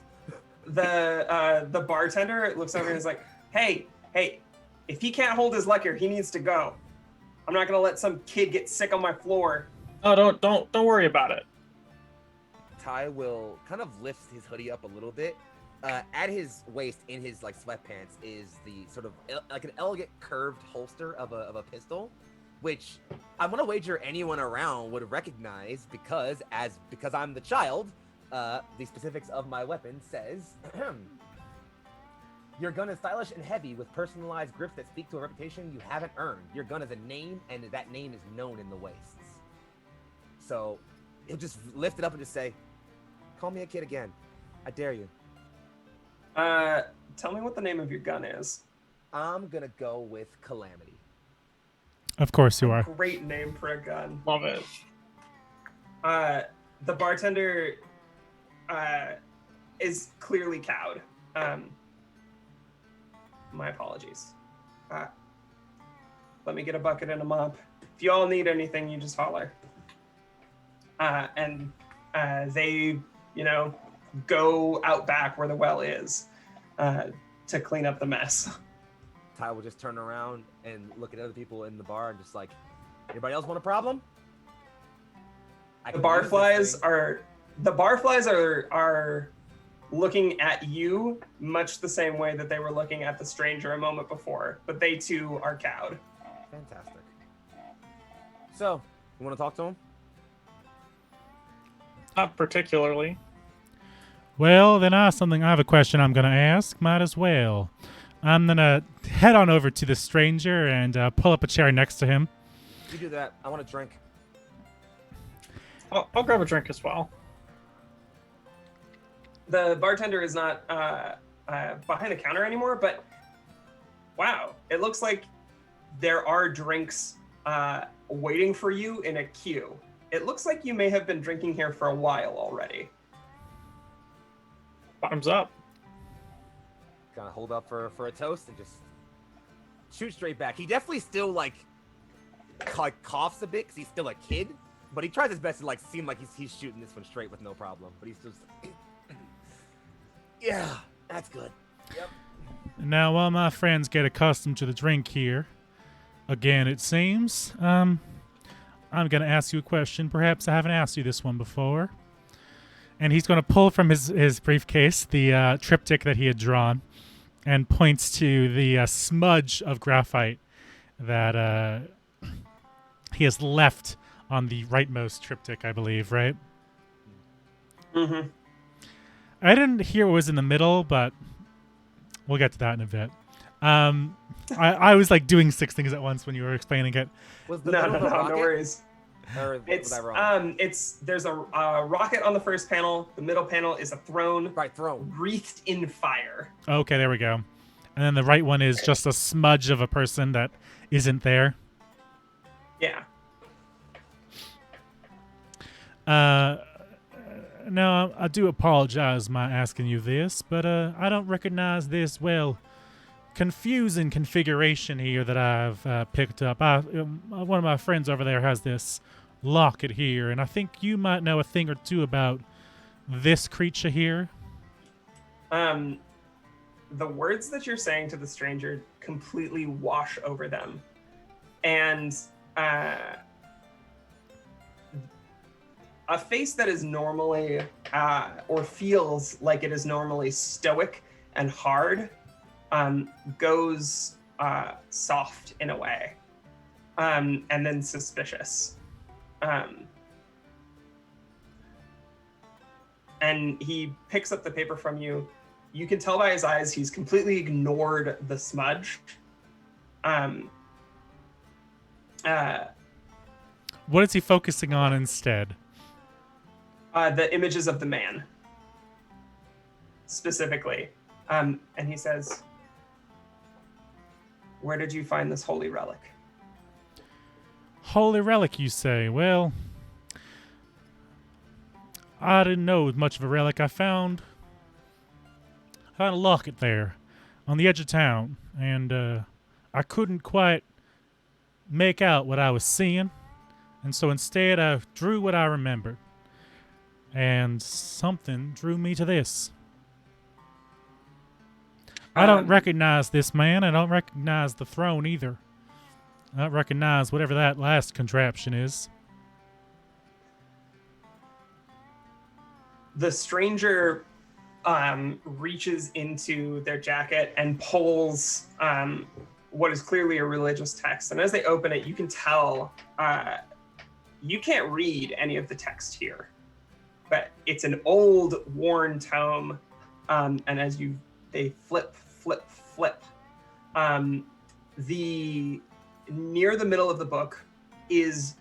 The bartender looks over and is like, hey, if he can't hold his liquor, he needs to go. I'm not gonna let some kid get sick on my floor. Oh, don't worry about it. Ty will kind of lift his hoodie up a little bit. At his waist, in his like sweatpants, is the sort of like an elegant curved holster of a pistol, which I'm gonna wager anyone around would recognize because I'm the child. The specifics of my weapon says, your gun is stylish and heavy with personalized grips that speak to a reputation you haven't earned. Your gun is a name, and that name is known in the wastes. So he'll just lift it up and just say, call me a kid again. I dare you. Tell me what the name of your gun is. I'm gonna go with Calamity. Of course you are. Great name for a gun. Love it. The bartender is clearly cowed. My apologies. Let me get a bucket and a mop. If you all need anything, you just holler. And they, go out back where the well is to clean up the mess. Ty will just turn around and look at other people in the bar and just like, anybody else want a problem? The barflies are looking at you much the same way that they were looking at the stranger a moment before, but they too are cowed. Fantastic. So, you want to talk to him? Not particularly. Well, then I have a question I'm going to ask. Might as well. I'm going to head on over to the stranger and pull up a chair next to him. You do that. I want a drink. I'll grab a drink as well. The bartender is not behind the counter anymore, but wow, it looks like there are drinks waiting for you in a queue. It looks like you may have been drinking here for a while already. Bottoms up. Kind of hold up for a toast and just shoot straight back. He definitely still like coughs a bit because he's still a kid, but he tries his best to like seem like he's shooting this one straight with no problem. But he's just yeah, that's good. Yep. Now, while my friends get accustomed to the drink here, again, it seems, I'm going to ask you a question. Perhaps I haven't asked you this one before. And he's going to pull from his briefcase the triptych that he had drawn and points to the smudge of graphite that he has left on the rightmost triptych, I believe, right? Mm-hmm. I didn't hear what was in the middle, but we'll get to that in a bit. I was like doing 6 things at once when you were explaining it. Was the No, middle no, of the no, rocket? no worries. Or It's was I wrong? there's a rocket on the first panel. The middle panel is a throne Right, throne. wreathed in fire. Okay, there we go. And then the right one is just a smudge of a person that isn't there. Yeah. No, I do apologize my asking you this, but I don't recognize this, well, confusing configuration here that I've picked up. One of my friends over there has this locket here, and I think you might know a thing or two about this creature here. The words that you're saying to the stranger completely wash over them. And a face that is normally, or feels like it is normally stoic and hard, goes soft in a way, and then suspicious. And he picks up the paper from you. You can tell by his eyes he's completely ignored the smudge. What is he focusing on instead? The images of the man, specifically. And he says, "Where did you find this holy relic?" Holy relic, you say? Well, I didn't know much of a relic. I found a locket there on the edge of town, and I couldn't quite make out what I was seeing, and so instead I drew what I remembered, and something drew me to this. I don't recognize this man. I don't recognize the throne either. I don't recognize whatever that last contraption is. The stranger reaches into their jacket and pulls what is clearly a religious text. And as they open it, you can tell you can't read any of the text here, but it's an old, worn tome. And as they flip, the near the middle of the book is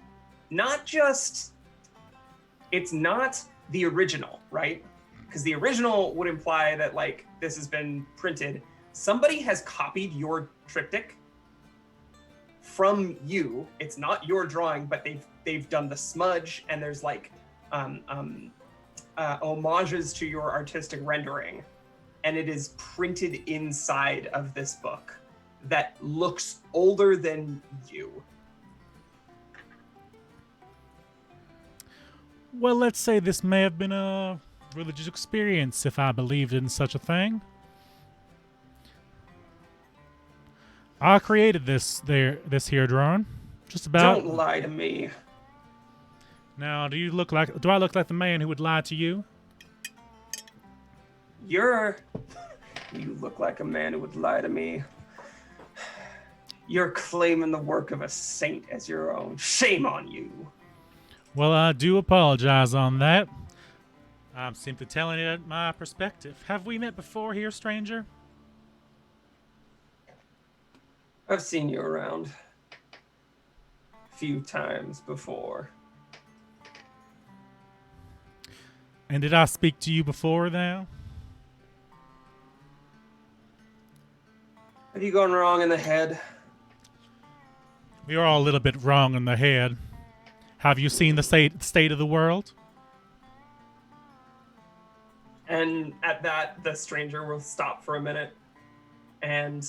not just, it's not the original, right? Because the original would imply that like this has been printed. Somebody has copied your triptych from you. It's not your drawing, but they've done the smudge, and there's like homages to your artistic rendering, and it is printed inside of this book that looks older than you. Well, let's say this may have been a religious experience if I believed in such a thing. I created this here drawing. Just about. Don't lie to me. Now, do I look like the man who would lie to you? You look like a man who would lie to me. You're claiming the work of a saint as your own. Shame on you. Well, I do apologize on that. I'm simply telling it my perspective. Have we met before here, stranger? I've seen you around a few times before. And did I speak to you before now? Have you gone wrong in the head? We are all a little bit wrong in the head. Have you seen the state of the world? And at that, the stranger will stop for a minute and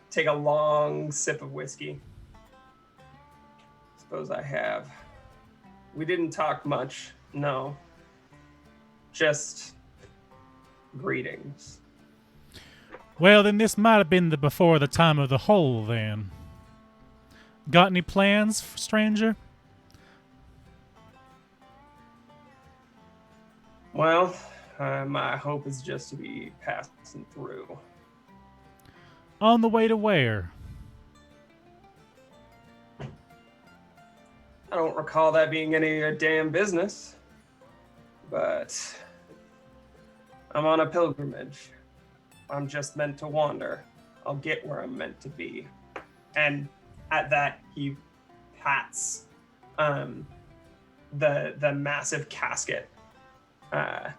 take a long sip of whiskey. Suppose I have. We didn't talk much, no. Just greetings. Well, then this might have been before the time of the hole, then. Got any plans, stranger? Well, my hope is just to be passing through. On the way to where? I don't recall that being any of your damn business, but I'm on a pilgrimage. I'm just meant to wander I'll get where I'm meant to be. And at that, he pats the massive casket. God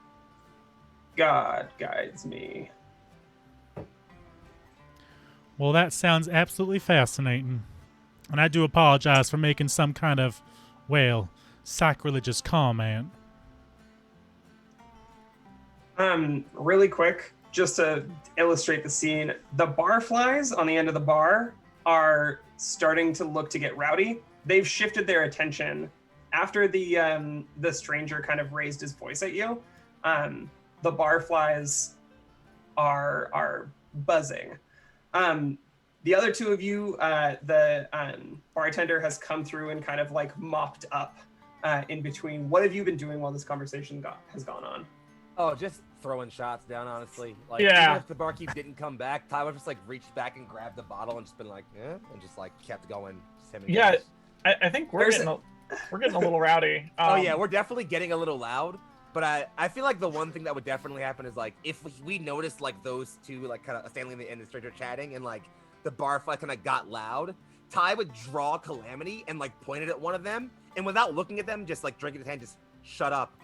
guides me. Well, that sounds absolutely fascinating. And I do apologize for making some kind of, well, sacrilegious comment. Really quick, just to illustrate the scene, the barflies on the end of the bar are starting to look to get rowdy. They've shifted their attention after the stranger kind of raised his voice at you. The barflies are buzzing. The other two of you, the bartender has come through and kind of like mopped up in between. What have you been doing while this conversation has gone on? Oh, just throwing shots down, honestly. Like, Yeah. even if the barkeep didn't come back, Tyler just like reached back and grabbed the bottle and just been like, eh, and just like kept going. Just him and Yeah, guys. I think we're getting a little rowdy. Oh yeah, we're definitely getting a little loud. But I feel like the one thing that would definitely happen is like if we noticed like those two like kind of Stanley and the stranger chatting and like the barfly kind of got loud, Ty would draw Calamity and like point it at one of them and without looking at them, just like drinking his hand, just shut up.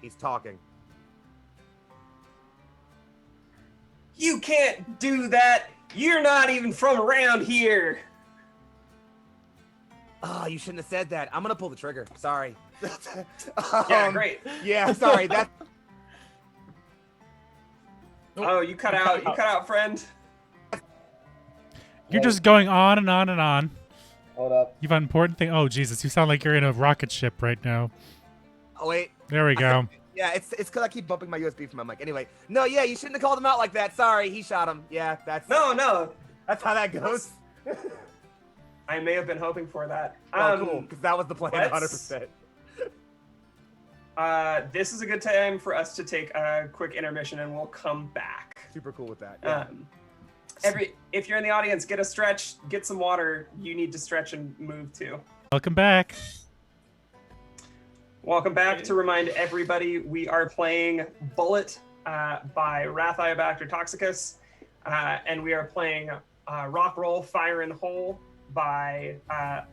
He's talking. You can't do that. You're not even from around here. Oh, you shouldn't have said that. I'm gonna pull the trigger. Sorry. Yeah, great. Yeah, sorry. That. Oh, you cut out. You cut out, friend. You're just going on and on and on. Hold up. You've an important thing. Oh, Jesus, you sound like you're in a rocket ship right now. Oh wait. There we go. Yeah, it's because I keep bumping my USB from my mic. Anyway, no, yeah, you shouldn't have called him out like that. Sorry, he shot him. Yeah, that's No. that's how that goes. I may have been hoping for that. Oh, cool, because that was the plan, let's- 100%. This is a good time for us to take a quick intermission, and we'll come back. Super cool with that. Yeah. If you're in the audience, get a stretch, get some water. You need to stretch and move too. Welcome back. Welcome back. To remind everybody, we are playing Bullet by Rathayibacter Toxicus, and we are playing Rock Roll Fire and Hole by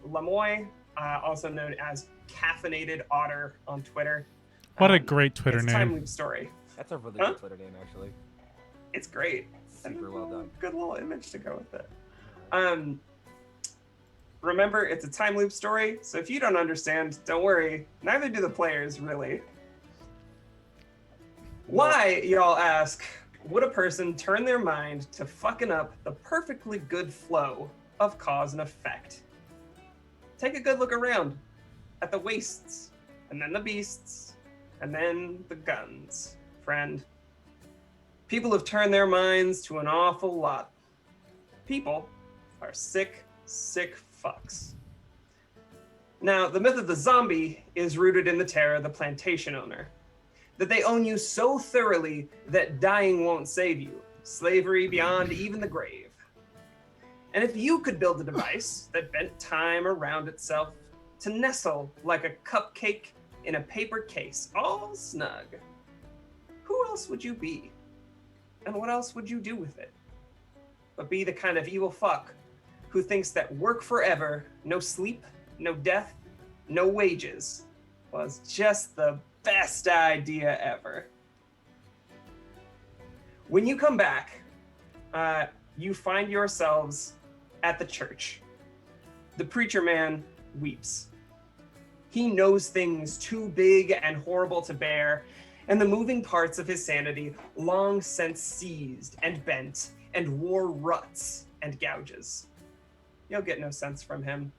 Lamoy, also known as Caffeinated Otter on Twitter. What a great Twitter it's name. Time Loop Story. That's a really good Twitter name, actually. It's great. Super well done. Good little image to go with it. Remember, it's a time loop story, so if you don't understand, don't worry. Neither do the players, really. Why, y'all ask, would a person turn their mind to fucking up the perfectly good flow of cause and effect? Take a good look around at the wastes, and then the beasts, and then the guns, friend. People have turned their minds to an awful lot. People are sick fucks. Now, the myth of the zombie is rooted in the terror of the plantation owner. That they own you so thoroughly that dying won't save you. Slavery beyond even the grave. And if you could build a device that bent time around itself to nestle like a cupcake in a paper case, all snug, who else would you be? And what else would you do with it? But be the kind of evil fuck who thinks that work forever, no sleep, no death, no wages, was just the best idea ever. When you come back, you find yourselves at the church. The preacher man weeps. He knows things too big and horrible to bear, and the moving parts of his sanity long since seized and bent and wore ruts and gouges. You'll get no sense from him.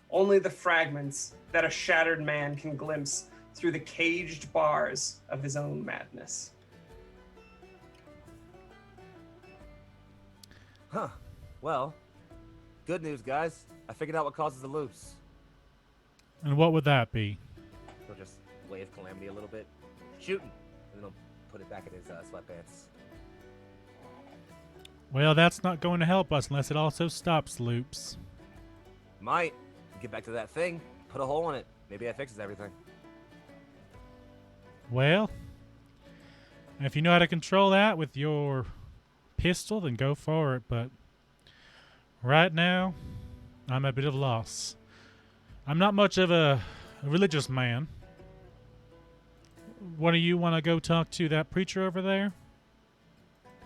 Only the fragments that a shattered man can glimpse through the caged bars of his own madness. Huh. Well, good news, guys. I figured out what causes the loops. And what would that be? He'll just wave Calamity a little bit. Shooting. And then he'll put it back in his sweatpants. Well, that's not going to help us unless it also stops loops. Might. Get back to that thing. Put a hole in it. Maybe that fixes everything. Well, if you know how to control that with your pistol, then go for it. But right now, I'm at a bit of a loss. I'm not much of a religious man. One of you want to go talk to that preacher over there?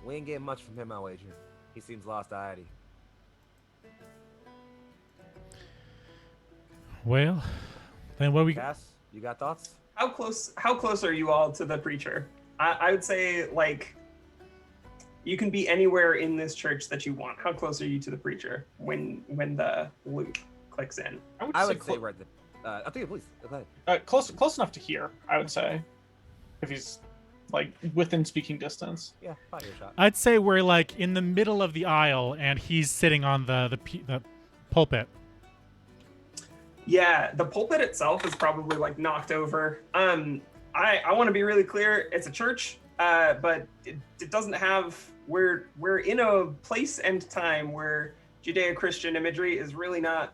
We ain't getting much from him, I wager. He seems lost already. Well, then what we... Cass, you got thoughts? How close are you all to the preacher? I would say, like, you can be anywhere in this church that you want. How close are you to the preacher when the loop clicks in? I would say we're at the... I'll take it, please. Go ahead. Close enough to hear, I would say. If he's, like, within speaking distance. Yeah, 5 year shot. I'd say we're, like, in the middle of the aisle, and he's sitting on the pulpit. Yeah, the pulpit itself is probably, like, knocked over. I want to be really clear. It's a church, but it doesn't have... We're in a place and time where Judeo-Christian imagery is really not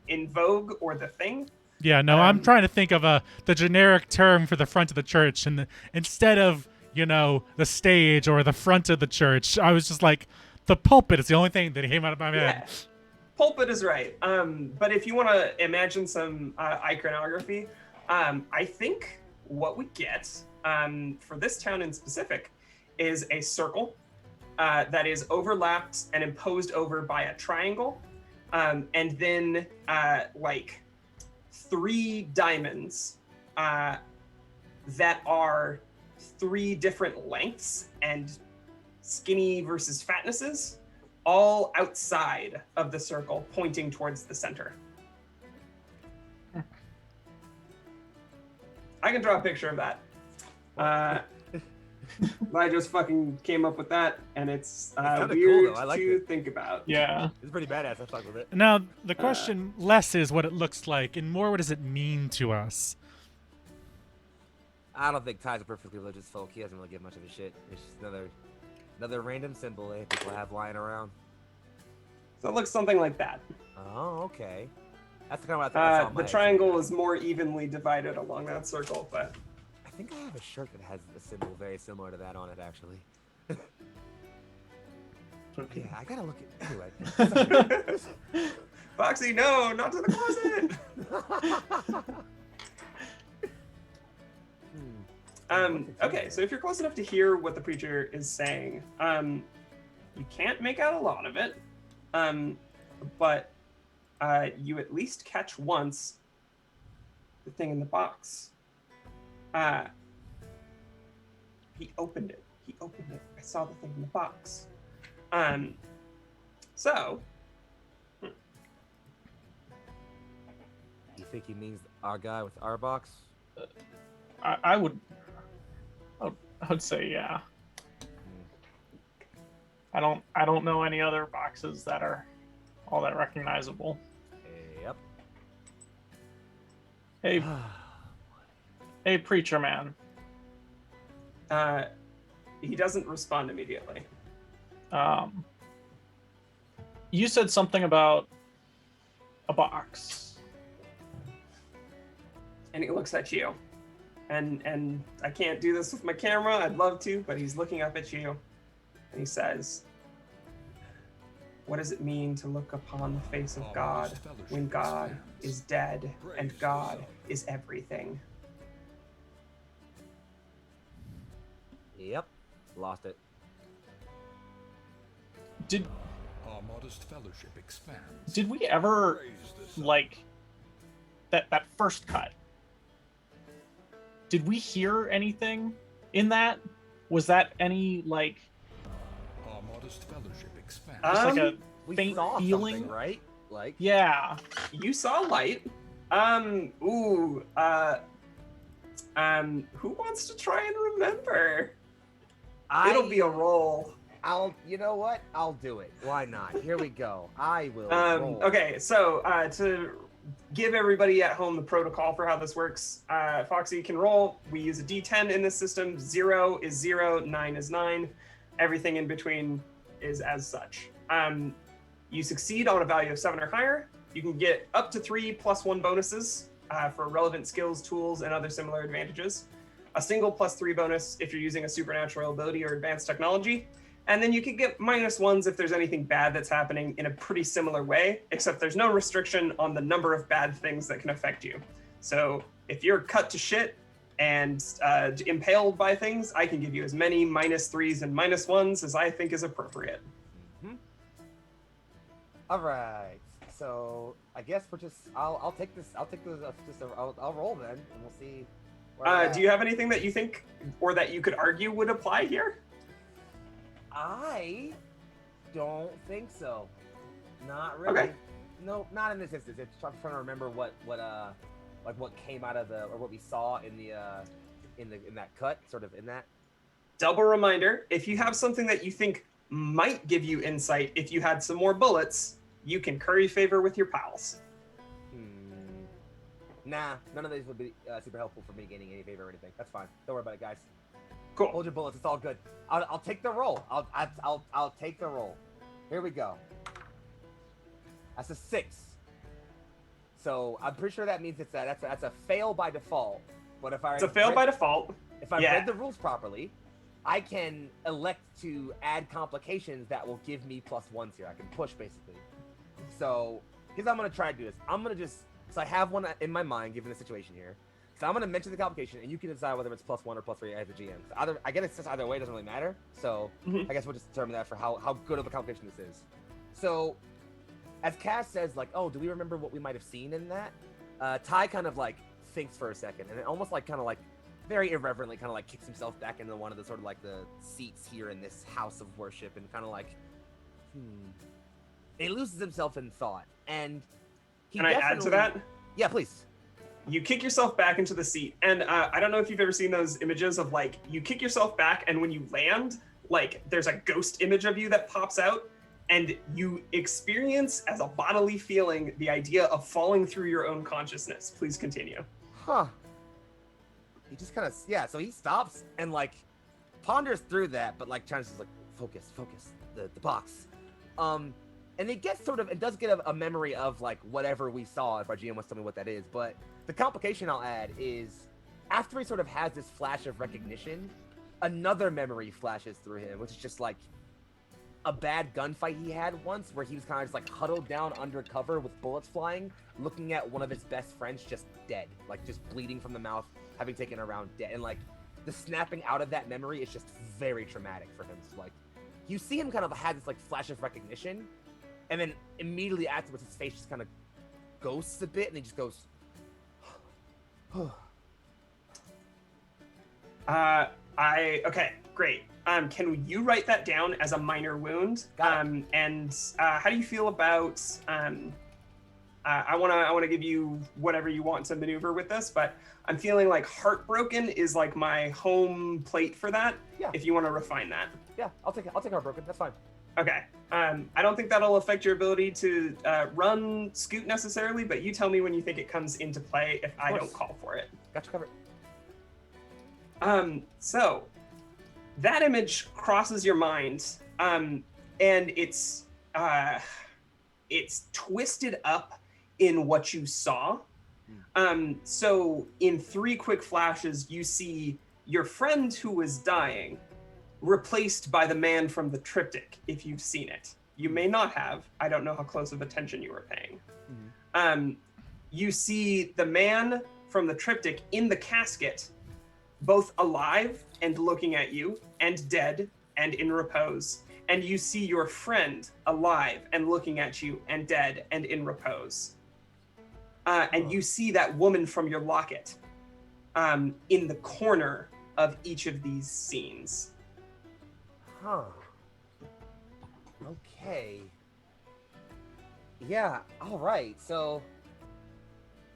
in vogue or the thing. Yeah, no, I'm trying to think of the generic term for the front of the church, and instead of, the stage or the front of the church, I was just like, the pulpit is the only thing that came out of my head. Yeah. Pulpit is right. But if you want to imagine some iconography, I think what we get for this town in specific is a circle that is overlapped and imposed over by a triangle, and then like 3 diamonds that are 3 different lengths and skinny versus fatnesses, all outside of the circle, pointing towards the center. I can draw a picture of that. I just fucking came up with that, and it's kinda weird cool, though. I like to it. think about. Yeah. It's pretty badass. I fuck with it. Now, the question less is what it looks like, and more what does it mean to us? I don't think Ty's a perfectly religious folk. He doesn't really give much of a shit. It's just another random symbol people have lying around. So it looks something like that. Oh, okay. That's the kind of what I thought. The triangle is more evenly divided along that circle, but I think I have a shirt that has a symbol very similar to that on it, actually. Yeah, I gotta look at. Anyway. Foxy, no, not to the closet. Okay, so if you're close enough to hear what the preacher is saying, you can't make out a lot of it, but you at least catch once the thing in the box. He opened it. I saw the thing in the box. So. You think he means our guy with our box? I would say yeah. I don't know any other boxes that are all that recognizable. Yep. Hey, preacher man. He doesn't respond immediately. You said something about a box. And he looks at you. And I can't do this with my camera. I'd love to, but he's looking up at you. And he says, "What does it mean to look upon the face of God when God is dead and God is everything?" Yep. Lost it. Our modest fellowship expands. Did we ever Praise this like that first cut? Did we hear anything in that? Was that any like Our modest fellowship expands. just like a We faint saw feeling? something, right? Like. Yeah. You saw light. Who wants to try and remember? It'll be a roll. You know what? I'll do it. Why not? Here we go. I will roll. Okay, so to give everybody at home the protocol for how this works, Foxy can roll. We use a D10 in this system. 0 is 0, 9 is 9. Everything in between is as such. You succeed on a value of 7 or higher. You can get up to 3 plus 1 bonuses for relevant skills, tools, and other similar advantages. A single plus 3 bonus if you're using a supernatural ability or advanced technology. And then you could get -1s if there's anything bad that's happening in a pretty similar way, except there's no restriction on the number of bad things that can affect you. So if you're cut to shit and impaled by things, I can give you as many -3s and -1s as I think is appropriate. All right. So I guess we're just. I'll take this. I'll roll then, and we'll see. Do you have anything that you think or that you could argue would apply here? I don't think so. Not really. Okay. No, not in this instance. I'm trying to remember what came out of or what we saw in that cut, sort of in that. Double reminder, if you have something that you think might give you insight, if you had some more bullets, you can curry favor with your pals. Nah, none of these would be super helpful for me gaining any favor or anything. That's fine. Don't worry about it, guys. Cool. Hold your bullets. It's all good. I'll take the roll. I'll take the roll. Here we go. That's a 6. So I'm pretty sure that means that's a fail by default. But It's a fail by default. If I read the rules properly, I can elect to add complications that will give me +1s here. I can push basically. So here's how I'm gonna try to do this. I'm gonna just I have one in my mind given the situation here. So I'm gonna mention the complication, and you can decide whether it's +1 or +3 as a GM. So I guess it's just either way, it doesn't really matter. So I guess we'll just determine that for how good of a complication this is. So as Cass says, like, oh, do we remember what we might have seen in that? Ty kind of like thinks for a second, and it almost like kind of like very irreverently kind of like kicks himself back into one of the sort of like the seats here in this house of worship, and kind of like, he loses himself in thought. And can I add to that? Yeah, please. You kick yourself back into the seat, and I don't know if you've ever seen those images of like you kick yourself back, and when you land, like there's a ghost image of you that pops out, and you experience as a bodily feeling the idea of falling through your own consciousness. Please continue. Huh. He just kind of so he stops and like ponders through that, but like trying to just like focus the box. And it gets sort of, it does get a memory of like whatever we saw, if our GM wants to tell me what that is. But the complication I'll add is after he sort of has this flash of recognition, another memory flashes through him, which is just like a bad gunfight he had once where he was kind of just like huddled down under cover with bullets flying, looking at one of his best friends just dead, like just bleeding from the mouth, having taken a round dead. And like the snapping out of that memory is just very traumatic for him. So like you see him kind of have this like flash of recognition, and then immediately afterwards, his face just kind of ghosts a bit, and he just goes, Okay, great. Can you write that down as a minor wound? And how do you feel about? I wanna give you whatever you want to maneuver with this, but I'm feeling like heartbroken is like my home plate for that. Yeah. If you want to refine that. Yeah, I'll take heartbroken. That's fine. Okay. I don't think that'll affect your ability to run Scoot necessarily, but you tell me when you think it comes into play if I don't call for it. Got you covered. So that image crosses your mind, and it's twisted up in what you saw. So in 3 quick flashes, you see your friend who was dying replaced by the man from the triptych, if you've seen it. You may not have. I don't know how close of attention you were paying. You see the man from the triptych in the casket, both alive and looking at you, and dead and in repose. And you see your friend alive and looking at you, and dead and in repose. And you see that woman from your locket in the corner of each of these scenes. Huh. Okay. Yeah, all right. So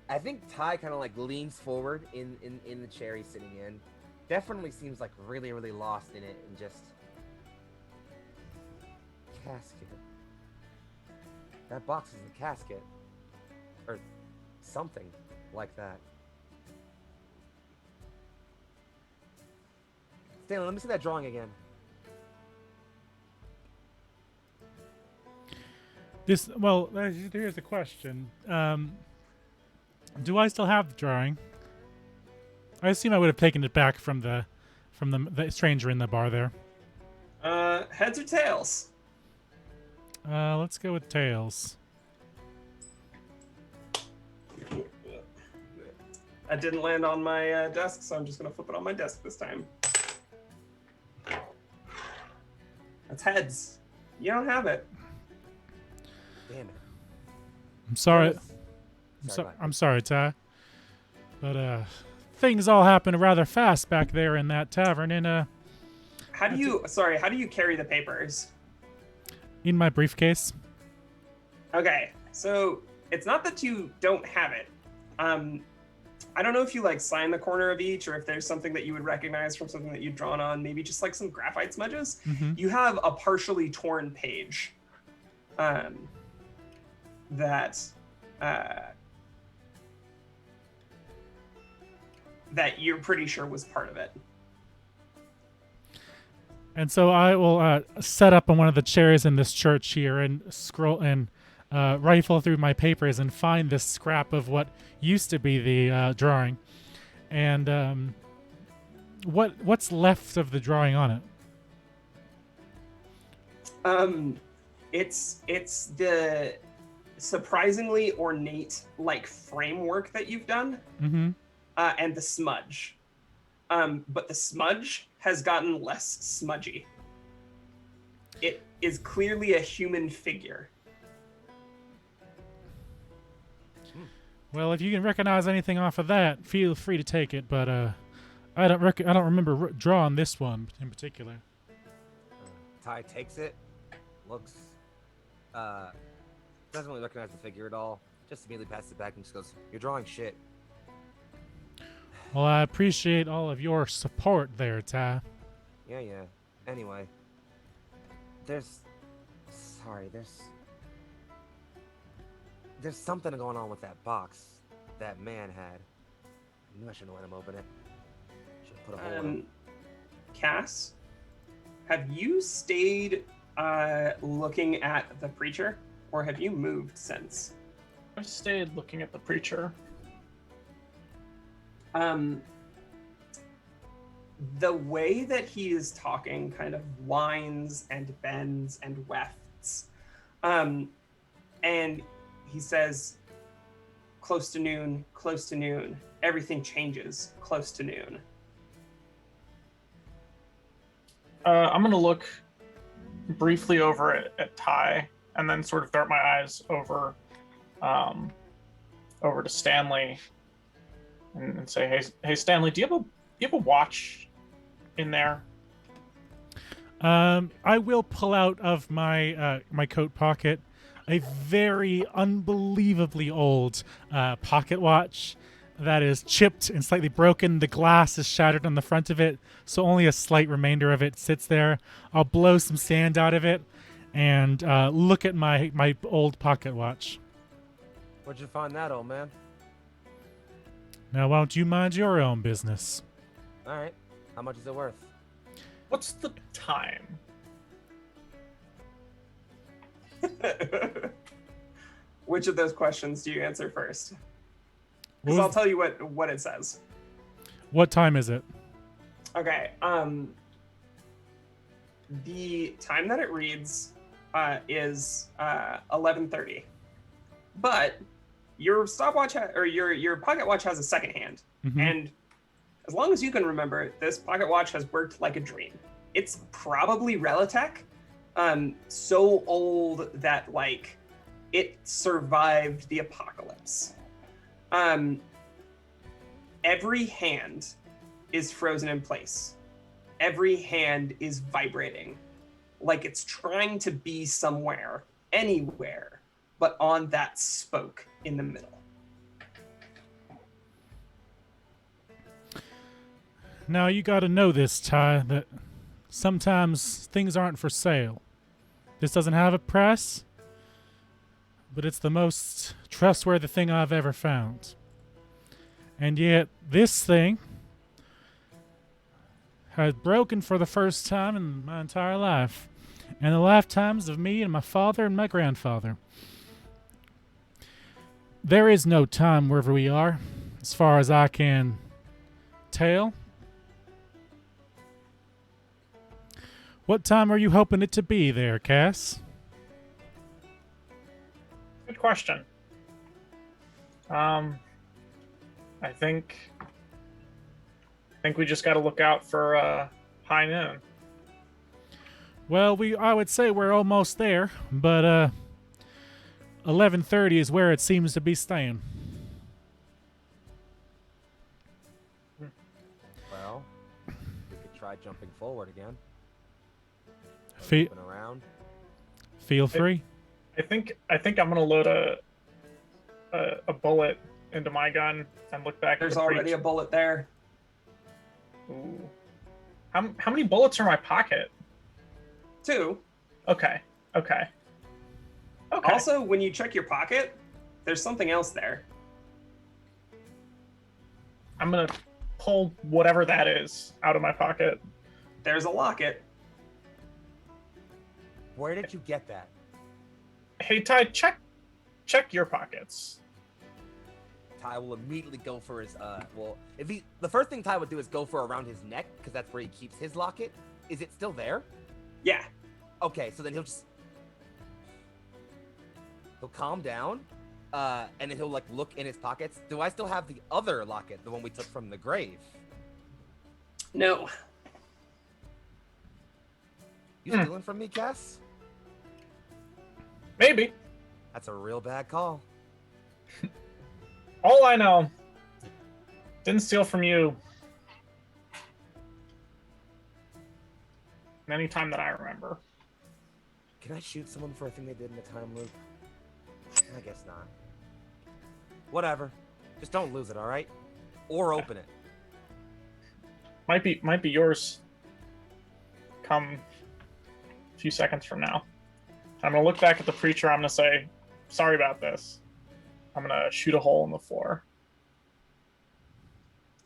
I think Ty kind of like leans forward in the chair he's sitting in. Definitely seems like really, really lost in it, and just casket. That box is a casket. Or something like that. Stanley, let me see that drawing again. Here's the question. Do I still have the drawing? I assume I would have taken it back from the stranger in the bar there. Heads or tails? Let's go with tails. That didn't land on my desk, so I'm just gonna flip it on my desk this time. That's heads. You don't have it. Damn it. I'm sorry. Sorry, I'm sorry, Ty. But things all happened rather fast back there in that tavern. And How do you carry the papers? in my briefcase. Okay, so it's not that you don't have it. I don't know if you like sign the corner of each, or if there's something that you would recognize from something that you've drawn on, maybe just like some graphite smudges. Mm-hmm. You have a partially torn page that you're pretty sure was part of it. And so I will set up on one of the chairs in this church here and scroll and rifle through my papers and find this scrap of what used to be the drawing. And what's left of the drawing on it? It's the surprisingly ornate like framework that you've done, Mm-hmm. and the smudge. But the smudge has gotten less smudgy. It is clearly a human figure. Well, if you can recognize anything off of that, feel free to take it. But I don't remember drawing this one in particular. Ty takes it, looks, doesn't really recognize the figure at all. Just immediately passes it back and just goes, "You're drawing shit." Well, I appreciate all of your support there, Ty. Yeah. Anyway, there's something going on with that box that man had. I knew I shouldn't let him open it. Should have put a hole in him. Cass, have you stayed looking at the preacher, or have you moved since? I stayed looking at the preacher. The way that he is talking kind of whines and bends and wefts. And he says, close to noon, everything changes, close to noon. I'm going to look briefly over at Ty and then sort of dart my eyes over to Stanley and say, hey Stanley, do you have a watch in there? I will pull out of my my coat pocket a very unbelievably old pocket watch that is chipped and slightly broken. The glass is shattered on the front of it, so only a slight remainder of it sits there. I'll blow some sand out of it and look at my old pocket watch. Where'd you find that, old man? Now, why don't you mind your own business? All right. How much is it worth? What's the time? Which of those questions do you answer first? Because I'll tell you what it says. What time is it? Okay. The time that it reads is 11:30, but your stopwatch or your pocket watch has a second hand, Mm-hmm. and as long as you can remember, this pocket watch has worked like a dream. It's probably Relitech, so old that like it survived the apocalypse. Every hand is frozen in place. Every hand is vibrating, like it's trying to be somewhere, anywhere, but on that spoke in the middle. Now, you got to know this, Ty, that sometimes things aren't for sale. This doesn't have a price, but it's the most trustworthy thing I've ever found. And yet, this thing has broken for the first time in my entire life, and the lifetimes of me and my father and my grandfather. There is no time wherever we are, as far as I can tell. What time are you hoping it to be there, Cass? Good question. I think we just got to look out for high noon. Well, I would say we're almost there, but 11:30 is where it seems to be staying. Well, we could try jumping forward again. Fe- Moving around. Feel free. I think I'm gonna load a bullet into my gun and look back. There's at the already a bullet there. Ooh. How many bullets are in my pocket? 2. Okay. Also, when you check your pocket, there's something else there. I'm gonna pull whatever that is out of my pocket. There's a locket. Where did you get that? Hey Ty, check your pockets. Ty will immediately go for his the first thing Ty would do is go for around his neck, because that's where he keeps his locket. Is it still there? Yeah. Okay, so then he'll calm down, and then he'll like look in his pockets. Do I still have the other locket, the one we took from the grave? No. You stealing from me, Cass? Maybe. That's a real bad call. All I know, didn't steal from you any time that I remember. Can I shoot someone for a thing they did in the time loop? I guess not. Whatever. Just don't lose it, all right? Or open it. Might be yours. Come a few seconds from now. I'm gonna look back at the preacher. I'm gonna say, "Sorry about this." I'm gonna shoot a hole in the floor.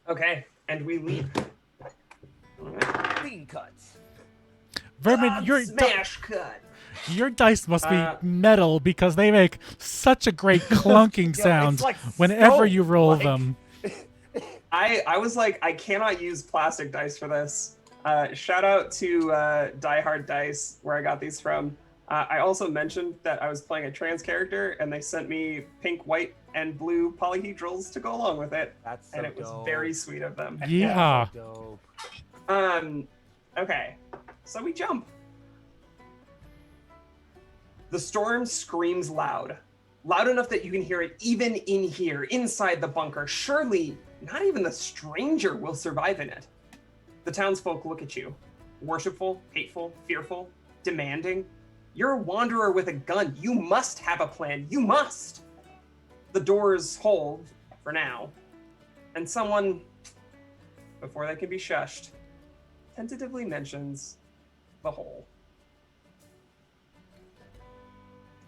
Okay, and we leave. Clean cut. Vermin, Smash cut. your dice must be metal because they make such a great clunking sound like whenever so you roll like- them. I was like, I cannot use plastic dice for this. Shout out to Die Hard Dice, where I got these from. I also mentioned that I was playing a trans character, and they sent me pink, white, and blue polyhedrals to go along with it. That's so And it was dope. very sweet of them. Yeah. Dope. Okay, so we jump. The storm screams loud enough that you can hear it even in here, inside the bunker. Surely, not even the stranger will survive in it. The townsfolk look at you, worshipful, hateful, fearful, demanding. You're a wanderer with a gun. You must have a plan. You must. The doors hold for now, and someone, before they can be shushed, tentatively mentions the hole.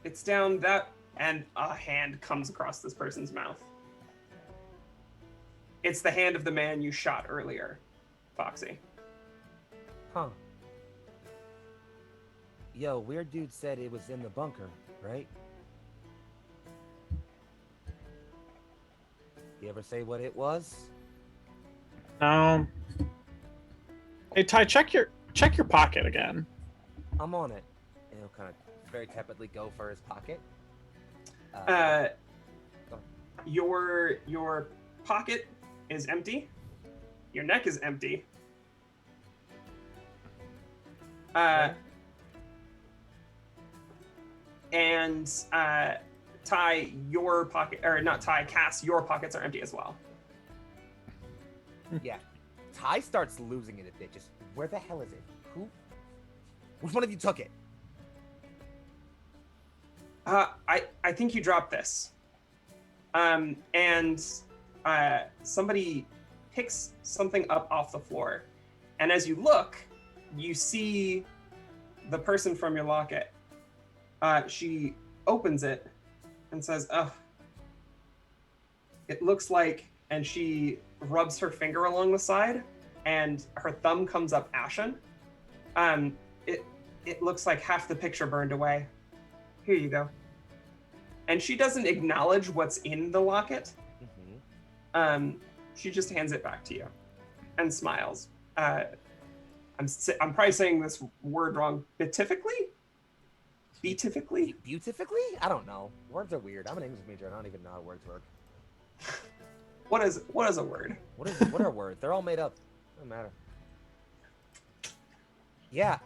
It's down that, and a hand comes across this person's mouth. It's the hand of the man you shot earlier, Foxy. Huh. Yo, weird dude said it was in the bunker, right? You ever say what it was? Hey Ty, check your pocket again. I'm on it. And he'll kind of very tepidly go for his pocket. Your pocket is empty. Your neck is empty. And Ty, your pocket, or not Ty, Cass, your pockets are empty as well. Yeah. Ty starts losing it a bit. Just, where the hell is it? Who? Which one of you took it? I think you dropped this. And somebody picks something up off the floor. And as you look, you see the person from your locket. She opens it and says, "Oh, it looks like," and she rubs her finger along the side, and her thumb comes up ashen. It looks like half the picture burned away. Here you go. And she doesn't acknowledge what's in the locket. Mm-hmm. She just hands it back to you and smiles. I'm probably saying this word wrong. Beatifically? Beatifically? Beautifically? I don't know. Words are weird. I'm an English major. I don't even know how words work. What is a word? What are words? They're all made up. Doesn't matter. Yeah.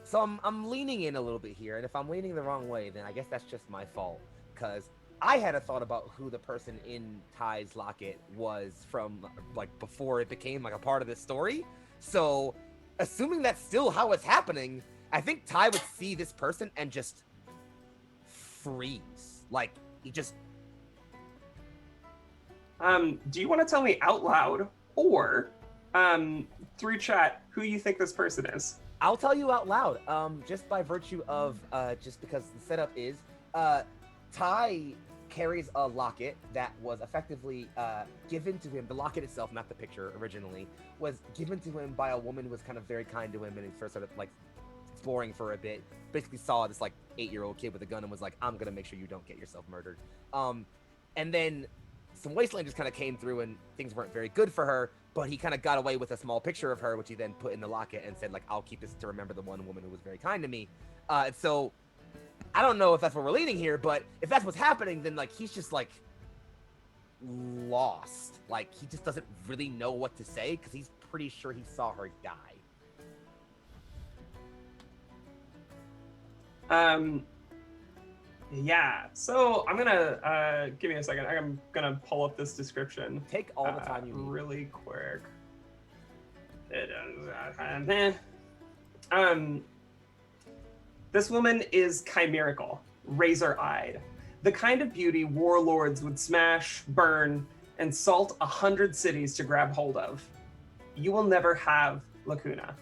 So I'm leaning in a little bit here, and if I'm leaning the wrong way, then I guess that's just my fault. Cause I had a thought about who the person in Ty's locket was from, like, before it became like a part of this story. So, assuming that's still how it's happening, I think Ty would see this person and just freeze. Like, he just... Do you want to tell me out loud or through chat who you think this person is? I'll tell you out loud, just by virtue of, just because the setup is, Ty carries a locket that was effectively given to him. The locket itself, not the picture originally, was given to him by a woman who was kind of very kind to him, and he first started, like, exploring for a bit. Basically saw this, like, 8-year-old kid with a gun and was like, I'm gonna make sure you don't get yourself murdered. And then some wastelanders kind of came through and things weren't very good for her, but he kind of got away with a small picture of her, which he then put in the locket and said, like, I'll keep this to remember the one woman who was very kind to me. So I don't know if that's what we're leading here, but if that's what's happening, then, like, he's just, like, lost. Like, he just doesn't really know what to say because he's pretty sure he saw her die. Yeah, so I'm gonna give me a second. I'm gonna pull up this description. Take all the time you need. Really quick. This woman is chimerical, razor-eyed, the kind of beauty warlords would smash, burn, and salt 100 cities to grab hold of. You will never have Lacuna,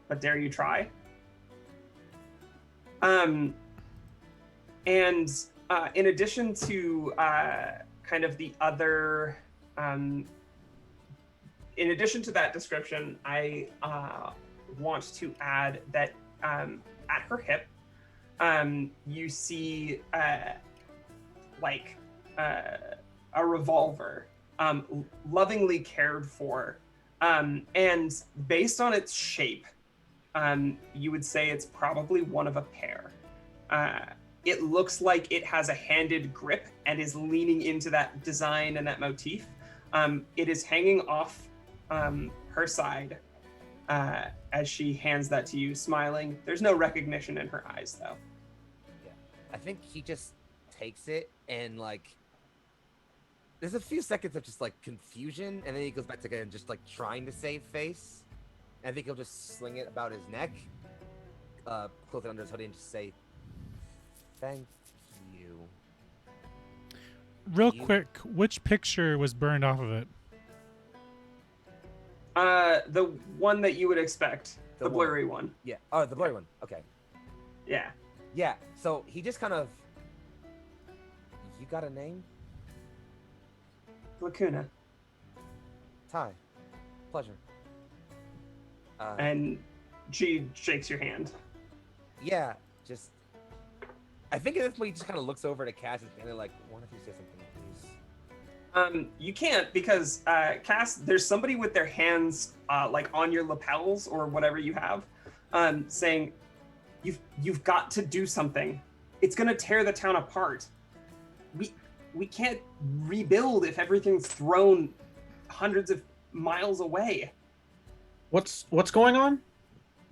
but dare you try? And in addition to kind of the other, in addition to that description, I want to add that at her hip, you see like a revolver, lovingly cared for, and based on its shape, you would say it's probably one of a pair. It looks like it has a handed grip and is leaning into that design and that motif. It is hanging off her side as she hands that to you, smiling. There's no recognition in her eyes, though. Yeah, I think he just takes it and, like, there's a few seconds of just, like, confusion, and then he goes back to again just, like, trying to save face. And I think he'll just sling it about his neck, close it under his hoodie, and just say, "Thank you." Real quick, which picture was burned off of it? The one that you would expect, the blurry one. Yeah. Oh, the blurry one. Okay. Yeah. Yeah. So he just kind of. You got a name? Lacuna. Ty. Pleasure. And she shakes your hand. Yeah. Just. I think at this point he just kind of looks over to Cass and they're like, "Why don't you say something, please?" You can't because Cass, there's somebody with their hands like on your lapels or whatever you have, saying, "You've got to do something. It's gonna tear the town apart. We can't rebuild if everything's thrown hundreds of miles away." What's going on?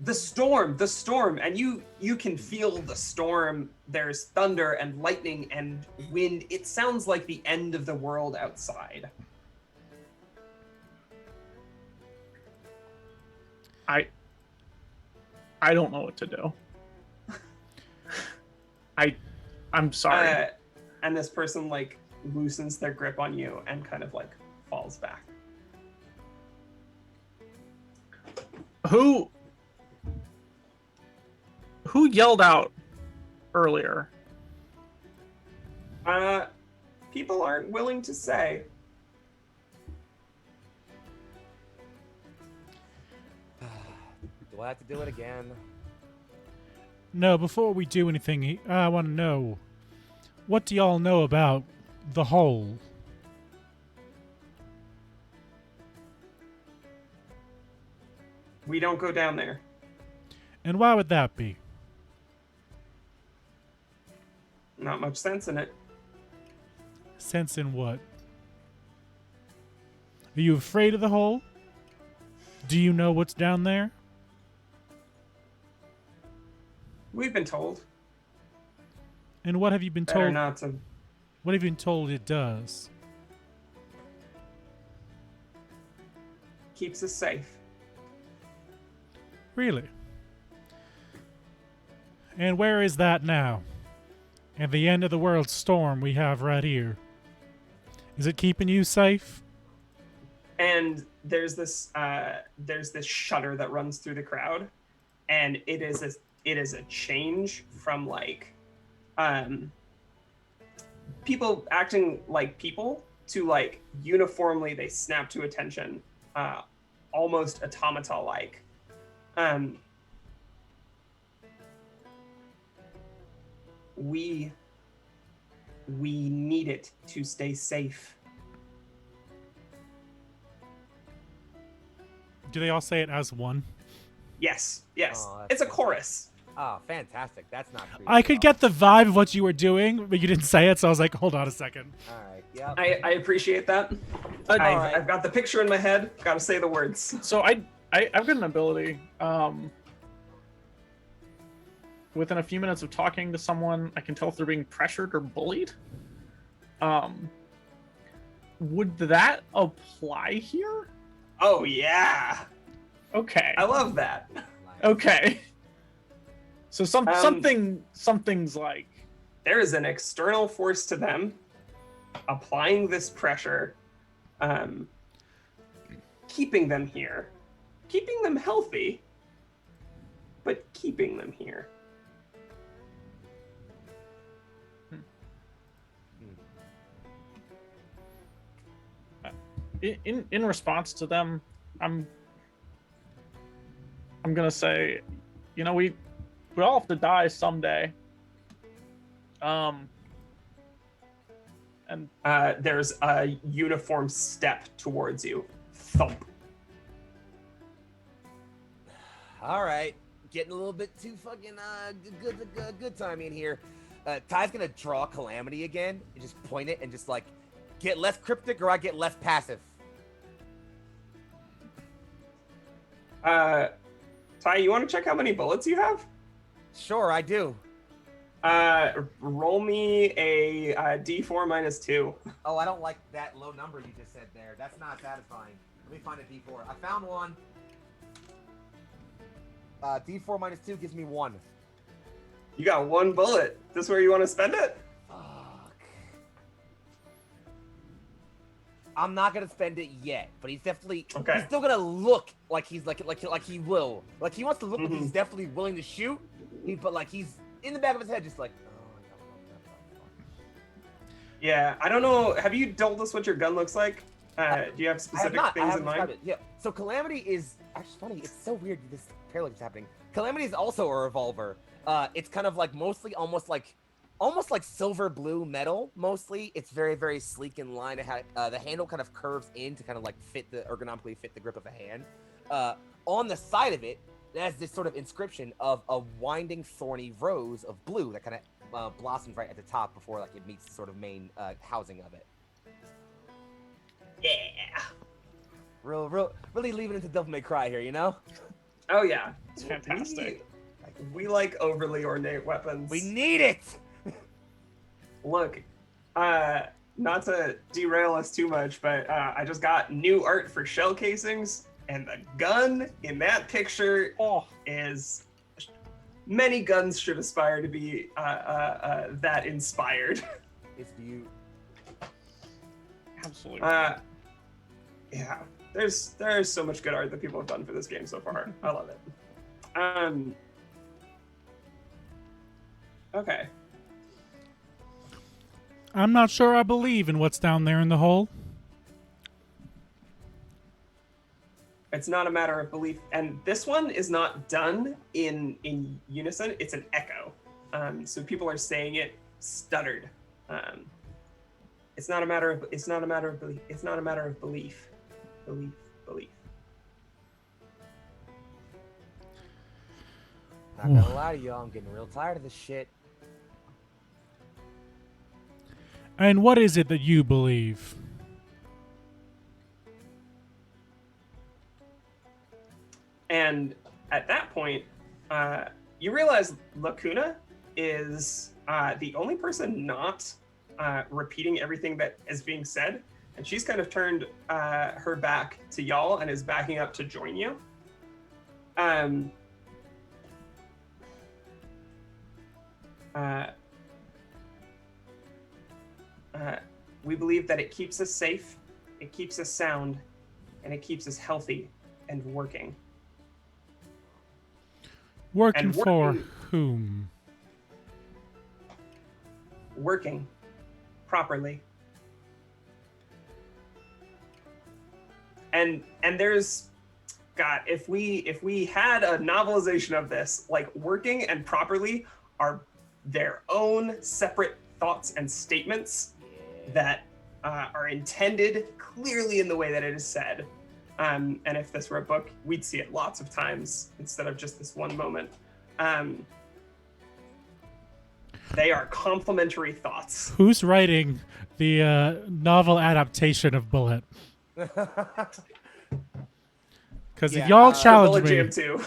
The storm, and you can feel the storm. There's thunder and lightning and wind. It sounds like the end of the world outside. I don't know what to do. I'm sorry. And this person like loosens their grip on you and kind of like falls back. Who yelled out earlier? People aren't willing to say. Do I have to do it again? No, before we do anything, I want to know, what do y'all know about the hole? We don't go down there. And why would that be? Not much sense in it. Sense in what? Are you afraid of the hole? Do you know what's down there? We've been told. And what have you been Better told? not to. What have you been told it does? Keeps us safe. Really? And where is that now? At the end of the world storm we have right here. Is it keeping you safe? And there's this shudder that runs through the crowd, and it is a change from like people acting like people to like uniformly they snap to attention, almost automata like. We need it to stay safe. Do they all say it as one? Yes. Oh, that's It's a fantastic. chorus. Oh, fantastic. That's not creepy I at could all. get the vibe of what you were doing, but you didn't say it, so I was like, hold on a second. All right. Yep. I appreciate that. Alright. I've got the picture in my head. Got to say the words. So I've got an ability. Within a few minutes of talking to someone, I can tell if they're being pressured or bullied. Would that apply here? Oh yeah, Okay. I love that. Okay. So something's like, There is an external force to them applying this pressure, keeping them here, keeping them healthy, but keeping them here. in response to them, I'm gonna say, we all have to die someday. And There's a uniform step towards you. Thump. All right, getting a little bit too fucking good timing here. Ty's gonna draw Calamity again and just point it and just like get less cryptic or I get less passive. Ty, you want to check how many bullets you have? Sure, I do. Roll me a D4 minus 2. Oh, I don't like that low number you just said there. That's not satisfying. Let me find a D4. I found one. D4 minus 2 gives me 1. You got 1 bullet. This where you want to spend it? Fuck. I'm not gonna spend it yet, but he's definitely Okay. he's still gonna look like he's like he will. Like he wants to look like he's Mhm. definitely willing to shoot. But like he's in the back of his head just like, oh, no. Yeah, I don't know. Have you told us what your gun looks like? Do you have I have specific not. I things haven't in described mind? it. Yeah. So Calamity is actually funny. It's so weird this parallel is happening. Calamity is also a revolver. It's kind of like mostly almost like silver blue metal. Mostly, it's very very sleek in line. It the handle kind of curves in to kind of like ergonomically fit the grip of a hand. On the side of it, it has this sort of inscription of a winding thorny rose of blue that kind of blossoms right at the top before like it meets the sort of main housing of it. Yeah. Really leaving it to Devil May Cry here, you know? Oh yeah. it's fantastic. We like overly ornate weapons. We need it. Look, not to derail us too much, but I just got new art for shell casings, and the gun in that picture Oh, is many guns should aspire to be that inspired. It's beautiful. absolutely. Yeah, there's so much good art that people have done for this game so far. I love it. Okay. I'm not sure I believe in what's down there in the hole. It's not a matter of belief, and this one is not done in unison. It's an echo, so people are saying it stuttered. It's not a matter of belief. It's not a matter of belief. Belief. Not gonna lie to y'all, I'm getting real tired of this shit. And what is it that you believe? And at that point, you realize Lacuna is the only person not repeating everything that is being said. And she's kind of turned her back to y'all and is backing up to join you. We believe that it keeps us safe, it keeps us sound, and it keeps us healthy and working. Working And for working- whom? Working properly. And there's, God, if we had a novelization of this, like working and properly are their own separate thoughts and statements that are intended clearly in the way that it is said. And if this were a book, we'd see it lots of times instead of just this one moment. They are complementary thoughts. Who's writing the novel adaptation of Bullet? Because if Yeah, y'all the challenge Bullet me, Jam 2.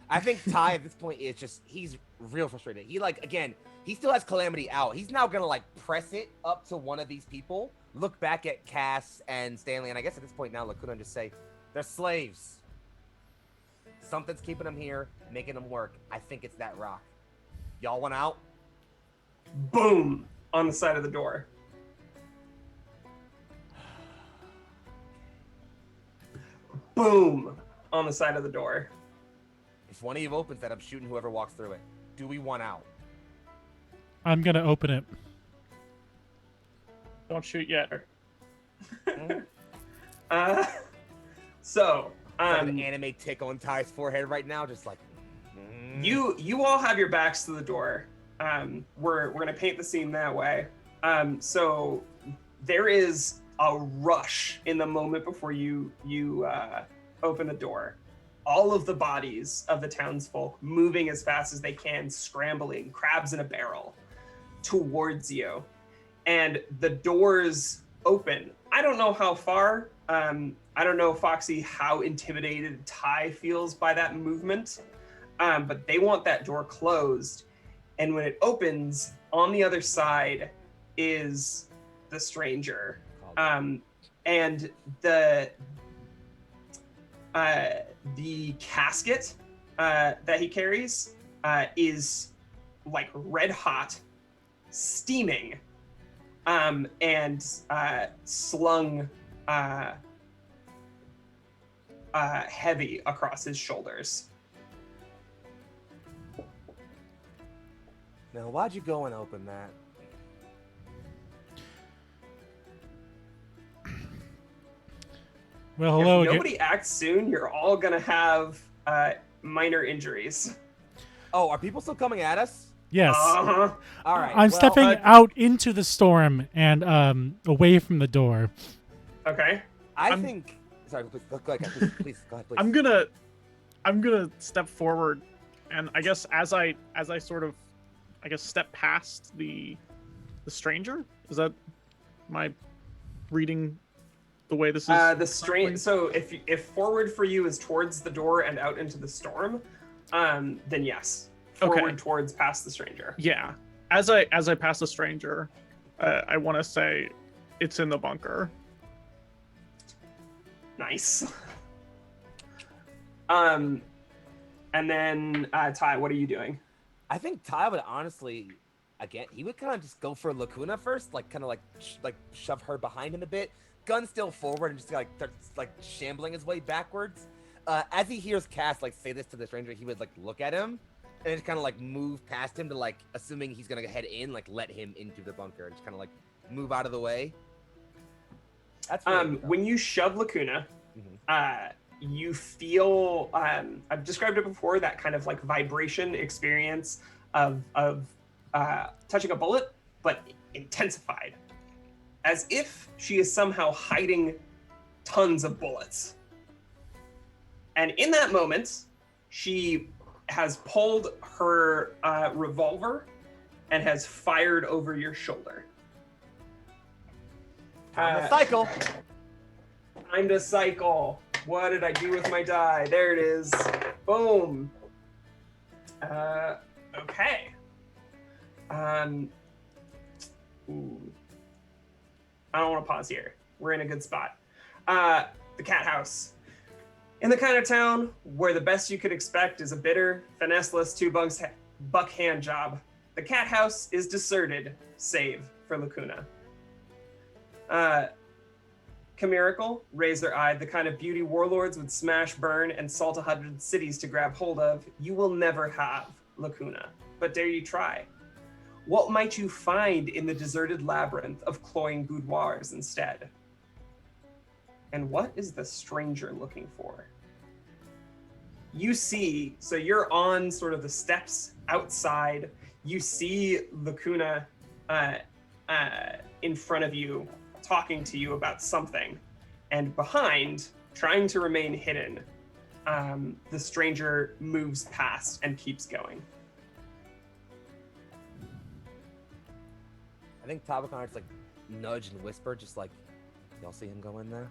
I think Ty at this point is just, he's real frustrated. He again, he still has Calamity out. He's now gonna press it up to one of these people, look back at Cass and Stanley, and I guess at this point now Lacuna just say, they're slaves. Something's keeping them here, making them work. I think it's that rock. Y'all want out? Boom! On the side of the door. Boom! On the side of the door. If one of you opens that, I'm shooting whoever walks through it. Do we want out? I'm going to open it. Don't shoot yet. So, An anime tick on Ty's forehead right now, just like. you all have your backs to the door. We're gonna paint the scene that way. So there is a rush in the moment before you open the door. All of the bodies of the townsfolk moving as fast as they can, scrambling, crabs in a barrel, towards you. And the doors open. I don't know how far. I don't know, Foxy, how intimidated Ty feels by that movement. But they want that door closed. And when it opens, on the other side is the stranger. And the casket that he carries is like red hot, steaming, and slung heavy across his shoulders. Now, why'd you go and open that? Well, hello If again. nobody acts soon, you're all gonna have minor injuries. Oh, are people still coming at us? Yes. Uh-huh. All right. I'm well, stepping out into the storm and away from the door. Okay. I think. Sorry, please go ahead. Please go ahead, please. I'm gonna step forward, and I guess as I sort of, I guess, step past the stranger. Is that my reading the way this is? The strain. So if forward for you is towards the door and out into the storm, then yes, forward towards past the stranger. Yeah. As I pass the stranger, I want to say, it's in the bunker. Nice. And then Ty, what are you doing? I think Ty would honestly, again, he would kind of just go for Lacuna first, kind of shove her behind him a bit, gun still forward, and just starts shambling his way backwards. As he hears Cass say this to the stranger, he would look at him and just kind of move past him to assuming he's gonna head in, let him into the bunker and just kind of move out of the way. That's when you shove Lacuna, you feel, I've described it before, that kind of vibration experience of touching a bullet, but intensified, as if she is somehow hiding tons of bullets. And in that moment, she has pulled her revolver and has fired over your shoulder. Time to cycle. Time to cycle. What did I do with my die? There it is. Boom. Okay. Ooh. I don't want to pause here. We're in a good spot. The cat house. In the kind of town where the best you could expect is a bitter, finesseless, two-buck hand job, the cat house is deserted, save for Lacuna. Chimerical, razor-eyed, the kind of beauty warlords would smash, burn, and salt 100 cities to grab hold of, you will never have Lacuna. But dare you try? What might you find in the deserted labyrinth of cloying boudoirs instead? And what is the stranger looking for? You see, so you're on sort of the steps outside. You see Lacuna in front of you, talking to you about something. And behind, trying to remain hidden, the stranger moves past and keeps going. I think Tabakar just like nudge and whisper, just like, y'all see him go in there?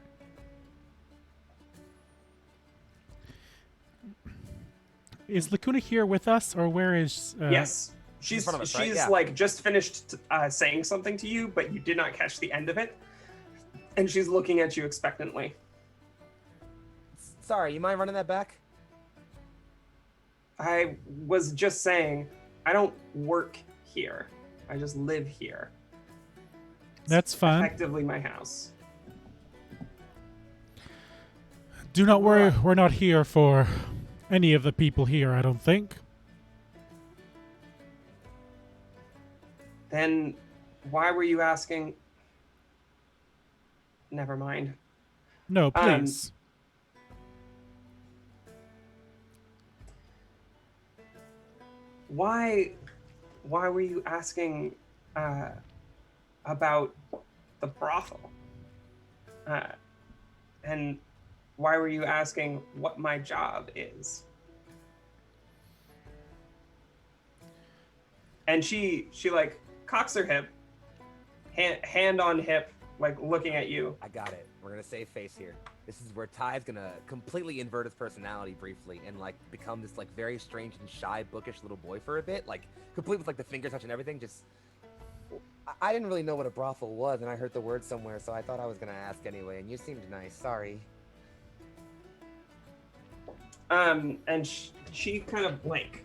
Is Lacuna here with us, or where is? Yes, she's front of us, right? Yeah. like just finished saying something to you, but you did not catch the end of it, and she's looking at you expectantly. Sorry, you mind running that back? I was just saying, I don't work here. I just live here. That's fine. Effectively my house. Do not worry, we're not here for any of the people here, I don't think. Then why were you asking? Never mind. No, please. Why were you asking about the brothel? And why were you asking what my job is? And she like cocks her hip, hand on hip, like looking at you. I got it. We're gonna save face here. This is where Ty's gonna completely invert his personality briefly and like become this like very strange and shy, bookish little boy for a bit, like complete with like the finger touch and everything. Just, I didn't really know what a brothel was, and I heard the word somewhere, so I thought I was gonna ask anyway. And you seemed nice. Sorry. And she kind of blank.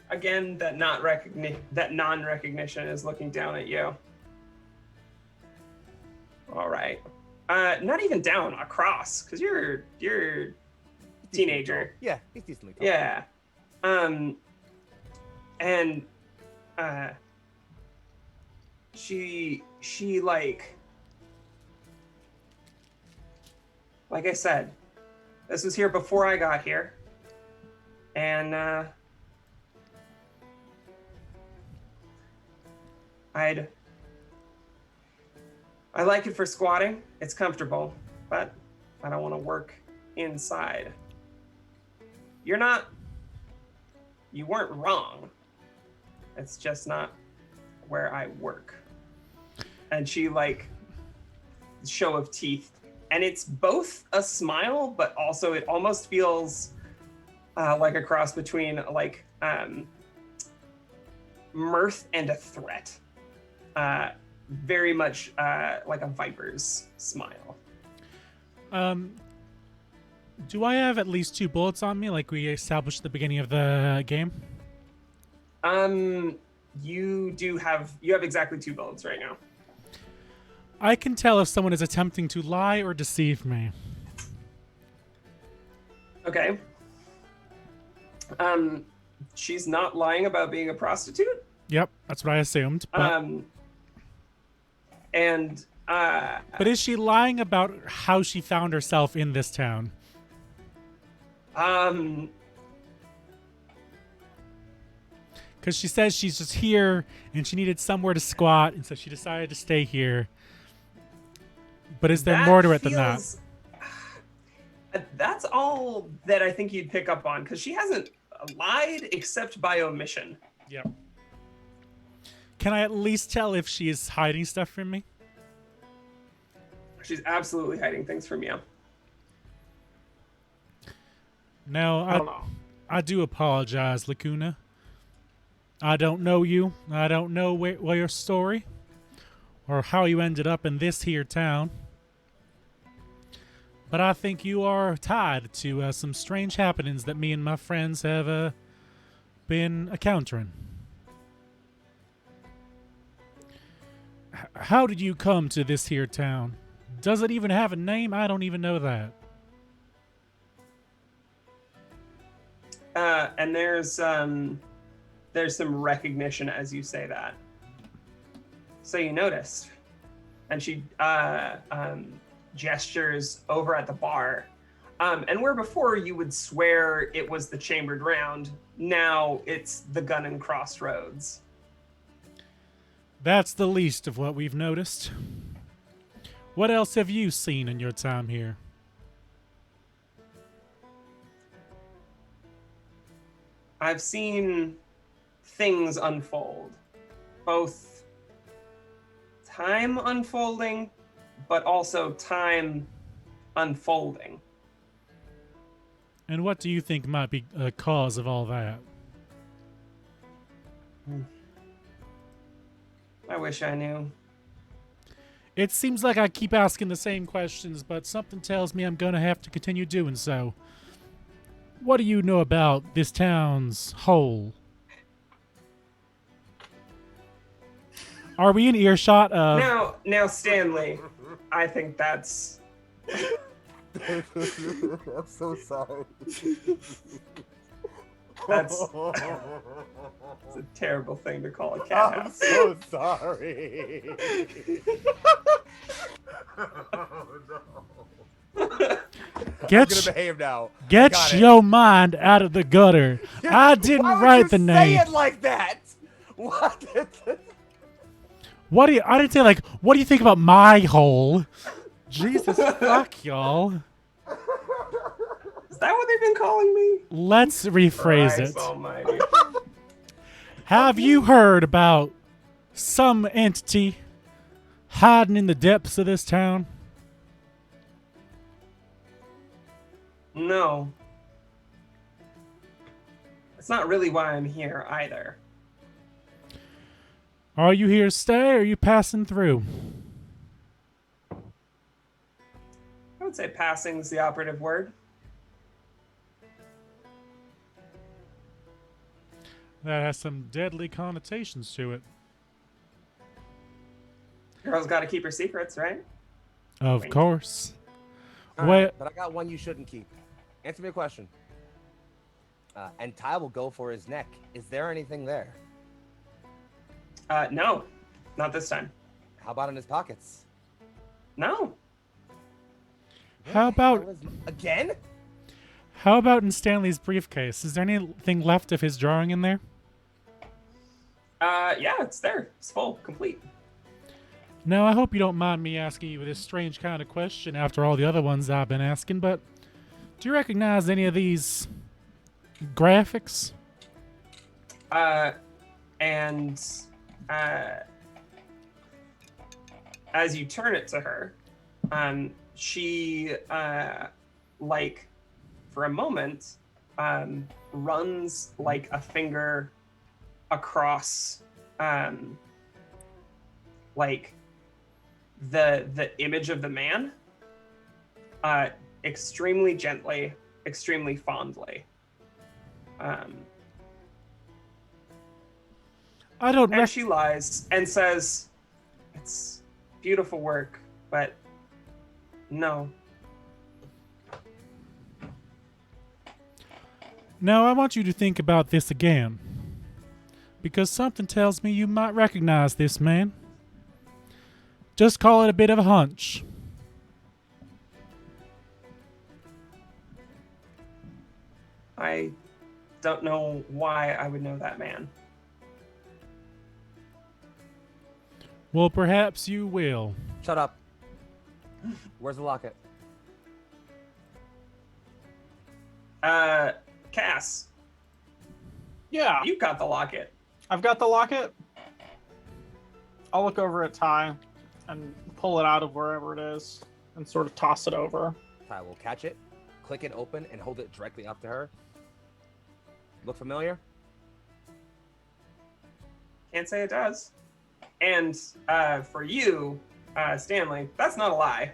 Again, that non-recognition is looking down at you. All right. Not even down, across, because you're a teenager. Yeah, he's decently tall. Yeah. And she like I said, this was here before I got here. And I like it for squatting. It's comfortable, but I don't want to work inside. You weren't wrong. It's just not where I work. And she like, show of teeth. And it's both a smile, but also it almost feels like a cross between like mirth and a threat. Very much like a viper's smile. Do I have at least 2 bullets on me, like we established at the beginning of the game? You have exactly 2 bullets right now. I can tell if someone is attempting to lie or deceive me. Okay. She's not lying about being a prostitute. Yep, that's what I assumed. But, but is she lying about how she found herself in this town? Because she says she's just here and she needed somewhere to squat, and so she decided to stay here. But is there more to it than that? That's all that I think you'd pick up on, because she hasn't lied except by omission. Yep. Can I at least tell if she is hiding stuff from me? She's absolutely hiding things from you. No, I don't know. I do apologize, Lacuna. I don't know you. I don't know where your story or how you ended up in this here town. But I think you are tied to some strange happenings that me and my friends have been encountering. How did you come to this here town? Does it even have a name? I don't even know that. And there's some recognition as you say that. So you noticed, and she gestures over at the bar, and where before you would swear it was the chambered round, now it's the gun and crossroads. That's the least of what we've noticed. What else have you seen in your time here? I've seen things unfold, both time unfolding, but also time unfolding. And what do you think might be a cause of all that? I wish I knew. It seems like I keep asking the same questions, but something tells me I'm going to have to continue doing so. What do you know about this town's whole? Are we in earshot of... Now, Stanley, I think that's... I'm so sorry. That's it's a terrible thing to call a cat I'm house. so sorry. I'm gonna behave now. Get Got it. your mind out of the gutter. I didn't Why would write you the say name. it like that? What? What do you? I didn't say like. What do you think about my hole? Jesus fuck, y'all. Is that what they've been calling me? Let's rephrase Christ it. almighty. Have you heard about some entity hiding in the depths of this town? No. That's not really why I'm here either. Are you here to stay or are you passing through? I would say passing's the operative word. That has some deadly connotations to it. Girl's got to keep her secrets, right? Of Wink. course. All Wait, right, but I got one you shouldn't keep. Answer me a question. And Ty will go for his neck. Is there anything there? No, not this time. How about in his pockets? No. how about Again? in Stanley's briefcase? Is there anything left of his drawing in there? Yeah, it's there. It's full, complete. Now, I hope you don't mind me asking you this strange kind of question after all the other ones I've been asking, but do you recognize any of these graphics? And as you turn it to her, she, like, for a moment, runs like a finger across, like the image of the man, extremely gently, extremely fondly. I don't And she lies and says, "It's beautiful work, but no." Now, I want you to think about this again, because something tells me you might recognize this man. Just call it a bit of a hunch. I don't know why I would know that man. Well, perhaps you will. Shut up. Where's the locket? Cass, Yeah, You've got the locket. I've got the locket. I'll look over at Ty and pull it out of wherever it is and sort of toss it over. Ty will catch it, click it open, and hold it directly up to her. Look familiar? Can't say it does. And for you, Stanley, that's not a lie.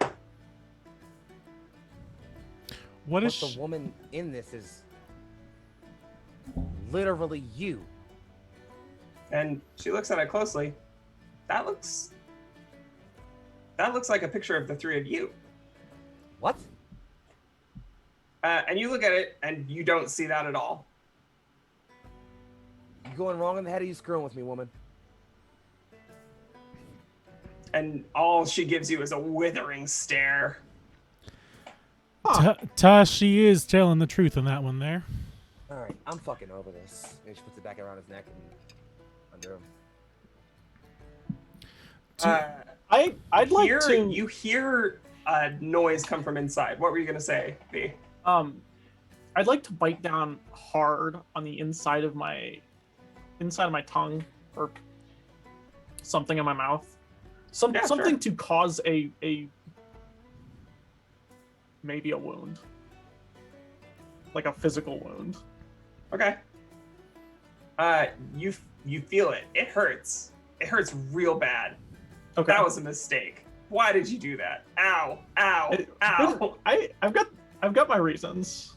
What But is the woman in this is literally you. And she looks at it closely. That looks like a picture of the three of you. What? And you look at it, and you don't see that at all. You going wrong in the head, or you screwing with me, woman? And all she gives you is a withering stare. Ta, she is telling the truth on that one there. All right, I'm fucking over this. And she puts it back around his neck and under him. I'd like to. You hear a noise come from inside. What were you gonna say, V? I'd like to bite down hard on the inside of my tongue or something in my mouth. Yeah, Something sure. to cause a maybe a wound, like a physical wound. Okay. You feel it. It hurts. It hurts real bad. Okay. That was a mistake. Why did you do that? Ow! Ow! Ow! I've got my reasons.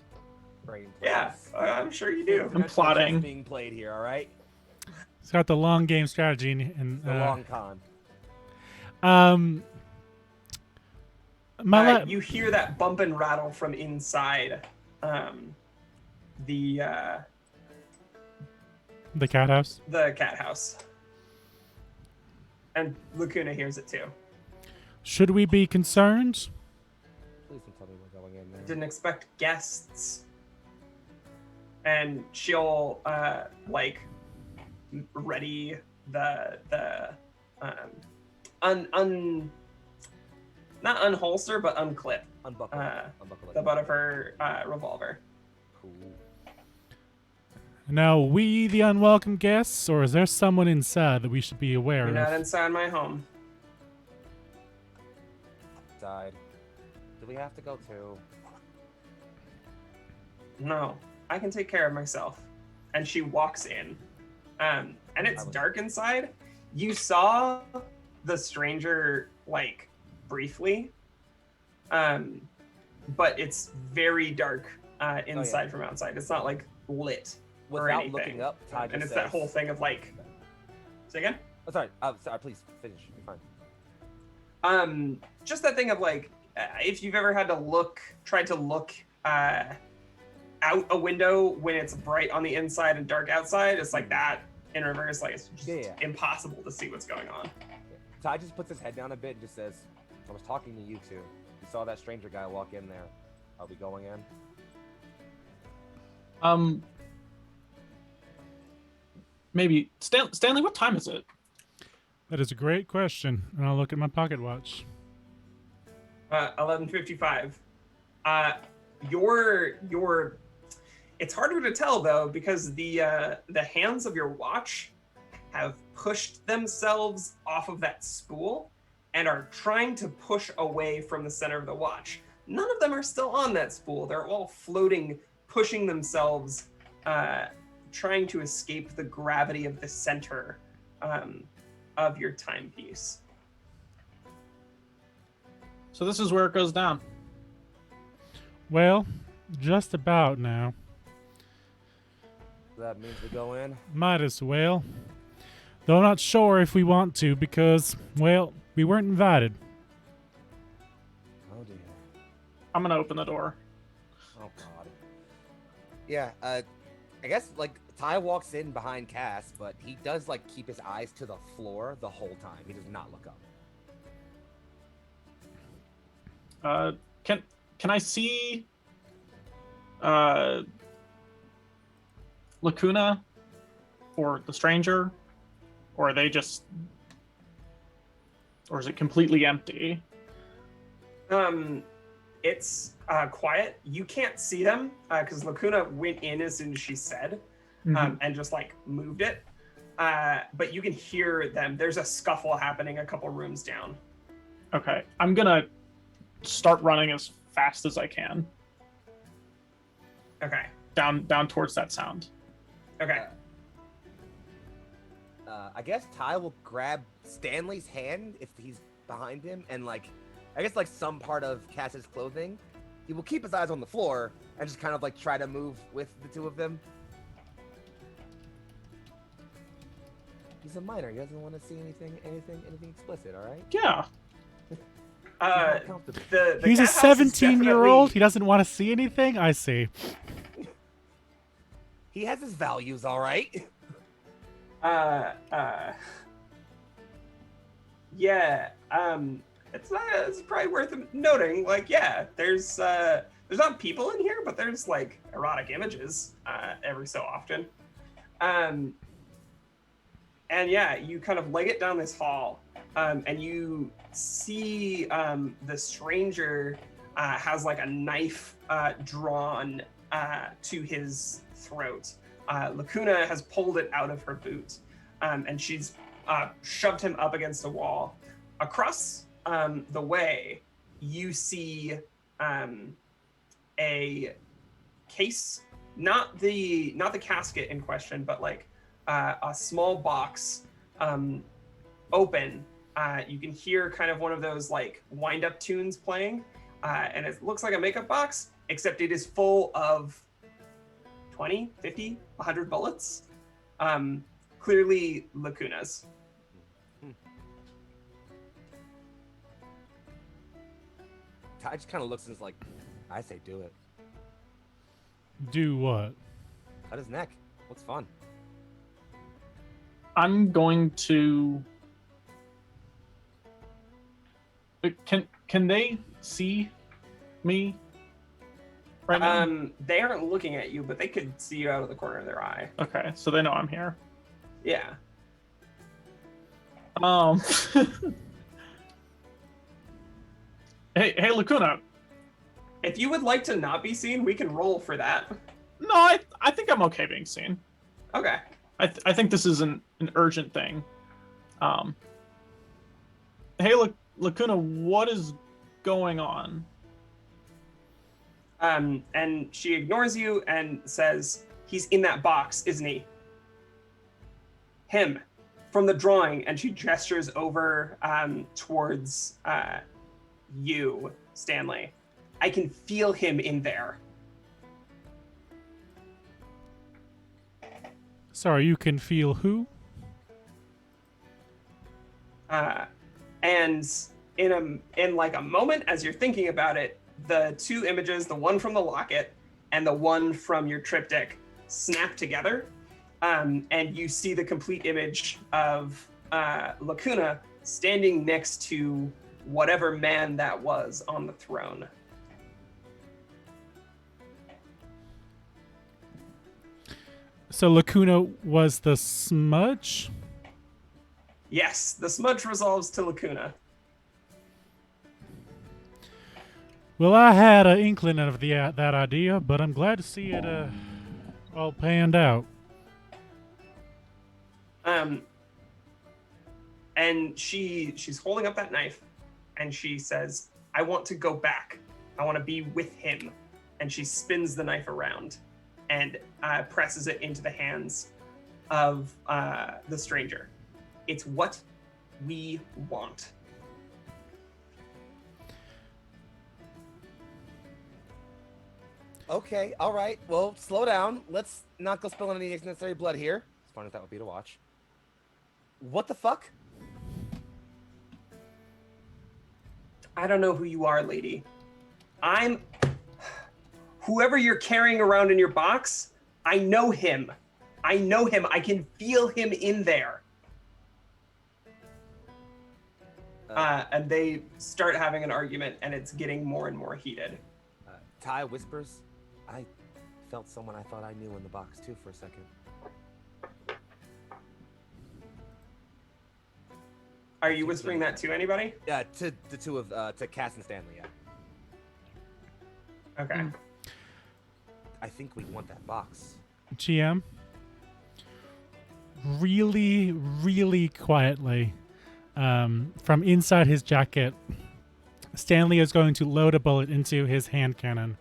Brain Yeah, plays. I'm sure you do. I'm plotting. Chess being played here, all right? It's got the long game strategy and The long con. You hear that bump and rattle from inside the cat house. the cat house. And Lacuna hears it too. Should we be concerned? Please don't tell me we're going in there. Didn't expect guests. And she'll ready the not unholster but unclip Unbuckle. Unbuckle it. the butt of her revolver. Cool. Now, we the unwelcome guests, or is there someone inside that we should be aware You're not of? inside my home. Died. Do we have to go too? No, I can take care of myself. And she walks in. And it's dark inside. You saw the stranger, briefly. But it's very dark inside from outside. It's not, lit or Without anything. looking up, Ty just And it's says, that whole thing of, Say again? Oh, sorry. Sorry, please finish. You're fine. Just that thing of, if you've ever had to try to look out a window when it's bright on the inside and dark outside, it's like that in reverse. It's just impossible to see what's going on. Ty just puts his head down a bit and just says, I was talking to you two. You saw that stranger guy walk in there. Are we going in? Maybe Stanley. What time is it? That is a great question, and I'll look at my pocket watch. 11:55. Your it's harder to tell though because the hands of your watch have pushed themselves off of that spool and are trying to push away from the center of the watch. None of them are still on that spool. They're all floating, pushing themselves, trying to escape the gravity of the center of your timepiece. So this is where it goes down. Well, just about now. That means we go in. Might as well. Though I'm not sure if we want to because, well, we weren't invited. Oh dear. I'm gonna open the door. Oh god. Yeah, I guess Ty walks in behind Cass, but he does keep his eyes to the floor the whole time. He does not look up. Can I see Lacuna or the stranger? Or are they just, or is it completely empty? It's quiet. You can't see them because Lacuna went in as soon as she said. and just like moved it. But you can hear them. There's a scuffle happening a couple rooms down. Okay, I'm gonna start running as fast as I can Okay. down towards that sound. Okay. I guess Ty will grab Stanley's hand if he's behind him, and I guess some part of Cass's clothing. He will keep his eyes on the floor and just kind of try to move with the two of them. He's a minor. He doesn't want to see anything explicit. All right. Yeah. He's a cat house is 17-year-old. He doesn't want to see anything. I see. He has his values. All right. Yeah. It's probably worth noting. There's not people in here, but there's erotic images every so often. And yeah, you kind of leg it down this hall, and you see the stranger has a knife drawn to his throat. Lacuna has pulled it out of her boot, and she's shoved him up against a wall. Across the way, you see a case, not the casket in question, but a small box open. You can hear kind of one of those wind-up tunes playing, and it looks like a makeup box, except it is full of 20, 50, 100 bullets. Clearly Lacuna's. Ty just kind of looks and is I say do it. Do what? Cut his neck. Looks fun. I'm going to. Can they see me right now? They aren't looking at you, but they could see you out of the corner of their eye. Okay, so they know I'm here. Yeah. Hey, Lacuna. If you would like to not be seen, we can roll for that. No, I think I'm okay being seen. Okay. I think this is an urgent thing. Hey, Lacuna, what is going on? And she ignores you and says, "He's in that box, isn't he?" Him, from the drawing, and she gestures over towards you, Stanley. I can feel him in there. Sorry, you can feel who? And in a moment, as you're thinking about it, the two images, the one from the locket and the one from your triptych, snap together, and you see the complete image of Lacuna standing next to whatever man that was on the throne. So Lacuna was the smudge? Yes, the smudge resolves to Lacuna. Well, I had an inkling of that idea, but I'm glad to see it all panned out. And she's holding up that knife, and she says, "I want to go back. I want to be with him." And she spins the knife around and presses it into the hands of the stranger. It's what we want. Okay, all right. Well, slow down. Let's not go spilling any unnecessary blood here. As fun as that would be to watch. What the fuck? I don't know who you are, lady. I'm... Whoever you're carrying around in your box, I know him. I know him. I can feel him in there. And they start having an argument, and it's getting more and more heated. Ty whispers, "I felt someone I thought I knew in the box too for a second." Are you whispering that to anybody? Yeah, to the two of to Cass and Stanley. Yeah. Okay. I think we want that box. GM? really, really quietly, from inside his jacket, Stanley is going to load a bullet into his hand cannon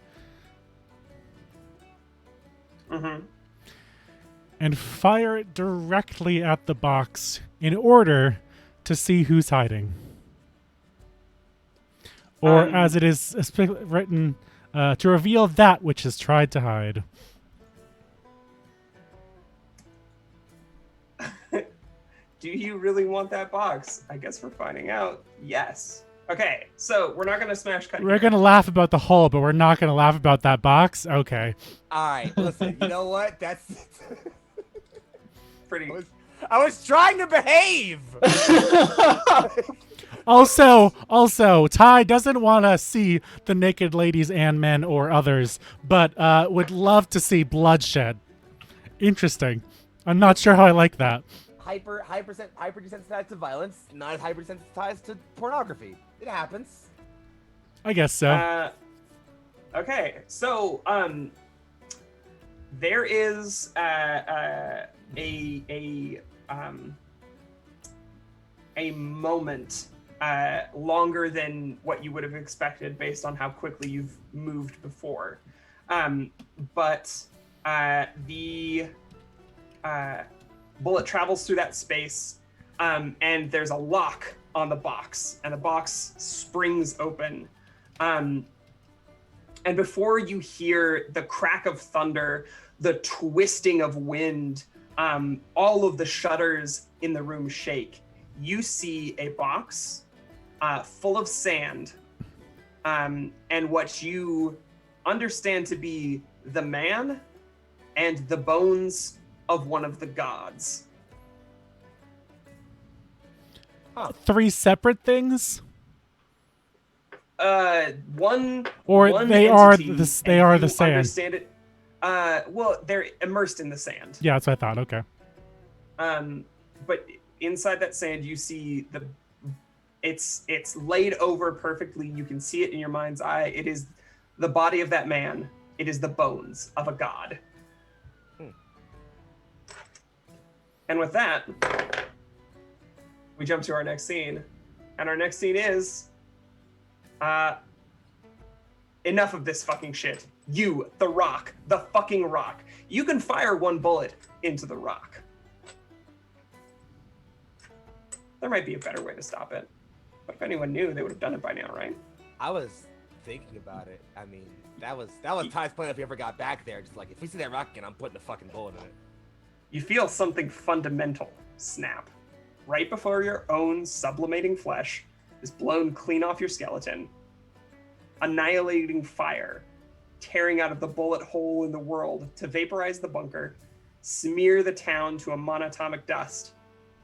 Mm-hmm. and fire it directly at the box in order to see who's hiding. Or, as it is written, to reveal that which has tried to hide. Do you really want that box? I guess we're finding out. Yes. Okay, so we're not going to smash cut. We're going to laugh about the hole, but we're not going to laugh about that box? Okay. All right, listen. You know what? That's Pretty. I was trying to behave. Also, Ty doesn't want to see the naked ladies and men or others, but would love to see bloodshed. Interesting. I'm not sure how I like that. hyper desensitized to violence, not as hyper desensitized to pornography. It happens. I guess so. Okay, so there is a moment longer than what you would have expected based on how quickly you've moved before, but the bullet travels through that space, and there's a lock on the box, and the box springs open. And before you hear the crack of thunder, the twisting of wind, all of the shutters in the room shake. You see a box full of sand, and what you understand to be the man and the bones of one of the gods. Three separate things? One they are entity, they are and the you sand. Understand it? Well, they're immersed in the sand. Yeah, that's what I thought. Okay. But inside that sand, you see it's laid over perfectly. You can see it in your mind's eye. It is the body of that man. It is the bones of a god. And with that, we jump to our next scene. And our next scene is enough of this fucking shit. You, the rock, the fucking rock. You can fire one bullet into the rock. There might be a better way to stop it. But if anyone knew, they would have done it by now, right? I was thinking about it. I mean, that was Ty's plan if he ever got back there. Just like, if we see that rock again, I'm putting a fucking bullet in it. You feel something fundamental snap. Right before your own sublimating flesh is blown clean off your skeleton. Annihilating fire, tearing out of the bullet hole in the world to vaporize the bunker, smear the town to a monatomic dust,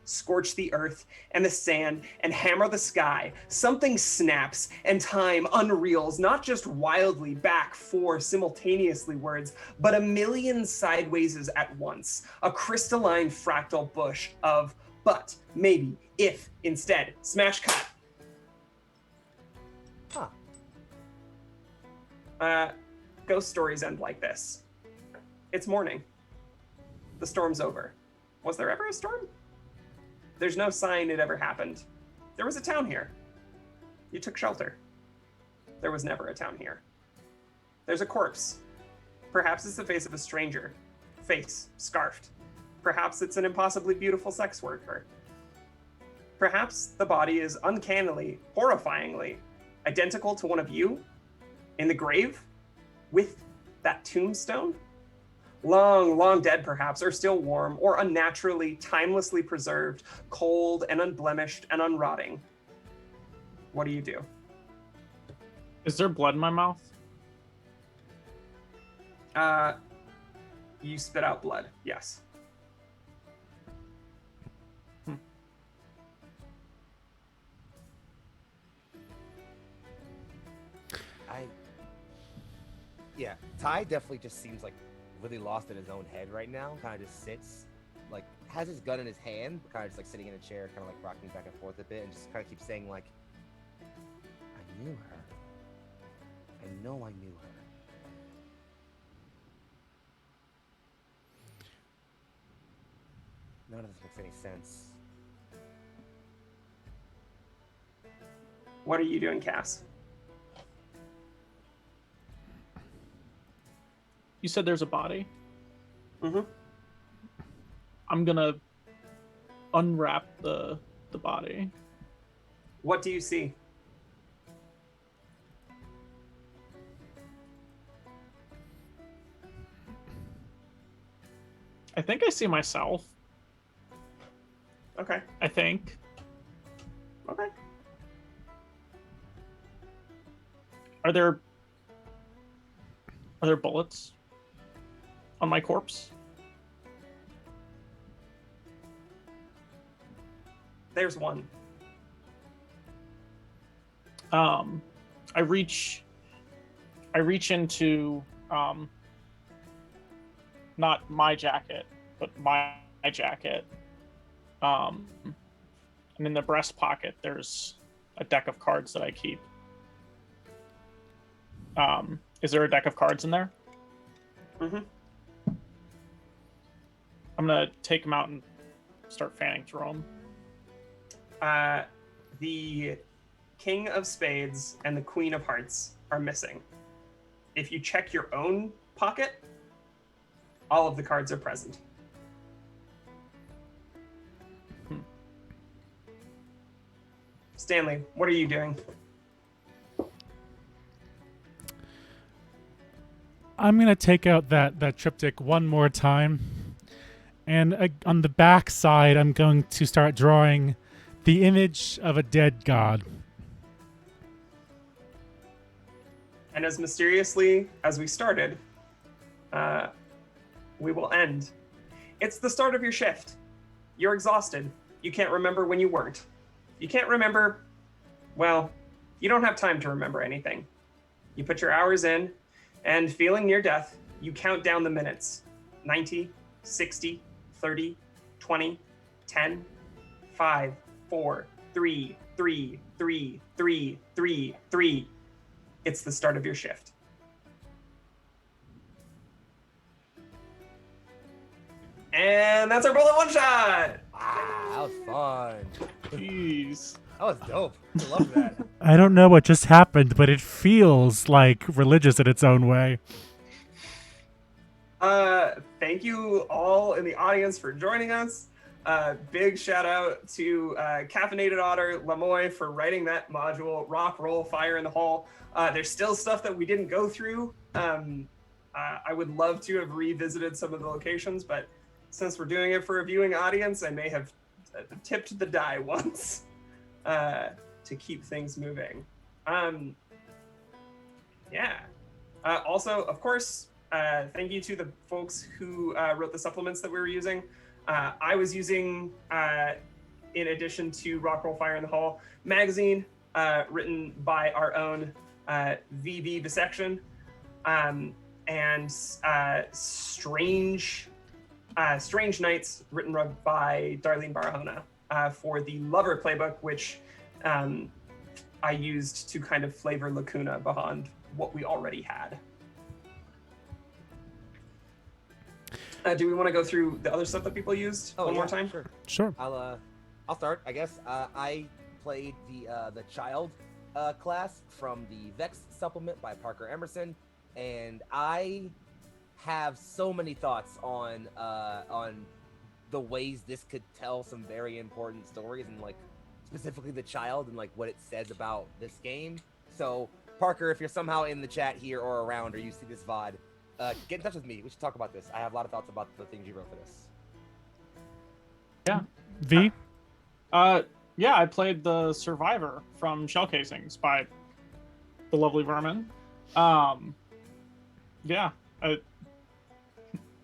scorch the earth and the sand, and hammer the sky. Something snaps, and time unreels, not just wildly back 4 simultaneously words, but a million sidewayses at once. A crystalline fractal bush of but, maybe, if, instead, smash cut. Ghost stories end like this. It's morning. The storm's over. Was there ever a storm? There's no sign it ever happened. There was a town here. You took shelter. There was never a town here. There's a corpse. Perhaps it's the face of a stranger. Face, scarfed. Perhaps it's an impossibly beautiful sex worker. Perhaps the body is uncannily, horrifyingly identical to one of you in the grave with that tombstone. Long, long dead perhaps, or still warm, or unnaturally, timelessly preserved, cold and unblemished and unrotting. What do you do? Is there blood in my mouth? You spit out blood, yes. Yeah, Ty definitely just seems like really lost in his own head right now. Kind of just sits, like, has his gun in his hand, but kind of just like sitting in a chair, kind of like rocking back and forth a bit, and just kind of keeps saying like, I knew her. I know I knew her. None of this makes any sense. What are you doing, Cass? You said there's a body. Mm-hmm. I'm gonna unwrap the body. What do you see? I think I see myself. Okay. I think. Okay. Are there bullets on my corpse? There's one. I reach into not my jacket, but my jacket. And in the breast pocket, there's a deck of cards that I keep. Is there a deck of cards in there? Mm-hmm. I'm gonna take them out and start fanning through them. The King of Spades and the Queen of Hearts are missing. If you check your own pocket, all of the cards are present. Stanley, what are you doing? I'm going to take out that triptych one more time. And on the back side, I'm going to start drawing the image of a dead god. And as mysteriously as we started, we will end. It's the start of your shift. You're exhausted. You can't remember when you weren't. You can't remember, well, you don't have time to remember anything. You put your hours in, and feeling near death, you count down the minutes. 90, 60, 30, 20, 10, 5, 4, 3, 3, 3, 3, 3, 3. It's the start of your shift. And that's our bullet one shot. Wow, that was fun. Jeez. That was dope. I love that. I don't know what just happened, but it feels like religious in its own way. Thank you all in the audience for joining us. Big shout out to Caffeinated Otter, Lamoy for writing that module, Rock, Roll, Fire in the Hall. There's still stuff that we didn't go through. I would love to have revisited some of the locations, but since we're doing it for a viewing audience, I may have tipped the die once to keep things moving. Also, of course, thank you to the folks who wrote the supplements that we were using. I was using, in addition to Rock, Roll, Fire in the Hall magazine, written by our own VB Dissection, and Strange Nights, written by Darlene Barahona, for the Lover playbook, which I used to kind of flavor Lacuna behind what we already had. Do we want to go through the other stuff that people used one more time? Sure. Sure. I'll start, I guess. I played the child class from the Vex supplement by Parker Emerson, and I have so many thoughts on the ways this could tell some very important stories, and like specifically the child and like what it says about this game. So Parker, if you're somehow in the chat here or around, or you see this VOD, get in touch with me. We should talk about this. I have a lot of thoughts about the things you wrote for this. Yeah. V? Yeah, I played the Survivor from Shell Casings by the lovely Vermin. Yeah, I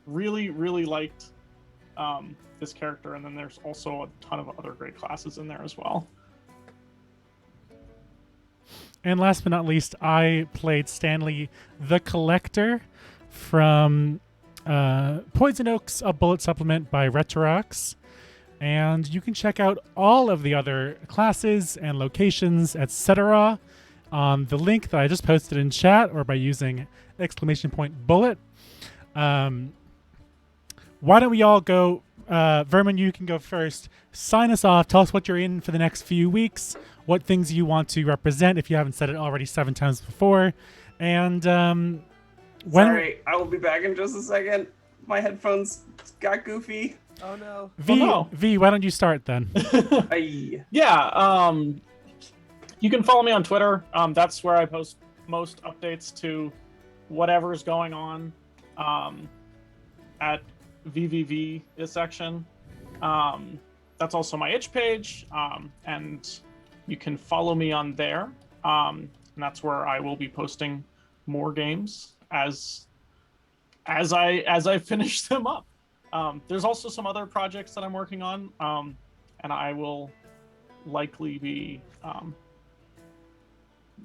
really, really liked this character, and then there's also a ton of other great classes in there as well. And last but not least, I played Stanley the Collector from Poison Oaks, a bullet supplement by Retorox. And you can check out all of the other classes and locations, etc. on the link that I just posted in chat, or by using !bullet. Why don't we all go Vermin, you can go first. Sign us off. Tell us what you're in for the next few weeks, what things you want to represent if you haven't said it already 7 times before. And Sorry, I will be back in just a second. My headphones got goofy. Oh no. V, why don't you start then? Aye. Yeah, you can follow me on Twitter. That's where I post most updates to whatever's going on at VVV section. That's also my itch page, and you can follow me on there. And that's where I will be posting more games as I finish them up. There's also some other projects that I'm working on, and I will likely be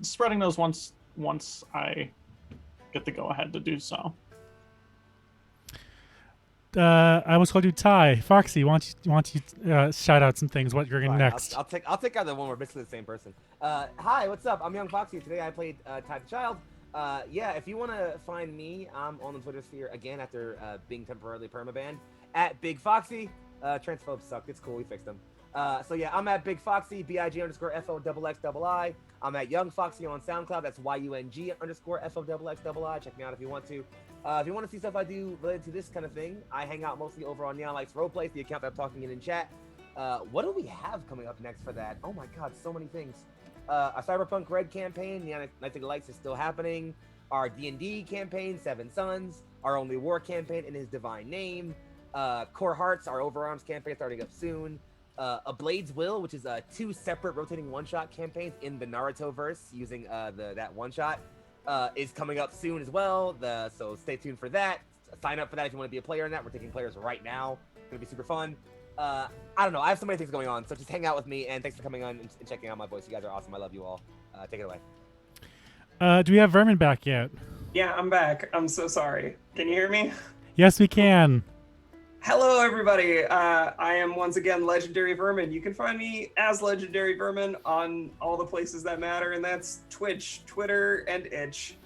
spreading those once I get the go-ahead to do so. I was going to do Ty. Foxy, why don't you shout out some things, what you're in Fine, next? I'll take out the one where we're basically the same person. Hi, what's up? I'm Young Foxy. Today I played Ty the Child. Yeah, if you want to find me, I'm on the Twitter sphere again after being temporarily permabanned at Big Foxy. Transphobes sucked. It's cool. We fixed them. So yeah, I'm at Big Foxy, BIG_FOXXII. I'm at Young Foxy on SoundCloud. That's YUNG_FOXXII. Check me out if you want to. If you want to see stuff I do related to this kind of thing, I hang out mostly over on Neon Lights Roleplay, the account that I'm talking in chat. What do we have coming up next for that? Oh my god, so many things. A Cyberpunk Red campaign, Neon Lights Lights is still happening. Our D&D campaign, Seven Sons. Our Only War campaign, In His Divine Name. Core Hearts, our Overarms campaign starting up soon. A Blade's Will, which is 2 separate rotating one-shot campaigns in the Naruto verse using that one-shot, is coming up soon as well. So stay tuned for that. Sign up for that if you want to be a player in that. We're taking players right now. It's gonna be super fun. I don't know. I have so many things going on, so just hang out with me. And thanks for coming on and checking out my voice. You guys are awesome. I love you all. Take it away. Do we have Vermin back yet? Yeah, I'm back. I'm so sorry. Can you hear me? Yes, we can. Hello, everybody. I am once again LegendaryVermin. You can find me as LegendaryVermin on all the places that matter, and that's Twitch, Twitter, and itch.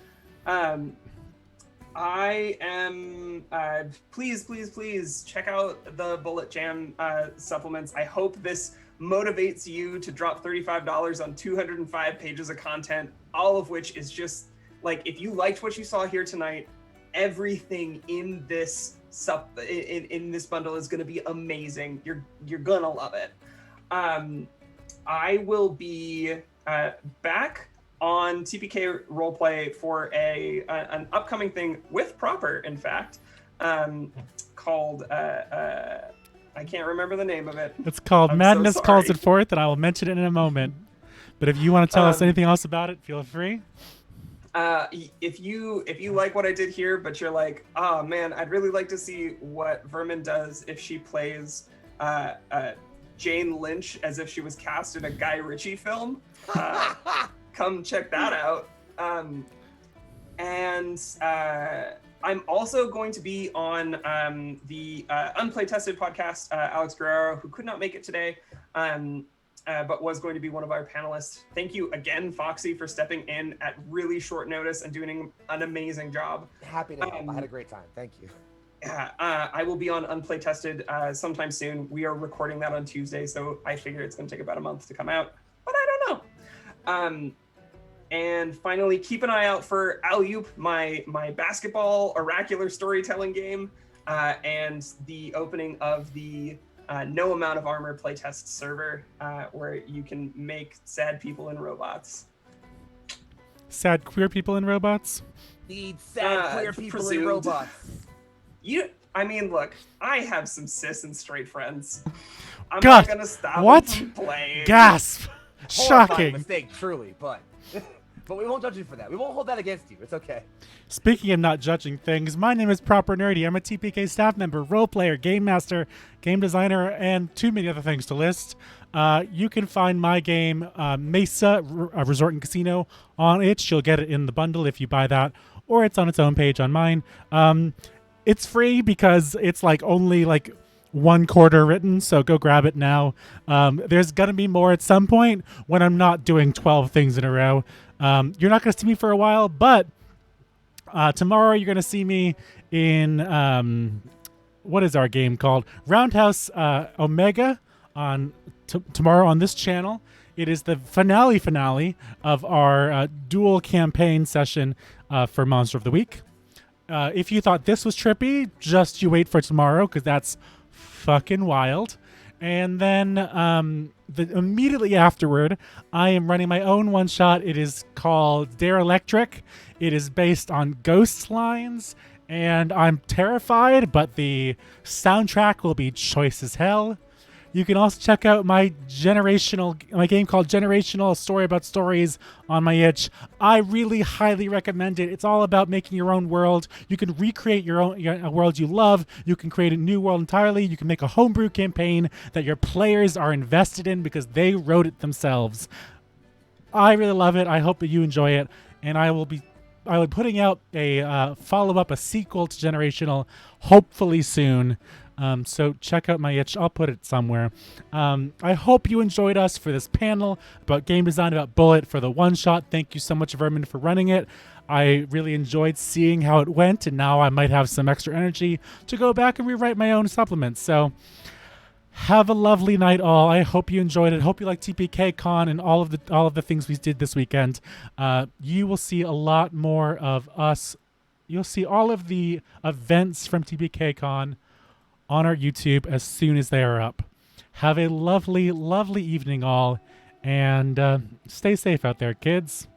I am. Please check out the Bullet Jam supplements. I hope this motivates you to drop $35 on 205 pages of content, all of which is just like, if you liked what you saw here tonight, everything in this in this bundle is going to be amazing. You're gonna love it. I will be back on TPK Roleplay for an upcoming thing with Proper, in fact, called I can't remember the name of it. It's called I'm Madness so Calls sorry. It Forth, and I will mention it in a moment. But if you want to tell us anything else about it, feel free. If you like what I did here, but you're like, oh man, I'd really like to see what Vermin does if she plays Jane Lynch as if she was cast in a Guy Ritchie film, come check that out. And I'm also going to be on the Unplay Tested podcast. Alex Guerrero, who could not make it today, but was going to be one of our panelists. Thank you again, Foxy, for stepping in at really short notice and doing an amazing job. Happy to help. I had a great time. Thank you. Yeah, I will be on Unplay Tested sometime soon. We are recording that on Tuesday, so I figure it's going to take about a month to come out, but I don't know. And finally, keep an eye out for Alley-Oop, my basketball oracular storytelling game, and the opening of the No Amount of Armor playtest server, where you can make sad people and robots. Sad queer people and robots? Need sad queer people and robots. I mean, look, I have some cis and straight friends. I'm God, not gonna stop what? them from playing. Gasp! Horrifying Shocking. mistake, truly, but we won't judge you for that. We won't hold that against you. It's okay. Speaking of not judging things, my name is Proper Nerdy. I'm a TPK staff member, role player, game master, game designer, and too many other things to list. You can find my game, Mesa Resort and Casino, on itch. You'll get it in the bundle if you buy that, or it's on its own page on mine. It's free because it's only 1/4 written, so go grab it now. There's gonna be more at some point when I'm not doing 12 things in a row. You're not gonna see me for a while, but tomorrow you're gonna see me in what is our game called? Roundhouse Omega on tomorrow on this channel. It is the finale of our dual campaign session for Monster of the Week. If you thought this was trippy, just you wait for tomorrow, because that's fucking wild. And then immediately afterward, I am running my own one-shot. It is called Dare Electric. It is based on ghost lines, and I'm terrified, but the soundtrack will be choice as hell. You can also check out my game called Generational, a story about stories on my itch. I really highly recommend it. It's all about making your own world. You can recreate a world you love. You can create a new world entirely. You can make a homebrew campaign that your players are invested in because they wrote it themselves. I really love it. I hope that you enjoy it. And I will be putting out a follow-up, a sequel to Generational, hopefully soon. So check out my itch. I'll put it somewhere. I hope you enjoyed us for this panel about game design, about Bullet, for the one-shot. Thank you so much, Vermin, for running it. I really enjoyed seeing how it went, and now I might have some extra energy to go back and rewrite my own supplements. So have a lovely night, all. I hope you enjoyed it. Hope you like TPK Con and all of the things we did this weekend. You will see a lot more of us. You'll see all of the events from TPK Con on our YouTube as soon as they are up. Have a lovely, lovely evening, all, and stay safe out there, kids.